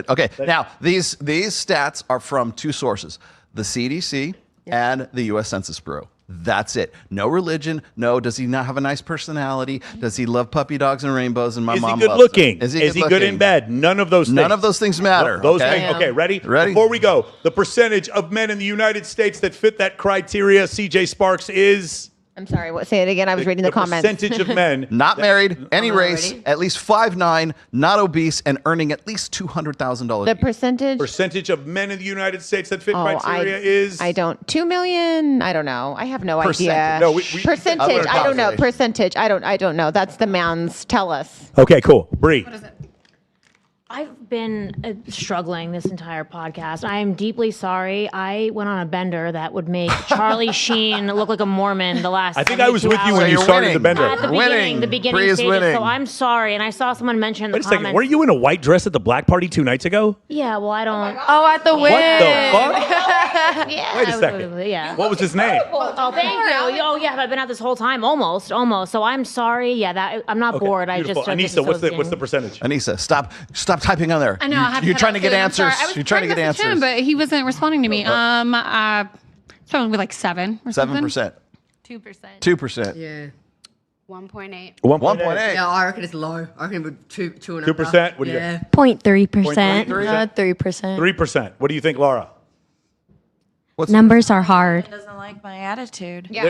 Okay. Now, these stats are from two sources: the CDC and the U.S. Census Bureau. That's it. No religion. No, does he not have a nice personality? Does he love puppy dogs and rainbows? And my is he mom good loves looking? him? Is he good looking? in bed? None of those things. None of those things matter. Those okay? things. Okay, ready? Ready? Before we go, the percentage of men in the United States that fit that criteria, CJ Sparks, is... I'm sorry. What? Say it again. I was reading the comments. Percentage of men not married, any race, ready? at least 5'9", not obese, and earning at least $200,000. The percentage. Percentage of men in the United States that fit Oh, criteria is... I don't. 2 million. I don't know. I have no Percentage. idea. No, we- percentage. I don't know. population. Percentage. I don't know. That's the man's. Tell us. Okay, cool. Bree. I've been struggling this entire podcast. I am deeply sorry. I went on a bender that would make Charlie Sheen look like a Mormon the last I think I was 72 with you hours. when you you're started the winning. bender. At the Winning. beginning Bree is stages. winning. So I'm sorry. And I saw someone mention in the Wait a second. comments. Weren't you in a white dress at the black party 2 nights ago? Yeah, well, I don't. Oh, at the win. What the fuck? Yeah. Wait a second. Yeah. What was his name? Oh, thank you. Oh, yeah, I've been out this whole time, almost. So I'm sorry. Yeah, that I'm not bored. I Beautiful. just Anissa, what's the percentage? Anissa, stop typing on there. I know. I have You're to trying to get I'm answers. sorry. I was You're trying to get message answers. him, but he wasn't responding to me. Probably like 7 or something. 7%. 2%. 2%. Yeah. 1.8. 1.8. Yeah, I reckon it's low. I reckon it's 2.5. 2%? What do you Yeah. 0.3%. 3%. 3%. What do you think, Laura? Numbers are hard. Doesn't like my attitude. Stop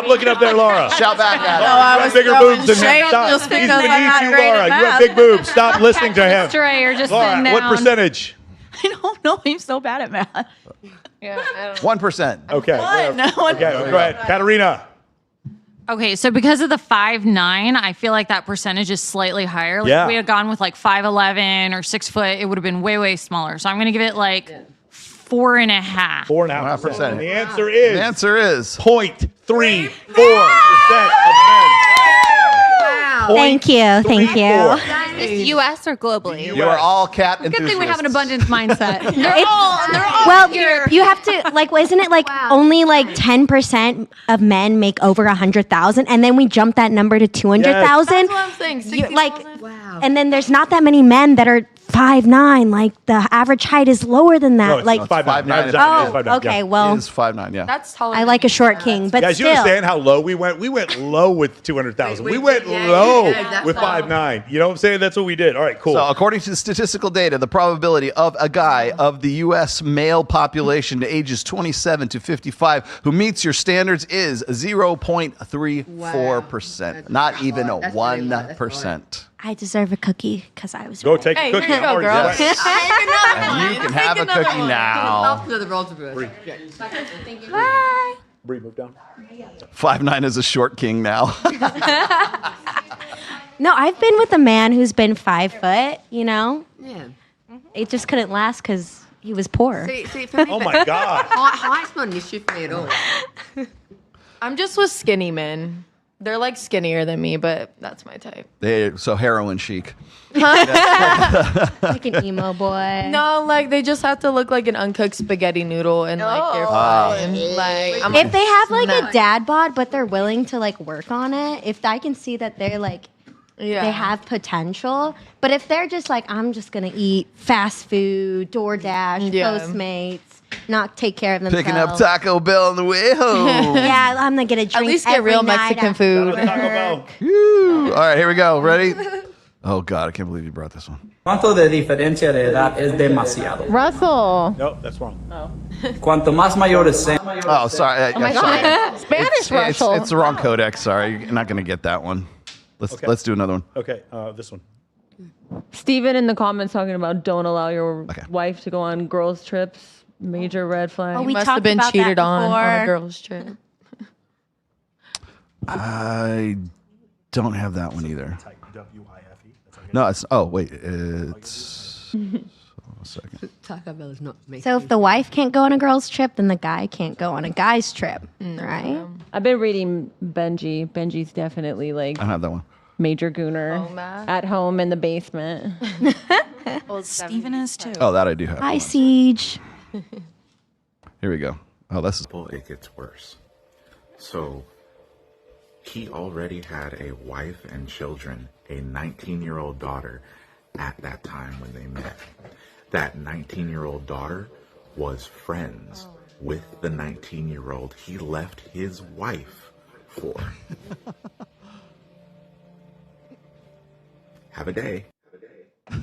looking up there, Laura. Shout back at him. Oh, I You was have bigger throwing boobs than him. shade Stop. just He's because I'm beneath not you, great Laura. at You have math. big boobs. Stop listening to him. Stray or just Laura, sitting what down. percentage? I don't know. I'm so bad at math. Yeah. I don't 1%. Okay. What? No, Okay, go ahead. Katarina. Okay, so because of the 5'9", I feel like that percentage is slightly higher. Like Yeah. if we had gone with like 5'11" or 6 foot, it would have been way, way smaller. So I'm gonna give it like 4.5. 4.5%. percent. And the answer is... The answer is 0.34% of men. Wow. Thank you. Is this U.S. or globally? you are all cat Good thing we have an enthusiasts. abundance mindset. Well, you have to isn't it like only like 10% of men make over 100,000, and then we jump that number to 200,000? That's what I'm saying. 60,000? Wow. And then there's not that many men that are 5'9". Like the average height is lower than that. No, it's like not. 5'9". Oh, 5'9", okay. yeah. Well, It is 5'9", yeah. That's taller. I like a short king, but Guys, you still. understand how low we went? We went low with 200,000. We went yeah, low yeah, that's with low. 5'9". You know what I'm saying? That's what we did. All right, cool. So, according to the statistical data, the probability of a guy of the U.S. male population to ages 27 to 55 who meets your standards is 0.34%. Not even That's really low. That's 1%. I deserve a cookie because I was. Go right. take Hey, a cookie. here you go, I'm already girl. wet. And you can have a cookie now. After the rolls of it. Bree, move down. 5'9" is a short king now. No, I've been with a man who's been 5 foot. You know, Yeah. it just couldn't last because he was poor. See, for me, Oh my God. height's not an issue for me at all. I'm just with skinny men. They're like skinnier than me, but that's my type. So heroin chic. Like an emo boy. No, like they just have to look like an uncooked spaghetti noodle and like they're fine. Like If they have like a dad bod, but they're willing to like work on it, if I can see that they're like they have potential, but if they're just like I'm just gonna eat fast food, DoorDash, Yeah. Postmates, not take care of themselves. Picking up Taco Bell on the way home. Yeah, I'm gonna get a drink. at least get every real night Mexican after food. work. Taco Bell. Woo. All right, here we go. Ready? Oh, God, I can't believe you brought this one. ¿Cuánto de diferencia de edad es demasiado? Russell. No, that's wrong. Cuanto más mayores sean. Oh, sorry. Oh my sorry. God. Spanish Russell. It's the wrong codex. Sorry, you're not going to get that one. Let's do another one. Okay, this one. Steven in the comments talking about don't allow your wife to go on girls' trips. Major red flag. Oh, You we must have talked been about cheated that on a before. girls' trip. I don't have that one either. No, it's. Oh wait, it's. A second. Taco Bell is not making. So if the wife can't go on a girl's trip, then the guy can't go on a guy's trip, right? I've been reading Benji. Benji's definitely like I don't have that one. major gooner at home in the basement. Steven is too. Oh, that I do have. Hi, Siege. Here we go. Oh, this is. Well, it gets worse. So, he already had a wife and children, a 19-year-old daughter at that time when they met. That 19-year-old daughter was friends with the 19-year-old he left his wife for. Have a day. What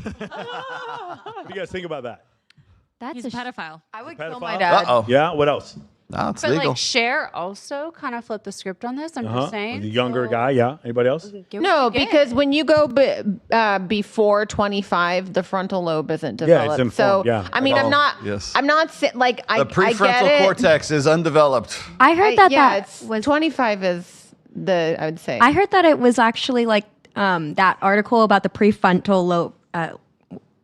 do you guys think about that? He's a pedophile. I would Pedophile? kill my dad. Uh-oh. Yeah. What else? No, it's But legal. like Cher also kind of flipped the script on this. I'm just saying. The younger guy. Yeah. Anybody else? No, because when you go before 25, the frontal lobe isn't Yeah, developed. it's informed, So yeah. I mean, Oh, I'm not. yes. I'm not like I. The prefrontal I get it. cortex is undeveloped. I heard that yeah, that it's was 25 is the I would say. I heard that it was actually like that article about the prefrontal lobe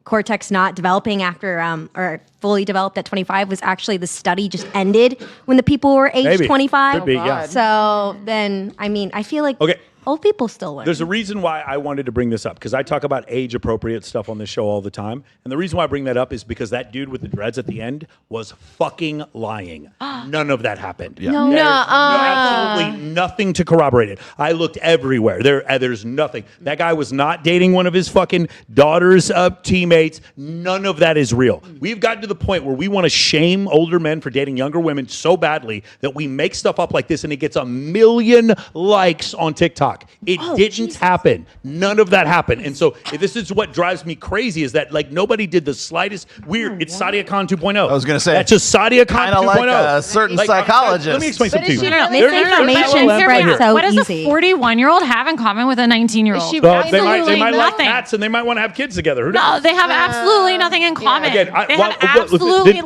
cortex not developing after or fully developed at 25 was actually the study just ended when the people were age Maybe. 25. Could be, yeah. So then, I mean, I feel like old people still learn. There's a reason why I wanted to bring this up because I talk about age appropriate stuff on this show all the time. And the reason why I bring that up is because that dude with the dreads at the end was fucking lying. None of that happened. Yeah. No. There's absolutely nothing to corroborate it. I looked everywhere. There's nothing. That guy was not dating one of his fucking daughter's teammates. None of that is real. We've gotten to the point where we want to shame older men for dating younger women so badly that we make stuff up like this and it gets 1 million likes on TikTok. It didn't happen. None of that happened. And so this is what drives me crazy is that like nobody did the slightest weird. It's Sadia Khan 2.0. I was going to say. That's just Sadia Khan 2.0. Kind of like a certain psychologist. Let me explain something to you. Misinformation spreads so What does easy. a 41-year-old have in common with a 19-year-old? They might Absolutely like nothing. cats and they might want to have kids together. Who No, knows? they have absolutely nothing in common. Again, They have absolutely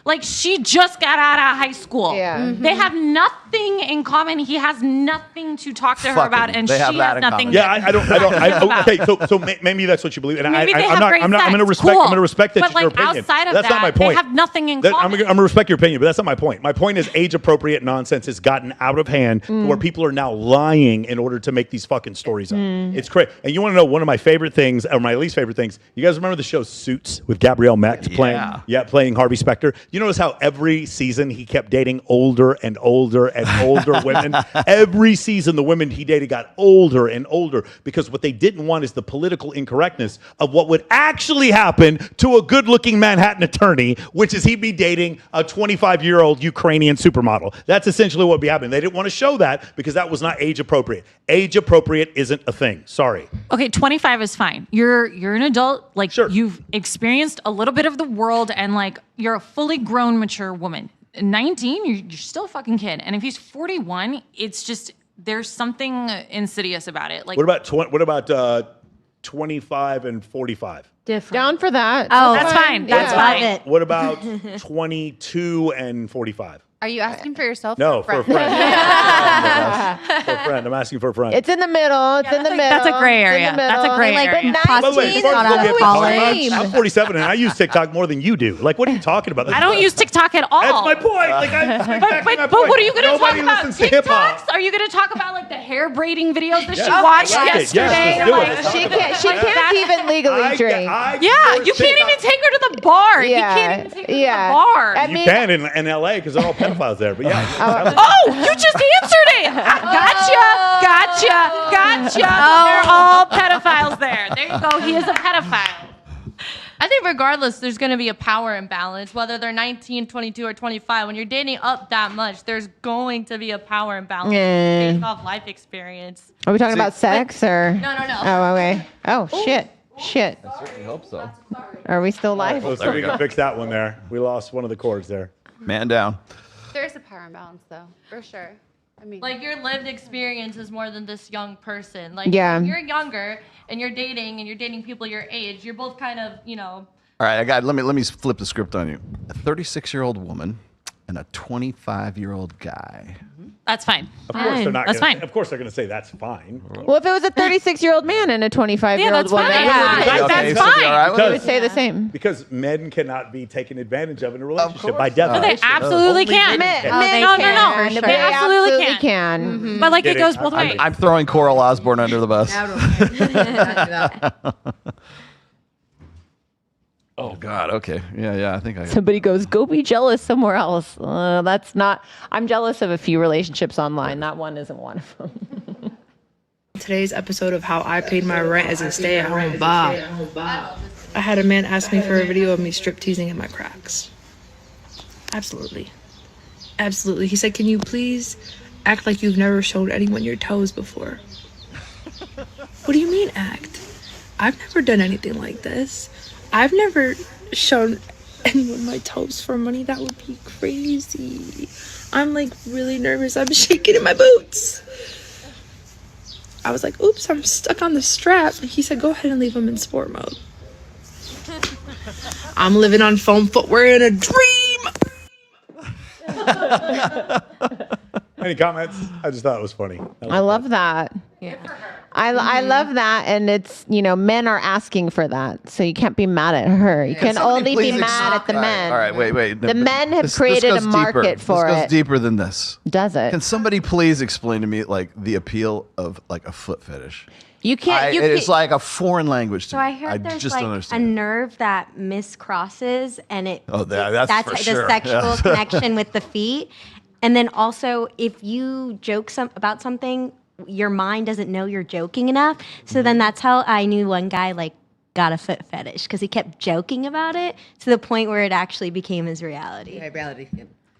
like she just got out of high school. Yeah. They have nothing in common. He has nothing to talk to her Fucking, about, and they she have that has in nothing. common. Yeah, I don't. Okay, so maybe that's what you believe, and Maybe they I'm have not. great I'm going to sex. respect. Cool. I'm going to respect that But, your like, opinion. outside of That's not my that, they point. have nothing in I'm common. going to respect your opinion, but that's not my point. My point is age appropriate nonsense has gotten out of hand to where people are now lying in order to make these fucking stories up. It's crazy. And you want to know one of my favorite things, or my least favorite things? You guys remember the show Suits with Gabrielle Max playing Harvey Specter? You notice how every season he kept dating older and older and older women. Every season the women he dated got older and older because what they didn't want is the political incorrectness of what would actually happen to a good-looking Manhattan attorney, which is he'd be dating a 25-year-old Ukrainian supermodel. That's essentially what would be happening. They didn't want to show that because that was not age appropriate. Age appropriate isn't a thing. Sorry. Okay, 25 is fine. You're an adult. Like you've experienced a little bit of the world, and like you're a fully grown, mature woman. 19, you're still a fucking kid. And if he's 41, it's just there's something insidious about it. Like What about 25 and 45? Different. Down for that. Oh, that's fine. That's fine. What about 22 and 45? Are you asking for yourself? No, or for a friend. For a friend. I'm asking for a friend. It's in the middle. It's in the middle. That's a gray It's in area. the That's a middle. gray Like, area. But By the way, 19 before is we get not politics, I'm 47 and I use TikTok more than you do. Like, what are you talking about? I don't use TikTok at all. That's my point. Like, but what are you going to talk Nobody about? listens to hip-hop. TikToks? Are you going to talk about like the hair braiding videos that Yes, she watched I like it. yesterday? Yes, let's do it. Like, Let's She talk about can't. She it. can't even legally drink. Yeah, you can't even take her to the bar. You can't even take her to the bar. You can in LA because they're all pedophiles there. But yeah. Oh, you just answered it. Gotcha. They're all pedophiles there. There you go. He is a pedophile. I think regardless, there's going to be a power imbalance, whether they're 19, 22, or 25. When you're dating up that much, there's going to be a power imbalance based off life experience. Are we talking about sex or? No. Oh, okay. Oh, shit. I certainly hope so. Are we still live? Oh, so we can fix that one there. We lost one of the chords there. Man down. There's a power imbalance, though, for sure. Like your lived experience is more than this young person. Like Yeah. if you're younger and you're dating people your age, you're both kind of, All right, let me flip the script on you. A 36-year-old woman and a 25-year-old guy. That's fine. Of course they're not. That's fine. Of course they're going to say that's fine. Well, if it was a 36-year-old man and a 25-year-old woman, that's fine. We would say the same. Because men cannot be taken advantage of in a relationship by definition. They absolutely can. Men No, can. They They absolutely can. But like it goes both ways. I'm throwing Coral Osborne under the bus. Oh God. Okay. Yeah. I think I. Somebody goes, go be jealous somewhere else. That's not. I'm jealous of a few relationships online. That one isn't one of them. Today's episode of how I paid my rent as a stay-at-home Bob. I had a man ask me for a video of me strip teasing in my cracks. Absolutely. He said, can you please act like you've never showed anyone your toes before? What do you mean act? I've never done anything like this. I've never shown anyone my toes for money. That would be crazy. I'm like really nervous. I'm shaking in my boots. I was like, oops, I'm stuck on the strap. He said, go ahead and leave them in sport mode. I'm living on foam footwear in a dream. Any comments? I just thought it was funny. I love that. Yeah. I love that, and it's men are asking for that, so you can't be mad at her. You can only be mad at the men. All right, wait. The men have created a market for it. This it. goes deeper than this. Does it? Can somebody please explain to me like the appeal of like a foot fetish? You can't. It's like a foreign language to So me. I heard there's just like don't a understand. nerve that miscrosses, and it. Oh, that's for the sure. sexual Yeah. connection with the feet, and then also if you joke about something, your mind doesn't know you're joking enough. So then that's how I knew one guy like got a foot fetish because he kept joking about it to the point where it actually became his reality. Yeah, reality.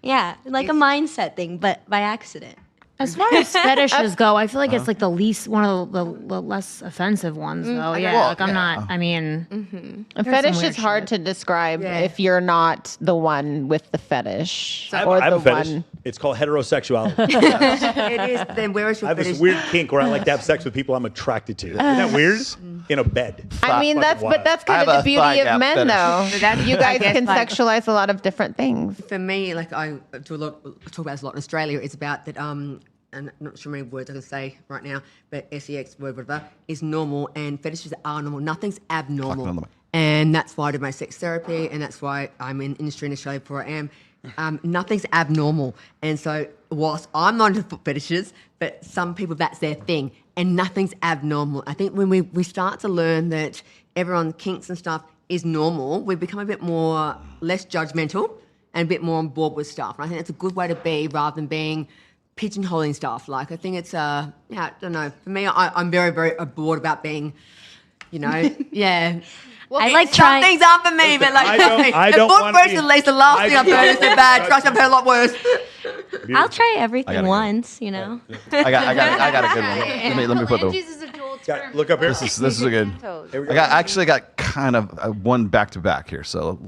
Yeah, like a mindset thing, but by accident. As far as fetishes go, I feel like it's like the least one of the less offensive ones, though. Yeah, like I'm not. I mean, A fetish is hard to describe if you're not the one with the fetish I or have the a fetish. one. It's called heterosexuality. It is. Then where is your I have this fetish? weird kink where I like to have sex with people I'm attracted to. Isn't that weird? In a bed. I mean, that's kind of the beauty of men, though. You guys can sexualize a lot of different things. For me, like I do talk about this a lot in Australia. It's about that. And I'm not sure how many words I can say right now, but sex word whatever is normal, and fetishes are normal. Nothing's abnormal, and that's why I do my sex therapy, and that's why I'm in industry in Australia where I am. Nothing's abnormal, and so whilst I'm not into foot fetishes, but some people that's their thing, and nothing's abnormal. I think when we start to learn that everyone's kinks and stuff is normal, we become a bit more less judgmental and a bit more on board with stuff. And I think that's a good way to be rather than being pigeonholing stuff. Like I think it's I don't know. For me, I'm very, very bored about being, yeah. Well, I like trying. Some things aren't for me, but like I don't foot want to be- fetish is the last thing I've heard is so bad. Trust me, I've heard a lot worse. I'll try everything gotta go. once, I got a good one. Let me put the. is a dual term. Look up here. This is a good. Here we go. I actually got kind of one back to back here. So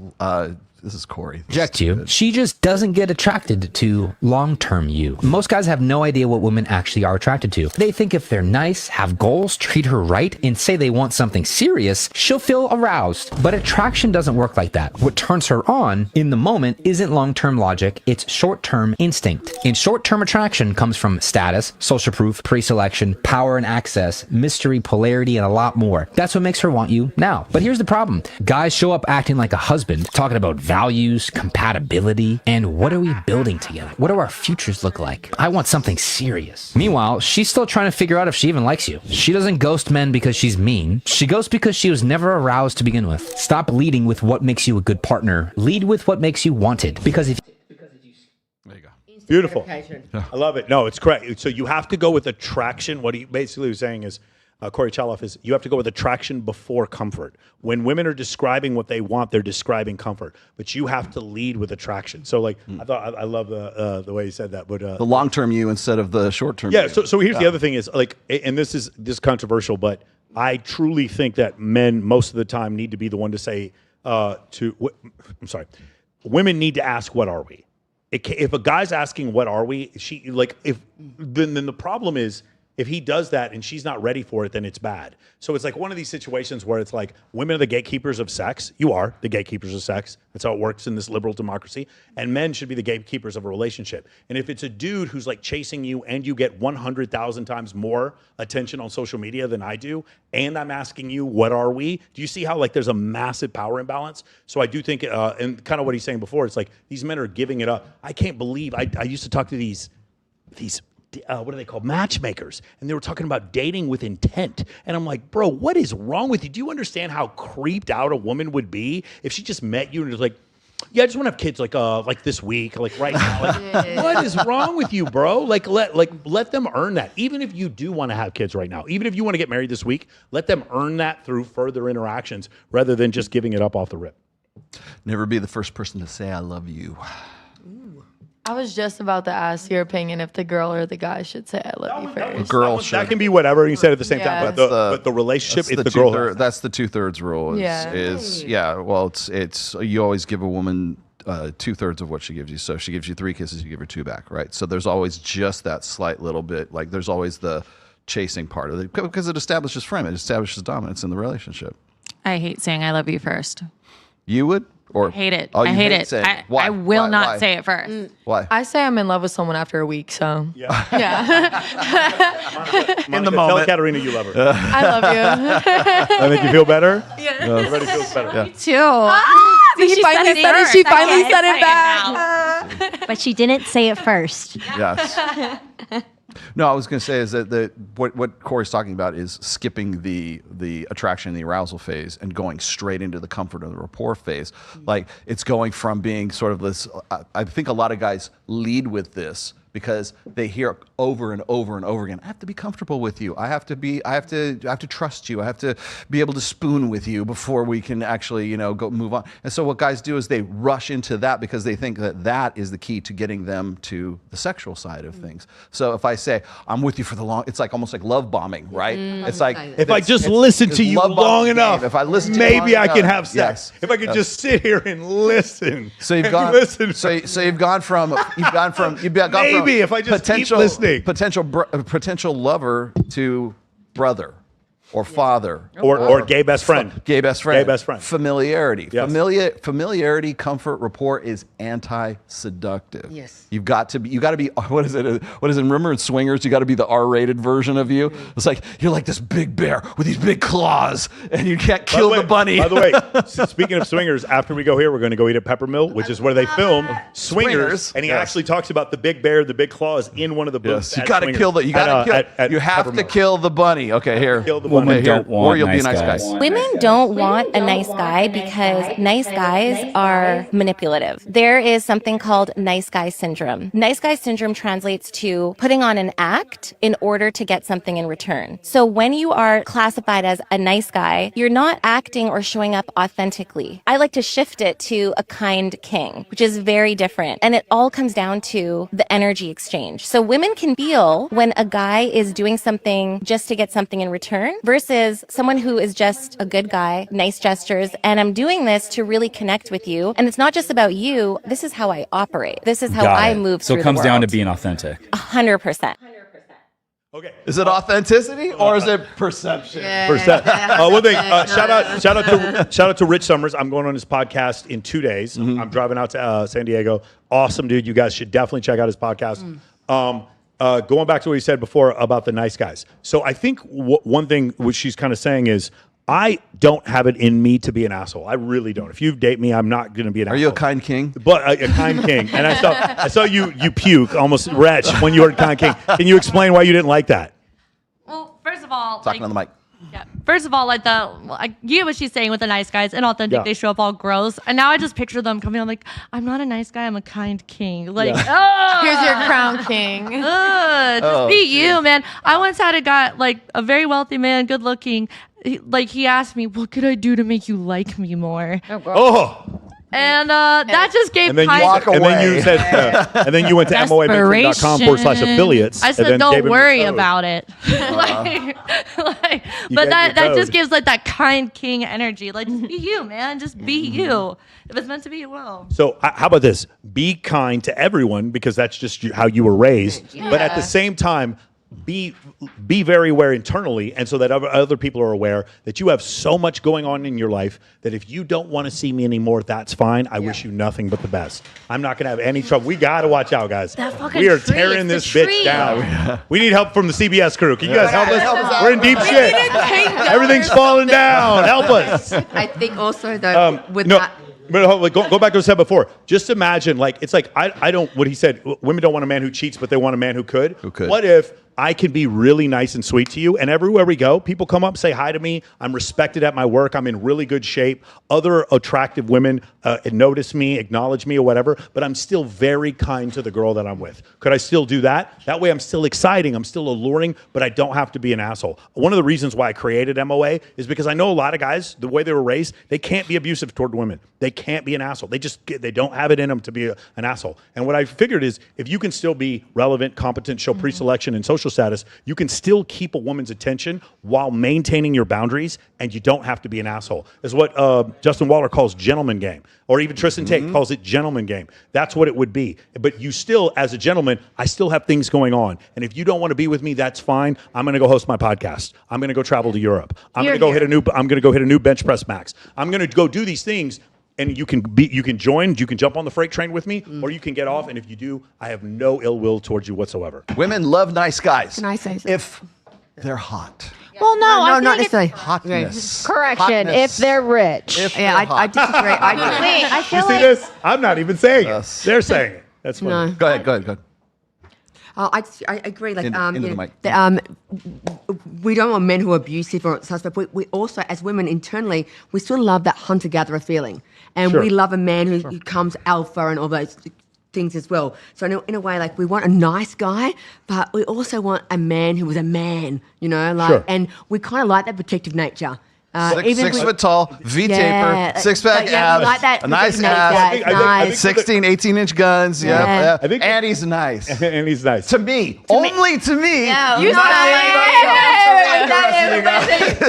this is Corey. Reject you. She just doesn't get attracted to long-term you. Most guys have no idea what women actually are attracted to. They think if they're nice, have goals, treat her right, and say they want something serious, she'll feel aroused. But attraction doesn't work like that. What turns her on in the moment isn't long-term logic, it's short-term instinct. And short-term attraction comes from status, social proof, pre-selection, power and access, mystery, polarity, and a lot more. That's what makes her want you now. But here's the problem. Guys show up acting like a husband, talking about values, compatibility, and what are we building together? What do our futures look like? I want something serious. Meanwhile, she's still trying to figure out if she even likes you. She doesn't ghost men because she's mean. She ghosts because she was never aroused to begin with. Stop leading with what makes you a good partner. Lead with what makes you wanted. Because if Beautiful. I love it. No, it's correct. So you have to go with attraction. What he basically was saying is, Corey Chaloff, is you have to go with attraction before comfort. When women are describing what they want, they're describing comfort, but you have to lead with attraction. So, like, I love the way he said that. But The long-term you instead of the short-term. yeah. you. So here's the other thing is like, and this is controversial, but I truly think that men most of the time need to be the one to say I'm sorry, women need to ask, "What are we?" if a guy's asking what are we, she like if then the problem is if he does that and she's not ready for it, then it's bad. So it's like one of these situations where it's like women are the gatekeepers of sex. You are the gatekeepers of sex. That's how it works in this liberal democracy. And men should be the gatekeepers of a relationship. And if it's a dude who's like chasing you and you get 100,000 times more attention on social media than I do, and I'm asking you, what are we? Do you see how like there's a massive power imbalance? So I do think, and kind of what he's saying before, it's like these men are giving it up. I can't believe, I used to talk to these what are they called? Matchmakers. And they were talking about dating with intent. And I'm like, bro, what is wrong with you? Do you understand how creeped out a woman would be if she just met you and was like, yeah, I just want to have kids like this week, like right now. Like, what is wrong with you, bro? Like let them earn that. Even if you do want to have kids right now, even if you want to get married this week, let them earn that through further interactions rather than just giving it up off the rip. Never be the first person to say I love you. I was just about to ask your opinion if the girl or the guy should say I love you first. Girl that can be whatever you said at the same time, but the relationship is the girl. That's the 2/3 rule. It's you always give a woman 2/3 of what she gives you. So if she gives you 3 kisses, you give her 2 back, right? So there's always just that slight little bit, like there's always the chasing part of it because it establishes frame, it establishes dominance in the relationship. I hate saying I love you first. You would? Or I hate it. Oh, I hate it. Why? I will not Why? say it first. Why? I say I'm in love with someone after a week, so Yeah. In the moment. Tell Katarina you love her. I love you. I make you feel better? Yeah. Everybody feels better. Yeah. Me too. She finally said it. She finally said it back. But she didn't say it first. Yes. No, I was going to say is that what Corey's talking about is skipping the attraction and the arousal phase and going straight into the comfort of the rapport phase. Like it's going from being sort of this. I think a lot of guys lead with this because they hear over and over and over again, I have to be comfortable with you. I have to trust you. I have to be able to spoon with you before we can actually, go move on. And so what guys do is they rush into that because they think that is the key to getting them to the sexual side of things. So if I say, I'm with you for the long, it's like almost like love bombing, right? It's like, if I just listen to you long enough, if I listen to maybe you I long can enough. have sex. Yes. If I could just sit here and listen. So you've gone. So you've gone from maybe if I just keep listening, potential lover to brother or father or gay best friend. Gay best friend. Gay best friend. Familiarity. Yes. Familiarity, comfort, rapport is anti-seductive. Yes. You got to be. What is it? Remember in Swingers, you got to be the R-rated version of you. It's like you're like this big bear with these big claws, and you can't kill the bunny. By the way, speaking of Swingers, after we go here, we're going to go eat at Peppermill, which is where they film Swingers, and he actually talks about the big bear, the big claws in one of the booths. Yes. You got to kill the. You got to kill. You have to kill the bunny. Okay, here. Kill the bunny. Women don't want or you'll be a nice guys. guy. Women don't want a nice guy because nice guys are manipulative. There is something called nice guy syndrome. Nice guy syndrome translates to putting on an act in order to get something in return. So when you are classified as a nice guy, you're not acting or showing up authentically. I like to shift it to a kind king, which is very different. And it all comes down to the energy exchange. So women can feel when a guy is doing something just to get something in return versus someone who is just a good guy, nice gestures, and I'm doing this to really connect with you. And it's not just about you. This is how I operate. This is how I move through the world. So it comes down to being authentic. 100%. Okay. Is it authenticity or is it perception? One thing. Shout out to Rich Summers. I'm going on his podcast in 2 days. I'm driving out to San Diego. Awesome dude. You guys should definitely check out his podcast. Going back to what you said before about the nice guys. So I think one thing which she's kind of saying is I don't have it in me to be an asshole. I really don't. If you date me, I'm not going to be an asshole. Are you a kind king? But a kind king. And I saw you puke, almost retch when you were a kind king. Can you explain why you didn't like that? Well, first of all, Talking on the mic. Yeah. First of all, you get what she's saying with the nice guys, inauthentic, they show up all gross. And now I just picture them coming on like, I'm not a nice guy, I'm a kind king. Like, Here's your crown king. Just be you, man. I once had a guy, like a very wealthy man, good looking. He asked me, what could I do to make you like me more? And that just gave And then, you said, and then you went to moamentoring.com/affiliates. I said, don't worry about it. But that just gives like that kind king energy. Like, just be you, man. Just be you. If it's meant to be, it will. So how about this? Be kind to everyone because that's just how you were raised. Yeah. But at the same time, be very aware internally, and so that other people are aware that you have so much going on in your life that if you don't want to see me anymore, that's fine. I wish you nothing but the best. I'm not going to have any trouble. We got to watch out, guys. We are tearing this bitch down. We need help from the CBS crew. Can you guys help us? We're in deep shit. Everything's falling down. Help us. I think also though with no, that. But go back to what I said before. Just imagine, like, it's like, I don't, what he said, women don't want a man who cheats, but they want a man who could. What if I can be really nice and sweet to you, and everywhere we go, people come up, say hi to me. I'm respected at my work. I'm in really good shape. Other attractive women notice me, acknowledge me, or whatever, but I'm still very kind to the girl that I'm with. Could I still do that? That way I'm still exciting, I'm still alluring, but I don't have to be an asshole. One of the reasons why I created MOA is because I know a lot of guys, the way they were raised, they can't be abusive toward women. They can't be an asshole. They don't have it in them to be an asshole. And what I figured is if you can still be relevant, competent, show pre-selection and social status, you can still keep a woman's attention while maintaining your boundaries, and you don't have to be an asshole. Is what Justin Waller calls gentleman game, or even Tristan Tate calls it gentleman game. That's what it would be. But you still, as a gentleman, I still have things going on. And if you don't want to be with me, that's fine. I'm going to go host my podcast. I'm going to go travel to Europe. I'm going to go hit a new bench press max. I'm going to go do these things. And you can join, you can jump on the freight train with me, or you can get off. And if you do, I have no ill will towards you whatsoever. Women love nice guys. Can I say something? If they're hot. Well, no, not necessarily. Hotness. Correction, Hotness. if they're rich. I disagree. Wait, I feel You see like this? I'm not even saying it. They're saying it. That's funny. No. Go ahead. I agree. Like, Into the mic. We don't want men who are abusive or such, but we also, as women internally, we still love that hunter-gatherer feeling, and we love a man who comes alpha and all those things as well. So in a way, like, we want a nice guy, but we also want a man who was a man, you know, like, and we kind of like that protective nature. Six foot tall, V-taper, six-pack abs, like that, a nice ass, nice. 16, 18-inch guns. Yeah. Yep. And he's nice. And he's nice. To me. Only to me. Yeah, You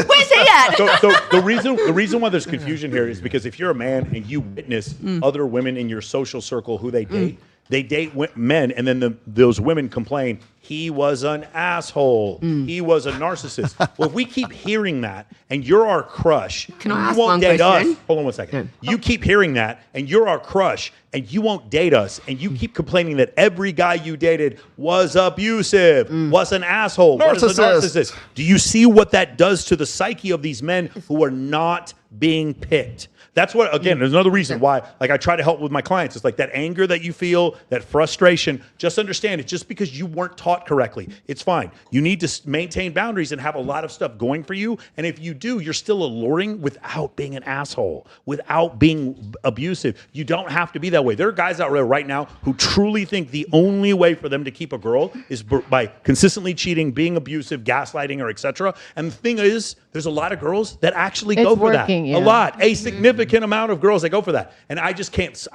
where's he at? So the reason why there's confusion here is because if you're a man and you witness other women in your social circle who they date, they date men, and then those women complain, he was an asshole. He was a narcissist. Well, if we keep hearing that, and you're our crush, Can I you ask won't one date question? us. Hold on one second. You keep hearing that, and you're our crush, and you won't date us, and you keep complaining that every guy you dated was abusive, was an asshole, was a narcissist. Do you see what that does to the psyche of these men who are not being picked? That's what, again, there's another reason why, like, I try to help with my clients. It's like that anger that you feel, that frustration, just understand it's just because you weren't taught correctly. It's fine. You need to maintain boundaries and have a lot of stuff going for you. And if you do, you're still alluring without being an asshole, without being abusive. You don't have to be that way. There are guys out there right now who truly think the only way for them to keep a girl is by consistently cheating, being abusive, gaslighting her, etc. And the thing is, there's a lot of girls that actually go for that. A lot. A significant amount of girls that go for that. And I just can't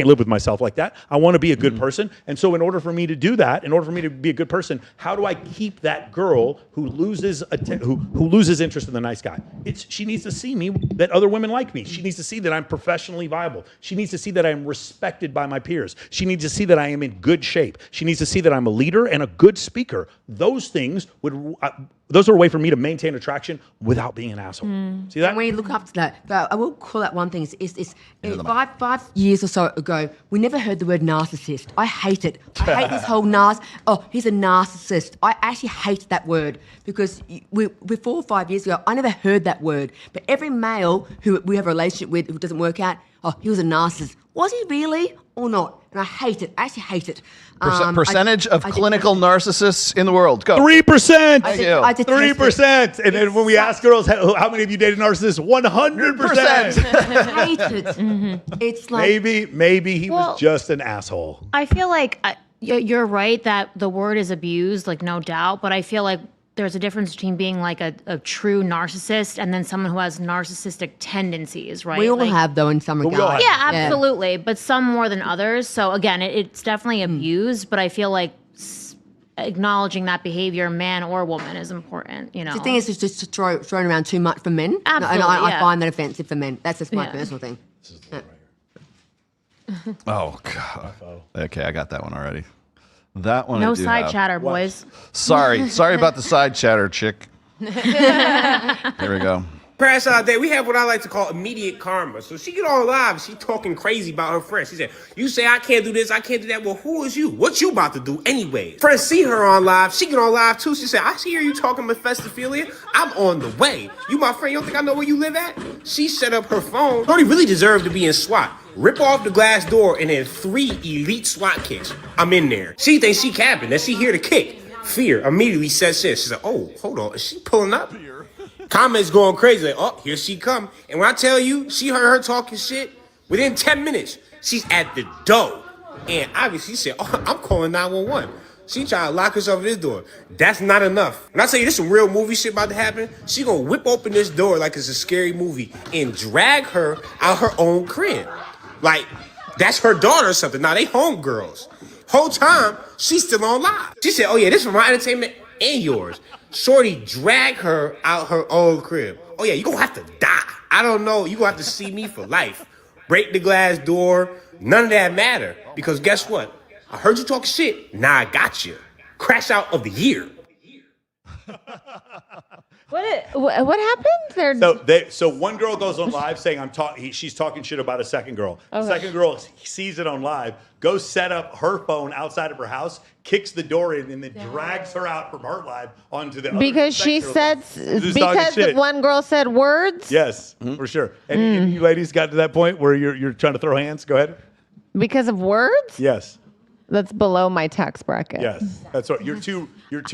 live with myself like that. I want to be a good person. And so in order for me to do that, in order for me to be a good person, how do I keep that girl who loses who loses interest in the nice guy? She needs to see me that other women like me. She needs to see that I'm professionally viable. She needs to see that I'm respected by my peers. She needs to see that I am in good shape. She needs to see that I'm a leader and a good speaker. Those things those are a way for me to maintain attraction without being an asshole. See that? And when you look up to that, but I will call that one thing is 5 years or so ago, we never heard the word narcissist. I hate it. I hate this whole he's a narcissist. I actually hate that word because we 4 or 5 years ago, I never heard that word. But every male who we have a relationship with who doesn't work out, he was a narcissist. Was he really or not? And I hate it. I actually hate it. Percentage of clinical narcissists in the world. Go. 3%. Thank you. 3%. And then when we ask girls, how many of you dated narcissists? 100%. I hate it. It's like maybe he was just an asshole. I feel like you're right that the word is abused, like, no doubt. But I feel like there's a difference between being like a true narcissist and then someone who has narcissistic tendencies, right? We all Like, have, though, in some regards. yeah, absolutely. But some more than others. So again, it's definitely abused, but I feel like acknowledging that behavior, man or woman, is important, you know? The thing is, it's just thrown around too much for men. Absolutely, And I yeah. find that offensive for men. That's just my Yeah. personal thing. Oh, God. Okay, I got that one already. That one I No do side have. chatter, boys. Sorry about the side chatter, chick. Here we go. Past day, we have what I like to call immediate karma. So she get on live, she talking crazy about her friends. She said, you say I can't do this, I can't do that. Well, who is you? What you about to do anyway? Friends see her on live, she get on live too. She said, I hear you talking mephistophenia. I'm on the way. You my friend, you don't think I know where you live at? She set up her phone. Brody really deserved to be in SWAT. Rip off the glass door and then 3 elite SWAT kicks. I'm in there. She thinks she capping, that she hear the kick. Fear immediately sets in. She's like, oh, hold on, is she pulling up? Comments going crazy, like, oh, here she come. And when I tell you, she heard her talking shit, within 10 minutes, she's at the door. And obviously she said, oh, I'm calling 911. She trying to lock herself in this door. That's not enough. When I tell you this some real movie shit about to happen, she gonna whip open this door like it's a scary movie and drag her out her own crib. Like, that's her daughter or something. Now, they homegirls. Whole time, she's still on live. She said, oh yeah, this is for my entertainment and yours. Shorty drag her out her own crib. Oh yeah, you gonna have to die. I don't know, you gonna have to see me for life. Break the glass door, none of that matter. Because guess what? I heard you talking shit, now I got you. Crash out of the year. What happened? So one girl goes on live saying she's talking shit about a second girl. The second girl sees it on live, goes set up her phone outside of her house, kicks the door in, and then drags her out from her live onto the Because she said, because the one girl said words? Yes, for sure. And you ladies got to that point where you're trying to throw hands? Go ahead. Because of words? Yes. That's below my tax bracket. Yes. That's what you're too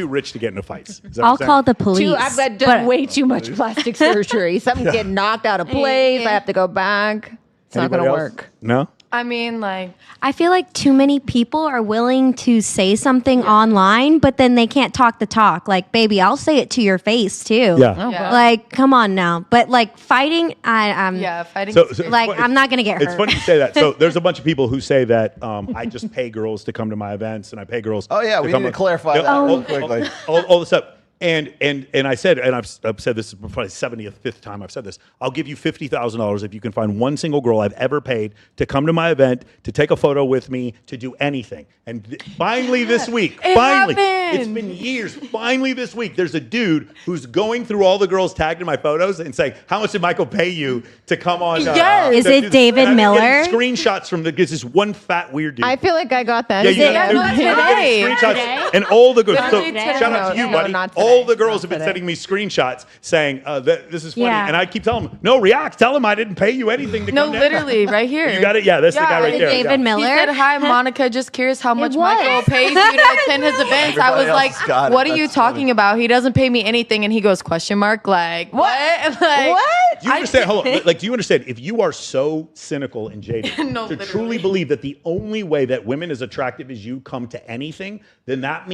rich to get into fights. Is that I'll what I'm call saying? the police. I've done way too much plastic surgery. Something's getting knocked out of place. I have to go back. It's not going to work. No? I mean, like, I feel like too many people are willing to say something online, but then they can't talk the talk. Like, baby, I'll say it to your face too. Yeah. Oh, God. Like, come on now. But like fighting, fighting. So like, funny. I'm not gonna get hurt. It's funny you say that. So there's a bunch of people who say that I just pay girls to come to my events, and I pay girls. Oh yeah, we need to clarify that real quickly. All this up. And I said, and I've said this probably 75th time I've said this. I'll give you $50,000 if you can find one single girl I've ever paid to come to my event, to take a photo with me, to do anything. And finally this week, it's been years. Finally this week, there's a dude who's going through all the girls tagged in my photos and saying, "How much did Michael pay you to come on?" Yes. Is it David Miller? Screenshots from this one fat weird dude. I feel like I got that. Today. Screenshots and all the girls. So shout out to you, buddy. not All the girls have been sending me screenshots saying that this is funny, and I keep telling them, "No, react. Tell them I didn't pay you anything to No, come down." literally, right here. You got it. Yeah, that's the guy right there. David Miller. He said, "Hi, Monica. Just curious how much Michael pays you to attend his events." I was like, "What are you talking about? He doesn't pay me anything." And he goes, "Question mark? Like what? Like what? Do you understand? Hold on. Like, do you understand? If you are so cynical and jaded to literally. truly believe that the only way that women as attractive as you come to anything, then that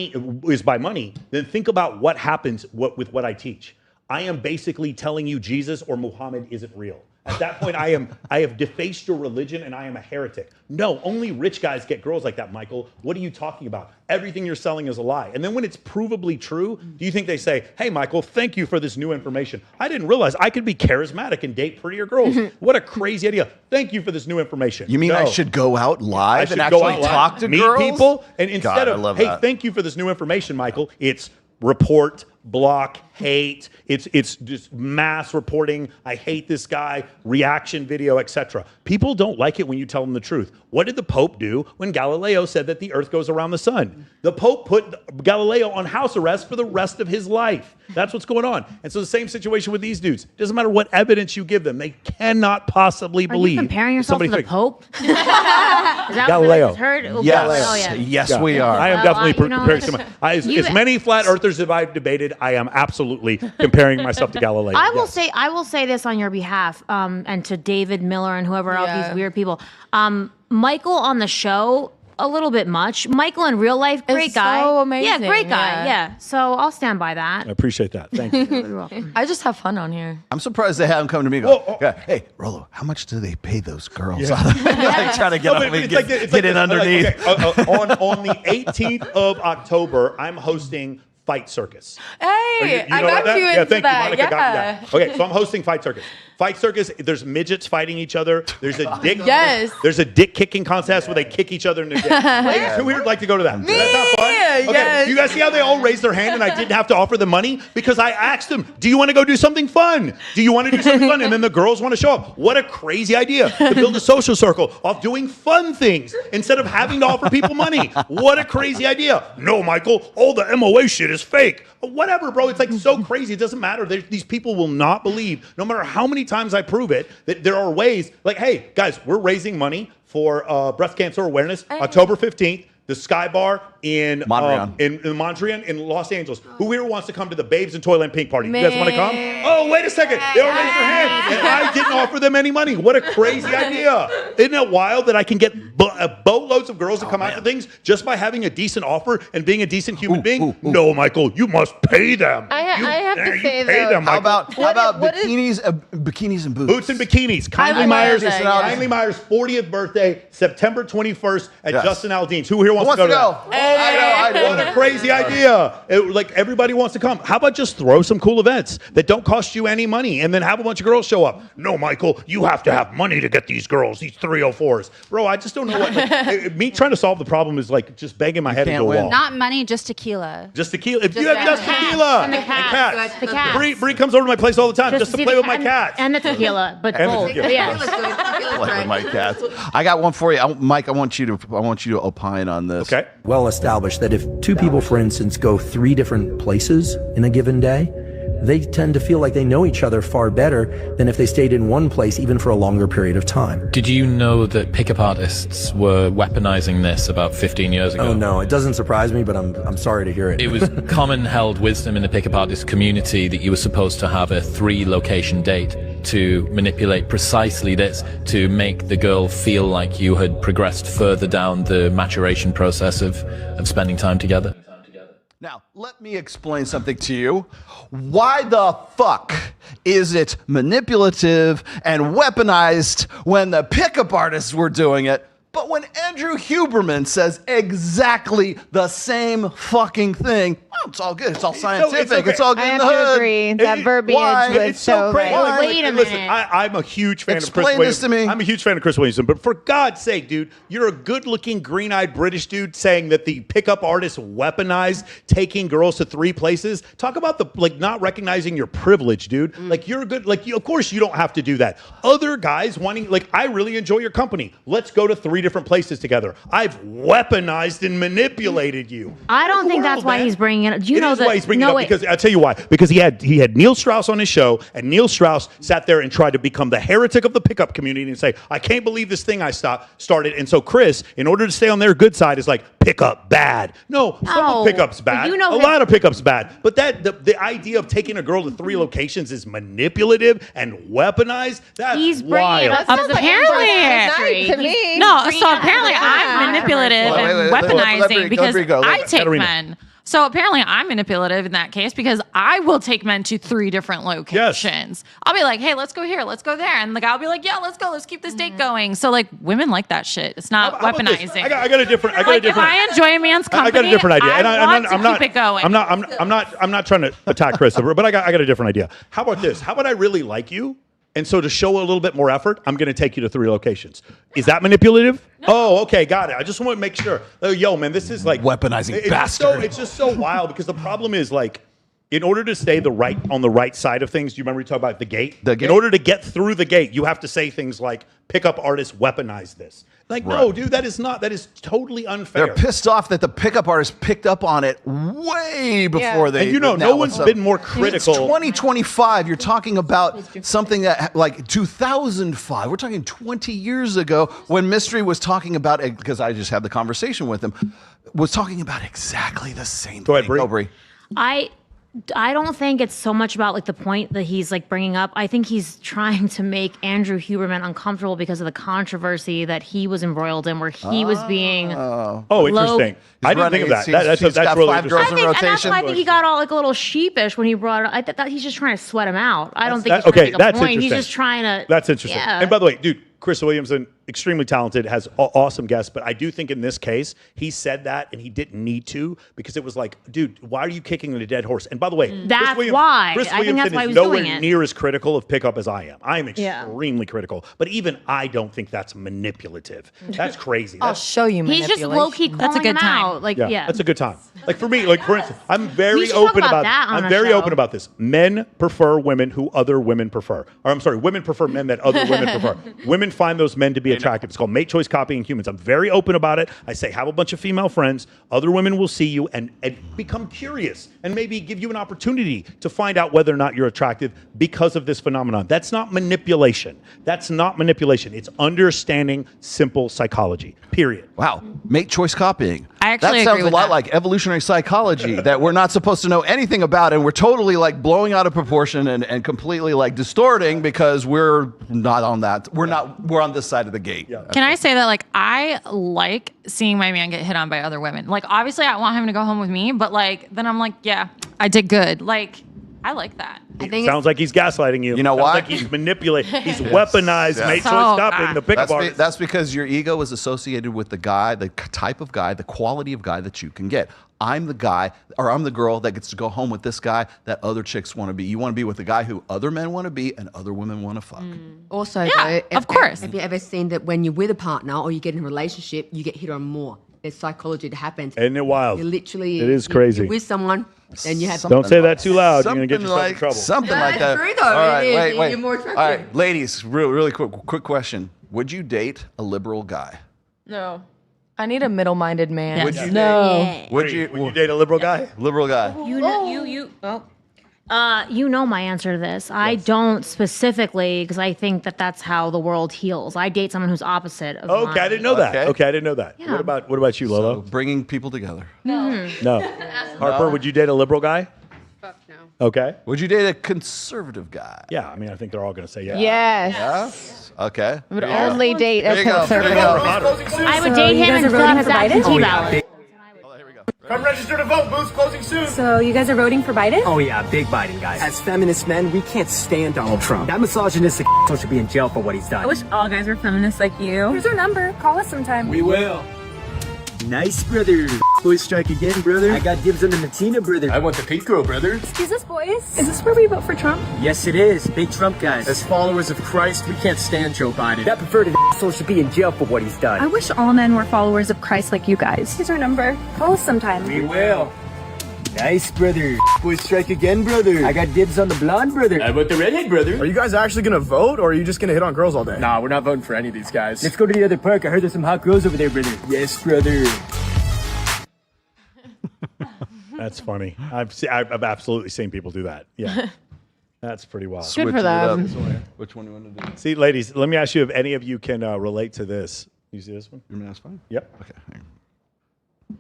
is by money. Then think about what happens with what I teach. I am basically telling you Jesus or Muhammad isn't real. At that point, I have defaced your religion and I am a heretic. No, only rich guys get girls like that, Michael. What are you talking about? Everything you're selling is a lie. And then when it's provably true, do you think they say, "Hey, Michael, thank you for this new information. I didn't realize I could be charismatic and date prettier girls. What a crazy idea. Thank you for this new information." You mean I should go out live and I should go actually out live, talk to meet girls? people? And instead God, I of, love "Hey, that. thank you for this new information, Michael," it's report, block, hate. It's just mass reporting. I hate this guy, reaction video, etc. People don't like it when you tell them the truth. What did the Pope do when Galileo said that the earth goes around the sun? The Pope put Galileo on house arrest for the rest of his life. That's what's going on. And so the same situation with these dudes. Doesn't matter what evidence you give them. They cannot possibly believe. Are you comparing yourself to the Pope? Is that Galileo. what I just heard? Oh, Yes. oh, yeah. Yes, we are. I am definitely comparing to You- as many flat earthers as I've debated, I am absolutely comparing myself to Galileo. I will Yes. I will say this on your behalf, and to David Miller and whoever else, these weird people. Michael on the show a little bit much. Michael in real life, great guy. so amazing, Yeah, great guy. yeah. Yeah. So I'll stand by that. I appreciate that. Thank you. You're welcome. I just have fun on here. I'm surprised they haven't come to me and go, yeah, hey, Rolo, how much do they pay those girls? Like trying to get on me, get in underneath. On the 18th of October, I'm hosting Fight Circus. Hey, You I know about got you into thank that. you. Monica got me Yeah. that. Okay, so I'm hosting Fight Circus. Fight Circus, there's midgets fighting each other. There's a dick. Yes. There's a dick kicking contest where they kick each other in their dick. Ladies, who here would like to go to that? Me. That's not fun. Okay. Yes. Do you guys see how they all raised their hand and I didn't have to offer them money? Because I asked them, do you want to go do something fun? Do you want to do something fun? And then the girls want to show up. What a crazy idea to build a social circle of doing fun things instead of having to offer people money. What a crazy idea. No, Michael, all the MOA shit is fake. Whatever, bro. It's like so crazy. It doesn't matter. These people will not believe, no matter how many times I prove it, that there are ways. Like, hey, guys, we're raising money for breast cancer awareness. October 15th, the Sky Bar in Montreal, in Los Angeles. Who here wants to come to the Babes in Toyland Pink party? You guys want to come? Oh, wait a second. They all raised their hand. And I didn't offer them any money. What a crazy idea. Isn't it wild that I can get boatloads of girls to come out to things just by having a decent offer and being a decent human being? No, Michael, you must pay them. I have to say, pay though, them, How Michael. about bikinis and boots? Boots and bikinis. Kindly Myers' 40th birthday, September 21st at Justin Aldean's. Who here wants to go to that? I know. What a crazy idea. Like, everybody wants to come. How about just throw some cool events that don't cost you any money and then have a bunch of girls show up? No, Michael, you have to have money to get these girls, these 304s. Bro, I just don't know what. Me trying to solve the problem is like just banging my head into a wall. Not money, just tequila. Just tequila. If you have just tequila And the cats. and cats. Bree comes over to my place all the time just to play with my cat. And the tequila, but And the both. tequila. Yeah. Play with my cats. I got one for you, Mike. I want you to opine on this. Okay. Well established that if two people, for instance, go 3 different places in a given day, they tend to feel like they know each other far better than if they stayed in one place even for a longer period of time. Did you know that pickup artists were weaponizing this about 15 years ago? Oh no, it doesn't surprise me, but I'm sorry to hear it. It was common held wisdom in the pickup artist community that you were supposed to have a 3-location date to manipulate precisely this, to make the girl feel like you had progressed further down the maturation process of spending time together. Now, let me explain something to you. Why the fuck is it manipulative and weaponized when the pickup artists were doing it, but when Andrew Huberman says exactly the same fucking thing, oh, it's all good. It's all scientific. It's all good in the hood. I have to agree. That verbiage was It's so crazy. right. Wait a Listen, minute. I'm a huge fan of Chris Explain Williams. this to me. I'm a huge fan of Chris Williamson, but for God's sake, dude, you're a good-looking, green-eyed British dude saying that the pickup artists weaponized taking girls to 3 places. Talk about the not recognizing your privilege, dude. Like, you're a good. Of course you don't have to do that. Other guys wanting, I really enjoy your company. Let's go to 3 different places together. I've weaponized and manipulated you. I don't think that's why he's bringing it up. Do you know It is that? why he's bringing it up, because I'll tell you why. Because he had Neil Strauss on his show, and Neil Strauss sat there and tried to become the heretic of the pickup community and say, I can't believe this thing I started. And so Chris, in order to stay on their good side, is like, pickup bad. No, some of pickup's bad. A lot of pickup's bad. But the idea of taking a girl to 3 locations is manipulative and weaponized. That's wild. Apparently, no. So apparently, I'm manipulative and weaponizing because I take men. So apparently, I'm manipulative in that case because I will take men to 3 different locations. I'll be like, hey, let's go here, let's go there, and the guy will be like, yeah, let's go, let's keep this date going. So women like that shit. It's not weaponizing. I got a different. If I enjoy a man's company, I got a different idea. I'm not keep it going. I'm not trying to attack Christopher, but I got a different idea. How about this? How about I really like you? And so to show a little bit more effort, I'm going to take you to 3 locations. Is that manipulative? No. Oh, okay, got it. I just want to make sure. Yo, man, this is like weaponizing bastard. It's just so wild because the problem is in order to stay on the right side of things, do you remember we talked about the gate? In order to get through the gate, you have to say things like pickup artists weaponize this. No, dude, that is totally unfair. They're pissed off that the pickup artists picked up on it way before they. And no one's been more critical. It's 2025. You're talking about something that 2005. We're talking 20 years ago when Mystery was talking about it, because I just had the conversation with him, was talking about exactly the same thing. Go ahead, Bree. I I don't think it's so much about like the point that he's like bringing up. I think he's trying to make Andrew Huberman uncomfortable because of the controversy that he was embroiled in, where he was being interesting. I didn't think of that. That's really interesting. And that's why I think he got all like a little sheepish when he brought it. I thought he's just trying to sweat him out. I don't think he's trying to make a point. He's just trying to. That's interesting. Yeah. And by the way, dude, Chris Williamson, extremely talented, has awesome guests, but I do think in this case, he said that and he didn't need to, because it was like, dude, why are you kicking a dead horse? And by the way, That's why. Chris I think that's Williamson why he is was nowhere doing it. near as critical of pickup as I am. I am extremely critical, but even I don't think that's manipulative. That's crazy. I'll show you He's just low-key calling That's a good him time. out. Like, yeah. That's a good time. Like for me, like for instance, I'm very should talk open about about that on I'm a very show. open about this. Men prefer women who other women prefer. Or I'm sorry, women prefer men that other women prefer. Women find those men to be attractive. It's called mate choice copying humans. I'm very open about it. I say have a bunch of female friends. Other women will see you and become curious and maybe give you an opportunity to find out whether or not you're attractive because of this phenomenon. That's not manipulation. That's not manipulation. It's understanding simple psychology. Period. Wow. Mate choice copying. I actually that sounds agree a with lot that. like evolutionary psychology that we're not supposed to know anything about, and we're totally like blowing out of proportion and completely like distorting because we're not on that. We're on this side of the gate. Can I say that, like, I like seeing my man get hit on by other women. Like, obviously, I want him to go home with me, but, like, then I'm like, yeah, I did good. Like, I like that. Sounds like he's gaslighting you. You know Sounds why? like he's manipulating. He's weaponized mate choice copying the pickup artist. That's because your ego is associated with the guy, the type of guy, the quality of guy that you can get. I'm the guy, or I'm the girl that gets to go home with this guy that other chicks want to be. You want to be with the guy who other men want to be and other women want to fuck. Also, Yeah, though, of course. Have you ever seen that when you're with a partner or you get in a relationship, you get hit on more? There's psychology that happens. Isn't it wild? You literally, It is crazy. You're with someone, and you have. Don't say that too loud. You're going to get Something yourself like in trouble. something like that. It's true, though. All right, It is. wait. You're more attractive. All right, ladies, really quick question. Would you date a liberal guy? No. I need a middle-minded man. Would you No. date? Would you date a liberal guy? Liberal guy. You know my answer to this. I don't specifically, because I think that that's how the world heals. I date someone who's opposite of Okay, mine. I didn't know that. Okay, I didn't know that. Yeah. What about you, Lolo? So bringing people together. No. Harper, would you date a liberal guy? Fuck no. Okay. Would you date a conservative guy? Yeah, I mean, I think they're all going to say yeah. Yes. Okay. I would only date a There you go. conservative. I would date him and fill out his absentee ballot. Come register to vote. Booths closing soon. So you guys are voting for Biden? Oh yeah, big Biden guys. As feminist men, we can't stand Donald Trump. That misogynistic should be in jail for what he's done. I wish all guys were feminists like you. Here's our number. Call us sometime. We will. Nice, brother. Boys strike again, brother. I got dibs on the Latina, brother. I want the pink girl, brother. Excuse us, boys. Is this where we vote for Trump? Yes, it is. Big Trump guys. As followers of Christ, we can't stand Joe Biden. That perverted asshole should be in jail for what he's done. I wish all men were followers of Christ like you guys. Here's our number. Call us sometime. We will. Nice, brother. Boys strike again, brother. I got dibs on the blonde, brother. I want the redhead, brother. Are you guys actually gonna vote, or are you just gonna hit on girls all day? Nah, we're not voting for any of these guys. Let's go to the other park. I heard there's some hot girls over there, brother. Yes, brother. That's funny. I've absolutely seen people do that. Yeah. That's pretty wild. Good for them. Which one do you want to do? See, ladies, let me ask you if any of you can relate to this. You see this one? Your man's fine? Yep. Okay. Hang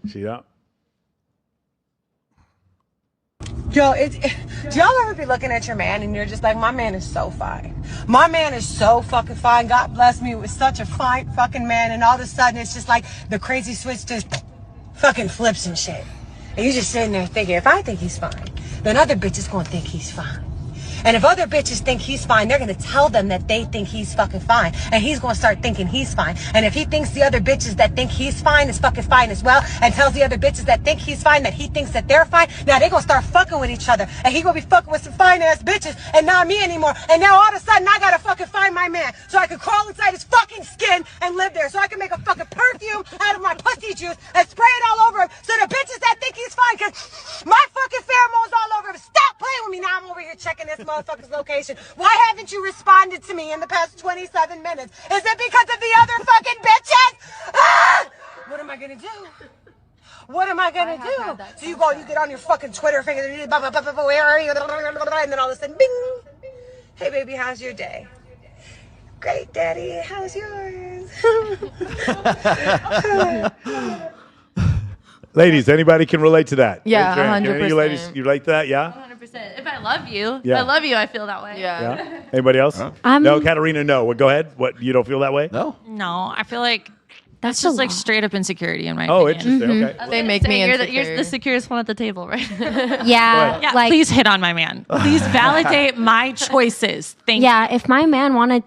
on. See that? Yo, do y'all ever be looking at your man and you're just like, my man is so fine. My man is so fucking fine. God bless me with such a fine fucking man. And all of a sudden it's just like the crazy switch just fucking flips and shit. And you're just sitting there thinking, if I think he's fine, then other bitches gonna think he's fine. And if other bitches think he's fine, they're gonna tell them that they think he's fucking fine. And he's gonna start thinking he's fine. And if he thinks the other bitches that think he's fine is fucking fine as well, and tells the other bitches that think he's fine that he thinks that they're fine, now they gonna start fucking with each other. And he gonna be fucking with some fine ass bitches and not me anymore. And now all of a sudden I gotta fucking find my man so I can crawl inside his fucking skin and live there. So I can make a fucking perfume out of my pussy juice and spray it all over him so the bitches that think he's fine, cause my fucking pheromones all over him. Stop playing with me. Now I'm over here checking this motherfucker's location. Why haven't you responded to me in the past 27 minutes? Is it because of the other fucking bitches? Ah! What am I gonna do? What am I gonna do? So you get on your fucking Twitter finger, where are you? And then all of a sudden, bing! Hey baby, how's your day? Great, daddy. How's yours? Ladies, anybody can relate to that? Yeah, Raise your hand. 100%. You ladies, you relate to that? Yeah? 100%. If I love you, Yeah. if I love you, I feel that way. Yeah. Anybody else? I'm- No, Katarina, no. Well, go ahead. What, you don't feel that way? No. No, I feel like that's just like straight up insecurity in my Oh, opinion. interesting. Okay. They make me You're insecure. the securest one at the table, right? Yeah, Yeah, like please hit on my man. Please validate my choices. Thank you. yeah, if my man wanted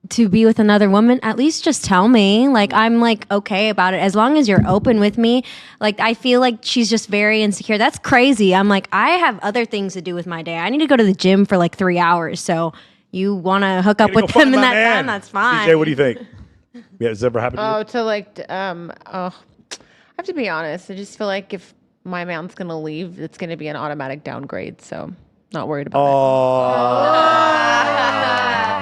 to be with another woman, at least just tell me. Like I'm like okay about it as long as you're open with me. Like I feel like she's just very insecure. That's crazy. I'm like I have other things to do with my day. I need to go to the gym for like 3 hours. So you want to hook up Gotta with go them find in my that man. time? That's fine. CJ, what do you think? Yeah, has this ever happened to you? Oh, to like, I have to be honest. I just feel like if my man's gonna leave, it's gonna be an automatic downgrade. So, not worried about it.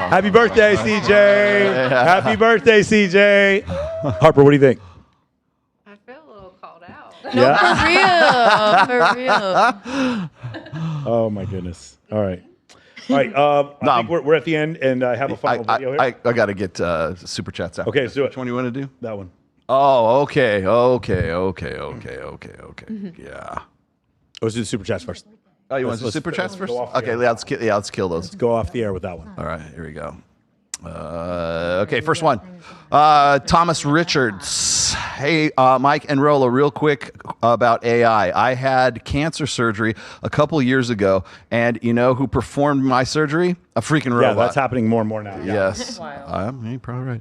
Happy birthday, CJ. Happy birthday, CJ. Harper, what do you think? I feel a little called out. Yeah. For real. Oh my goodness. All right. All right. I think we're at the end, and I have a final video here. I got to get super chats out. Okay, let's do it. Which one do you want to do? That one. Oh, okay. Yeah. Let's do the super chats first. Oh, you want to do super chats first? go off the Okay, air. let's kill those. Let's go off the air with that one. All right, here we go. Okay, first one. Thomas Richards. Hey, Mike and Rolo, real quick about AI. I had cancer surgery a couple years ago, and you know who performed my surgery? A freaking robot. Yeah, that's happening more and more now. Yeah. Yes. You're probably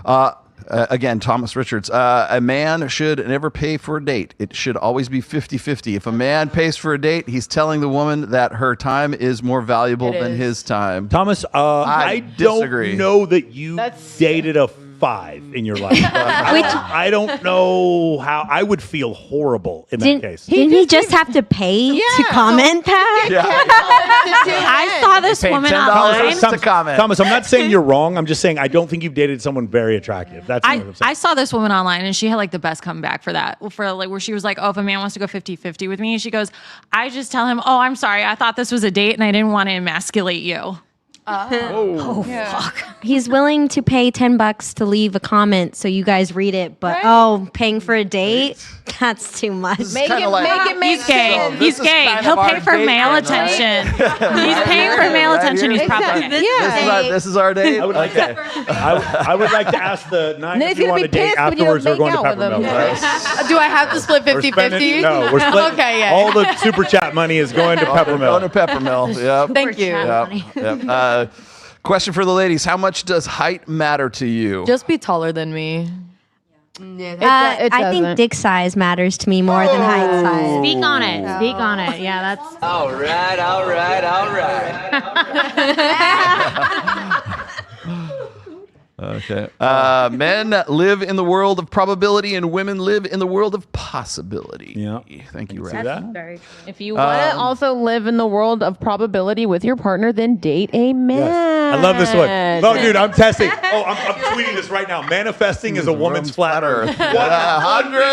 right. Again, Thomas Richards. A man should never pay for a date. It should always be 50-50. If a man pays for a date, he's telling the woman that her time is more valuable than his time. Thomas, I disagree. don't know that you dated a 5 in your life. I don't know how. I would feel horrible in that case. Didn't he just have to pay to comment that? I saw this woman online. Thomas, I'm not saying you're wrong. I'm just saying I don't think you've dated someone very attractive. That's what I'm saying. I saw this woman online and she had like the best comeback for that. For like where she was like, oh, if a man wants to go 50-50 with me, she goes, I just tell him, oh, I'm sorry. I thought this was a date and I didn't want to emasculate you. Fuck. He's willing to pay $10 to leave a comment so you guys read it, but paying for a date? That's too much. Make it make He's gay. sense. He's gay. He'll pay for male attention. He's paying for male attention. He's probably gay. This is our date. I would like to. I would like to ask the 9 Then if he's you gonna want be a date pissed when you afterwards. don't We're going make to out with him. Peppermill. Do I have to split 50-50? No, we're splitting. Okay, yeah. All the super chat money is going to Peppermill. Going to Peppermill. Yep. Thank you. Yep. Question for the ladies: how much does height matter to you? Just be taller than me. I think dick size matters to me more than height size. Speak on it. Speak on it. Yeah, that's. All right. Okay. Men live in the world of probability, and women live in the world of possibility. Yeah. Thank you, That's Ray. very true. If you want to also live in the world of probability with your partner, then date a man. I love this one. Oh, dude, I'm testing. Oh, I'm tweeting this right now. Manifesting is a woman's flat earth. 100%.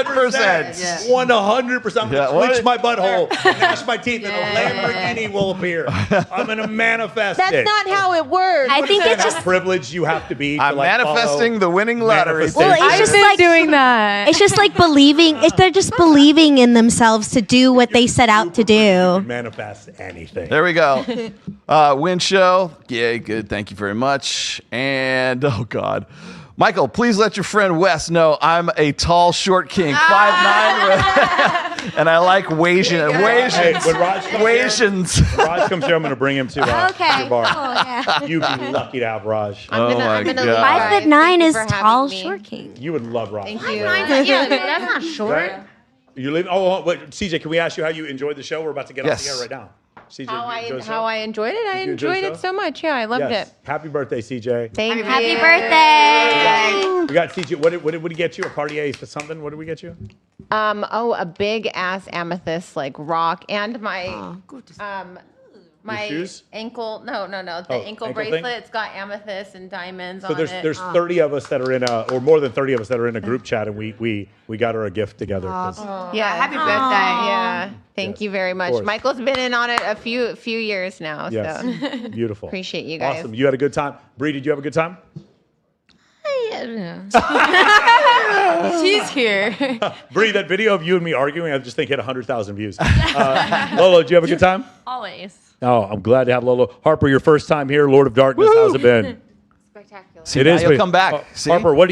100%. I'm going to twitch my butthole, gnash my teeth, and a Lamborghini will appear. I'm going to manifest it. That's not how it works. I think it's how just privileged you have to be. I'm manifesting the winning lottery. Well, it's just like doing that. It's just like believing. They're just believing in themselves to do what they set out to do. Manifest anything. There we go. Win show. Yeah, good. Thank you very much. And oh God, Michael, please let your friend Wes know I'm a tall, short king, 5'9", and I like Wasians. Hey, when Raj comes Wasians. Here, when Raj comes here, I'm going to bring him to your bar. Yeah. You'd be lucky to have Raj. Oh my God. 5'9" is for tall, having me. short king. You would love Raj. Thank you. Yeah, that's not short. Right? You live. Oh, wait, CJ, can we ask you how you enjoyed the show? We're about to get off the air right now. CJ, How you enjoyed the show? I enjoyed it? I Did you enjoy the enjoyed it show? so much. Yeah, I loved Yes. it. Happy birthday, CJ. Thank you. Happy birthday! We got CJ. What did we get you? A Cartier something? What did we get you? A big ass amethyst like rock and my my shoes? ankle. No. The ankle ankle bracelet. thing? It's got amethyst and diamonds So on it. there's 30 of us that are in or more than 30 of us that are in a group chat, and we got her a gift together. Yeah, happy birthday. Yeah, thank you very much. course. Michael's been in on it a few years now. Yes, So beautiful. appreciate you guys. Awesome. You had a good time. Bree, did you have a good time? She's here. Bree, that video of you and me arguing, I just think hit 100,000 views. Lolo, did you have a good time? Always. Oh, I'm glad to have Lolo. Harper, your first time here, Lord of Darkness. Woo-hoo. How's it been? Spectacular. See, now you'll come back. Harper, what?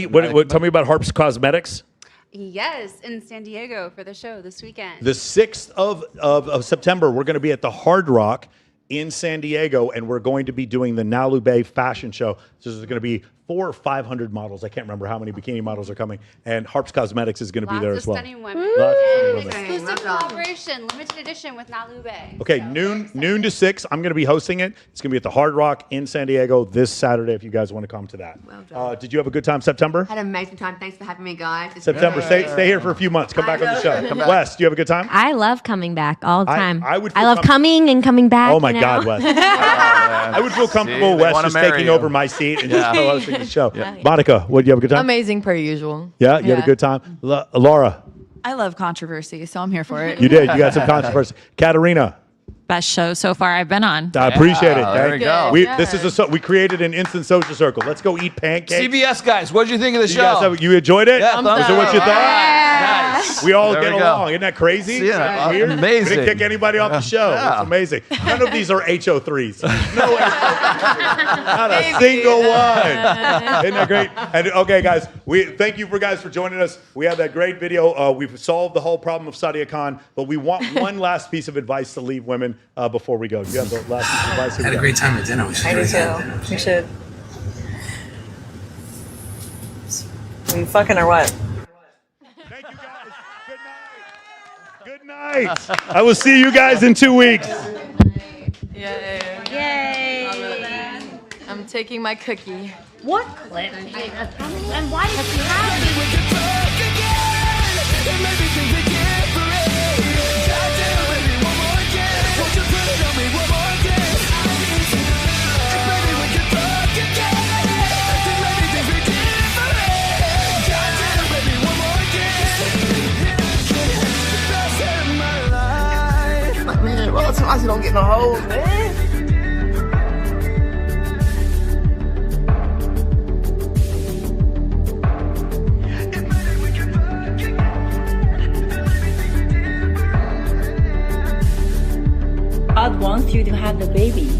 Tell me about Harp's Cosmetics. Yes, in San Diego for the show this weekend. The 6th of September, we're going to be at the Hard Rock in San Diego, and we're going to be doing the Nalube fashion show. So there's going to be 400 or 500 models. I can't remember how many bikini models are coming. And Harp's Cosmetics is going to be there as well. Stunning women. Exclusive collaboration, limited edition with Nalube. Okay, noon to 6. I'm going to be hosting it. It's going to be at the Hard Rock in San Diego this Saturday if you guys want to come to that. Well done. Did you have a good time, September? Had an amazing time. Thanks for having me, guys. It's September. Stay here for a few months. Come back on the show. Wes, do you have a good time? I love coming back all the time. I would love coming and coming back. Oh my God, Wes. I would feel comfortable Wes just taking over my seat and just hosting the show. Monica, what, did you have a good time? Amazing per usual. Yeah, you had a good time. Laura. I love controversy, so I'm here for it. You did. You got some controversy. Katarina. Best show so far I've been on. I appreciate it. There we go. We created an instant social circle. Let's go eat pancakes. CBS guys, what did you think of the show? You enjoyed it? Yeah, Is that what you thought? Nice. We all There get we go. along. Isn't that crazy? Yeah, Weird? amazing. We didn't kick anybody off the show. Yeah. It's amazing. None of these are HO3s. No HO3s. Not a single one. Isn't that great? And okay, guys, thank you for joining us. We had that great video. We've solved the whole problem of Sadia Khan, but we want one last piece of advice to leave women before we go. Do you have the last piece of advice? I had a great time at dinner. We should I do do it again. too. We should. Are you fucking or what? Good night. I will see you guys in 2 weeks. Yay. I'm taking my cookie. What clip? And why does he have me? Well, sometimes you don't get no hoes, man. God wants you to have the baby.